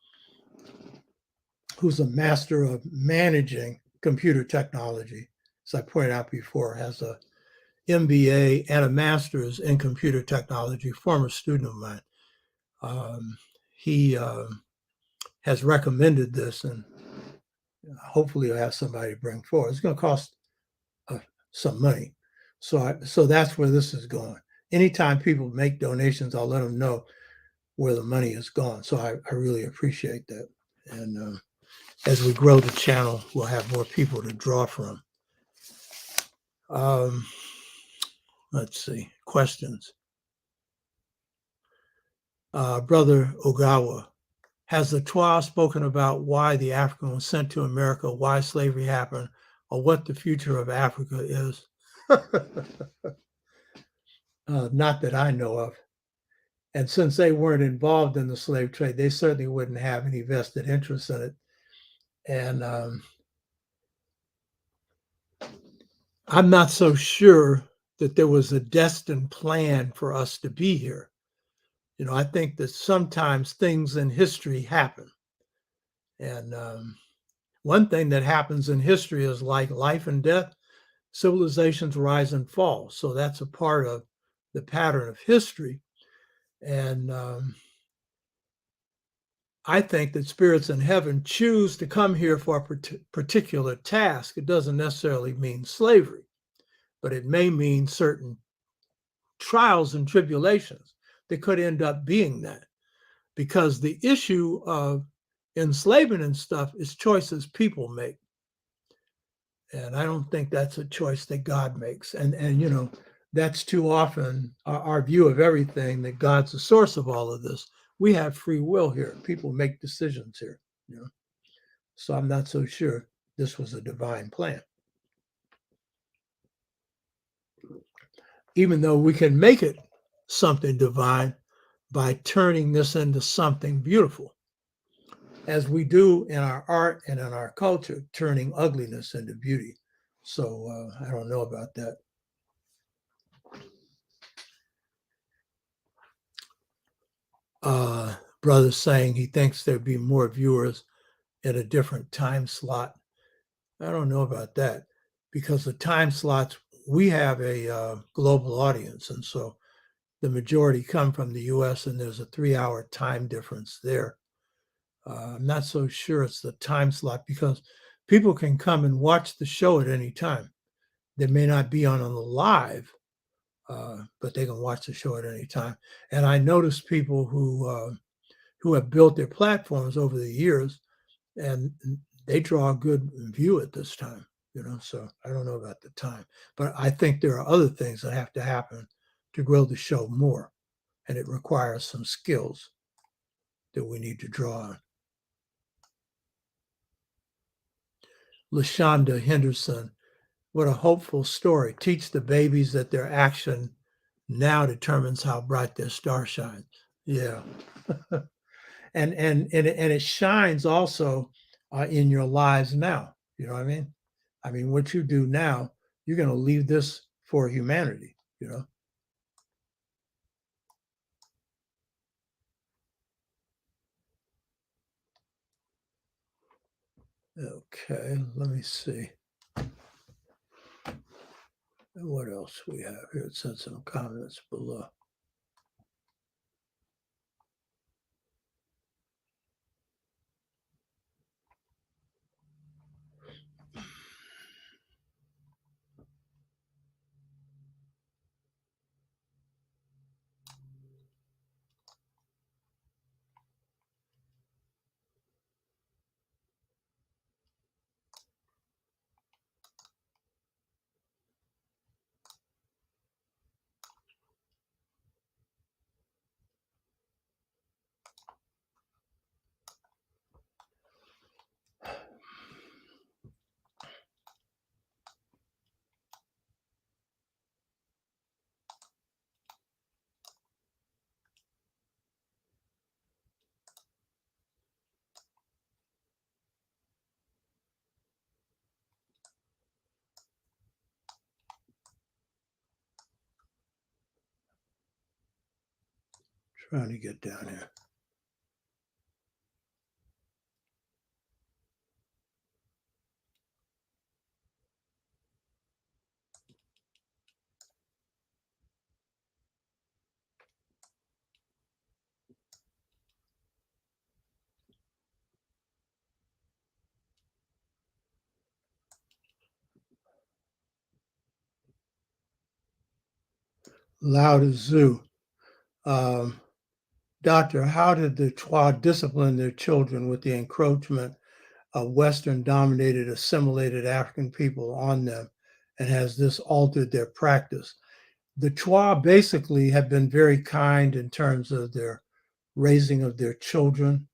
who's a master of managing computer technology, as I pointed out before, has a MBA and a master's in computer technology, former student of mine. He has recommended this, and hopefully he'll have somebody to bring forward. It's going to cost some money. So that's where this is going. Anytime people make donations, I'll let them know where the money is gone. So I really appreciate that. And as we grow the channel, we'll have more people to draw from. Let's see, questions. Brother Ogawa, has the Twa spoken about why the African was sent to America, why slavery happened, or what the future of Africa is? Not that I know of. And since they weren't involved in the slave trade, they certainly wouldn't have any vested interest in it. And I'm not so sure that there was a destined plan for us to be here. You know, I think that sometimes things in history happen. And one thing that happens in history is like life and death, civilizations rise and fall. So that's a part of the pattern of history. And I think that spirits in heaven choose to come here for a particular task. It doesn't necessarily mean slavery, but it may mean certain trials and tribulations that could end up being that. Because the issue of enslavement and stuff is choices people make. And I don't think that's a choice that God makes. And you know, that's too often our view of everything, that God's the source of all of this. We have free will here. People make decisions here, you know. So I'm not so sure this was a divine plan. Even though we can make it something divine by turning this into something beautiful, as we do in our art and in our culture, turning ugliness into beauty. So I don't know about that. Brother saying he thinks there'd be more viewers at a different time slot. I don't know about that, because the time slots, we have a global audience. And so the majority come from the US, and there's a 3-hour time difference there. I'm not so sure it's the time slot because people can come and watch the show at any time. They may not be on the live, but they can watch the show at any time. And I noticed people who have built their platforms over the years, and they draw a good view at this time. So I don't know about the time, but I think there are other things that have to happen to grow the show more, and it requires some skills that we need to draw on. LaShonda Henderson, what a hopeful story. Teach the babies that their action now determines how bright their star shines. Yeah. and it shines also in your lives now. You know what I mean? I mean, what you do now, you're going to leave this for humanity, Okay, let me see. What else we have here? It said some comments below. Trying to get down here. Lao Tzu. Doctor, how did the C.O.R.E discipline their children with the encroachment of Western-dominated, assimilated African people on them, and has this altered their practice? The C.O.R.E basically have been very kind in terms of their raising of their children,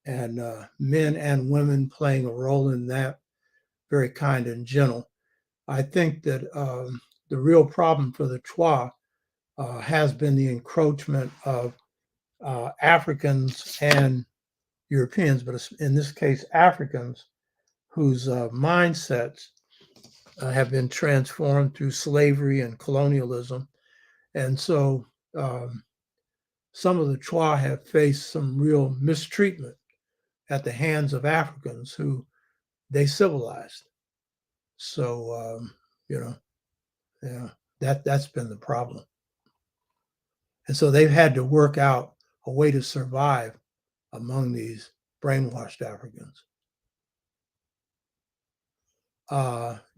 and men and women playing a role in that, very kind and gentle. I think that the real problem for the C.O.R.E has been the encroachment of Africans and Europeans, but in this case, Africans, whose mindsets have been transformed through slavery and colonialism. And so some of the C.O.R.E have faced some real mistreatment at the hands of Africans who they civilized. So, that's been the problem. And so they've had to work out a way to survive among these brainwashed Africans.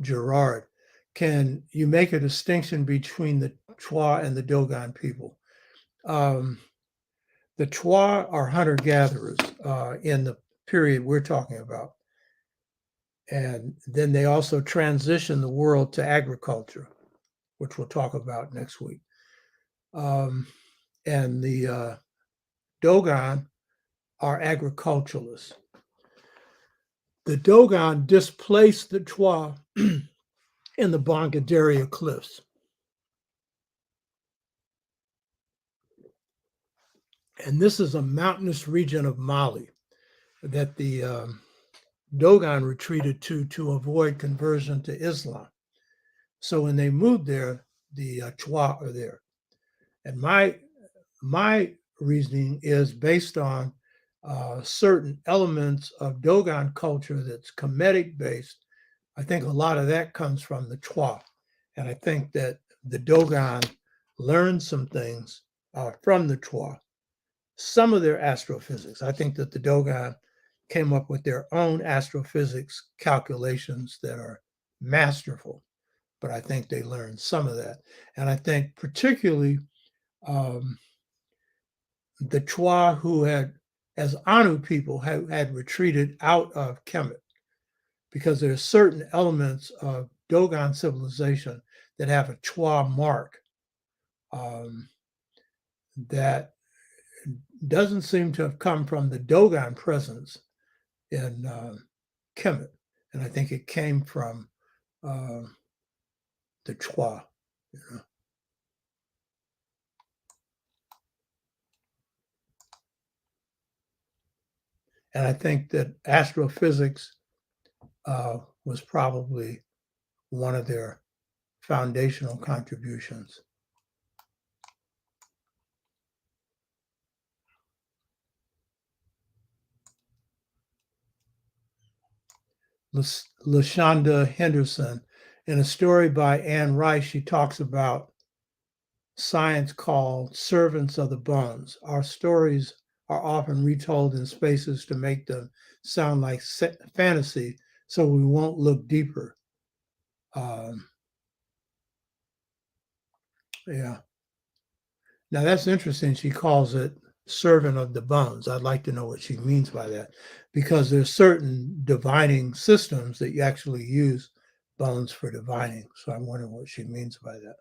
Gerard, can you make a distinction between the C.O.R.E and the Dogon people? The C.O.R.E are hunter-gatherers in the period we're talking about. And then they also transition the world to agriculture, which we'll talk about next week. And the Dogon are agriculturalists. The Dogon displaced the C.O.R.E in the Bangaderia Cliffs. And this is a mountainous region of Mali that the Dogon retreated to avoid conversion to Islam. So when they moved there, the C.O.R.E are there. And my reasoning is based on certain elements of Dogon culture that's Kemetic based. I think a lot of that comes from the C.O.R.E. And I think that the Dogon learned some things from the C.O.R.E, some of their astrophysics. I think that the Dogon came up with their own astrophysics calculations that are masterful, but I think they learned some of that. And I think particularly the C.O.R.E who had, as Anu people, had retreated out of Kemet, because there are certain elements of Dogon civilization that have a C.O.R.E mark that doesn't seem to have come from the Dogon presence in Kemet. And I think it came from the C.O.R.E. You know? And I think that astrophysics was probably one of their foundational contributions. LaShonda Henderson, in a story by Anne Rice, she talks about science called servants of the bones. Our stories are often retold in spaces to make them sound like fantasy, so we won't look deeper. Yeah. Now that's interesting. She calls it servant of the bones. I'd like to know what she means by that, because there's certain divining systems that you actually use bones for divining. So I'm wondering what she means by that.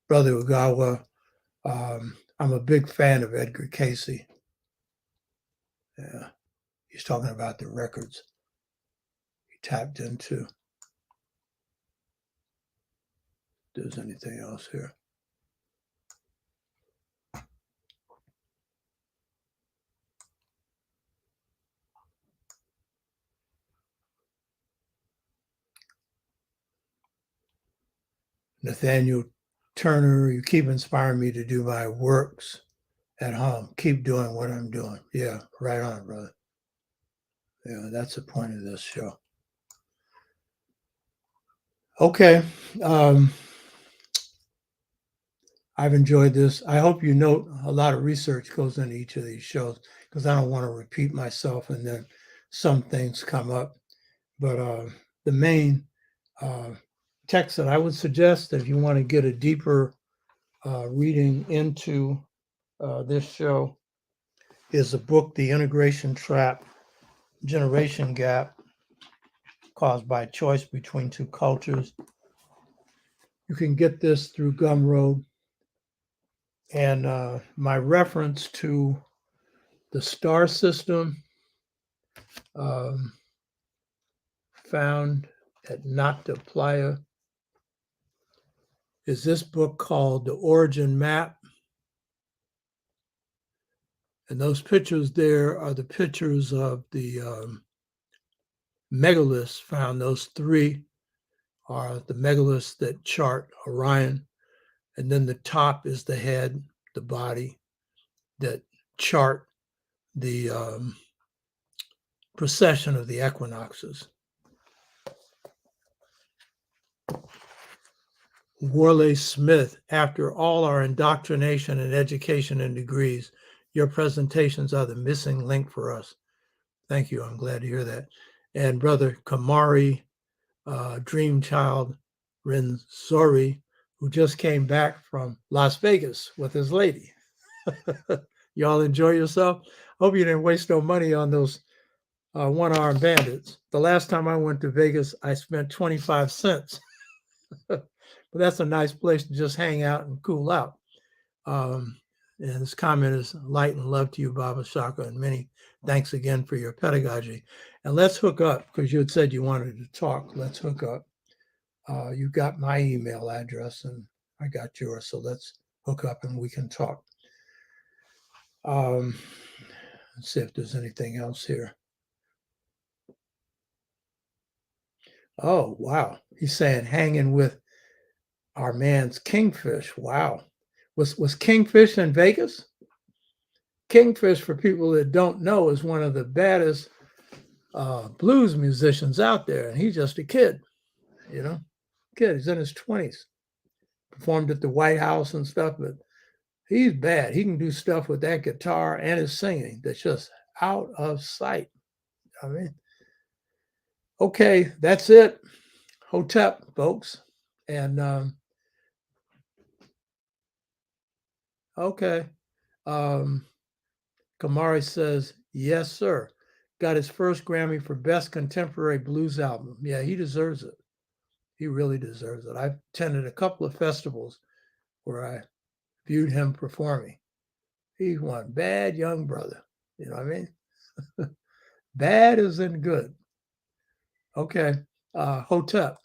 Brother Ugawa, I'm a big fan of Edgar Casey. Yeah, he's talking about the records he tapped into. If there's anything else here. Nathaniel Turner, you keep inspiring me to do my works at home. Keep doing what I'm doing. Yeah, right on, brother. Yeah, that's the point of this show. Okay. I've enjoyed this. I hope you note a lot of research goes into each of these shows, because I don't want to repeat myself and then some things come up. But the main text that I would suggest, if you want to get a deeper reading into this show, is the book, The Integration Trap, Generation Gap Caused by Choice Between Two Cultures. You can get this through Gumroad. And my reference to the star system found at Nata Playa is this book called The Origin Map. And those pictures there are the pictures of the megaliths found. those three are the megaliths that chart Orion. And then the top is the head, the body, that chart the precession of the equinoxes. Worley Smith, after all our indoctrination and education and degrees, your presentations are the missing link for us. Thank you. I'm glad to hear that. And Brother Kamari, Dreamchild Renzori, who just came back from Las Vegas with his lady. Y'all enjoy yourself. Hope you didn't waste no money on those one-armed bandits. The last time I went to Vegas, I spent 25 cents. But that's a nice place to just hang out and cool out. And this comment is light and love to you, Baba Shaka, and many thanks again for your pedagogy. And let's hook up, because you had said you wanted to talk. Let's hook up. You got my email address and I got yours. So let's hook up and we can talk. Let's see if there's anything else here. Oh, wow. He's saying hanging with our man's Kingfish. Wow. Was Kingfish in Vegas? Kingfish, for people that don't know, is one of the baddest blues musicians out there. And he's just a kid, you know, kid. He's in his 20s. performed at the White House and stuff, but he's bad. He can do stuff with that guitar and his singing that's just out of sight. I mean, okay, that's it. Hotep, folks. And okay. Kamari says, yes, sir. Got his first Grammy for Best Contemporary Blues Album. Yeah, he deserves it. He really deserves it. I've attended a couple of festivals where I viewed him performing. He's one bad young brother. You know what I mean? Bad as in good. Okay. Hotep.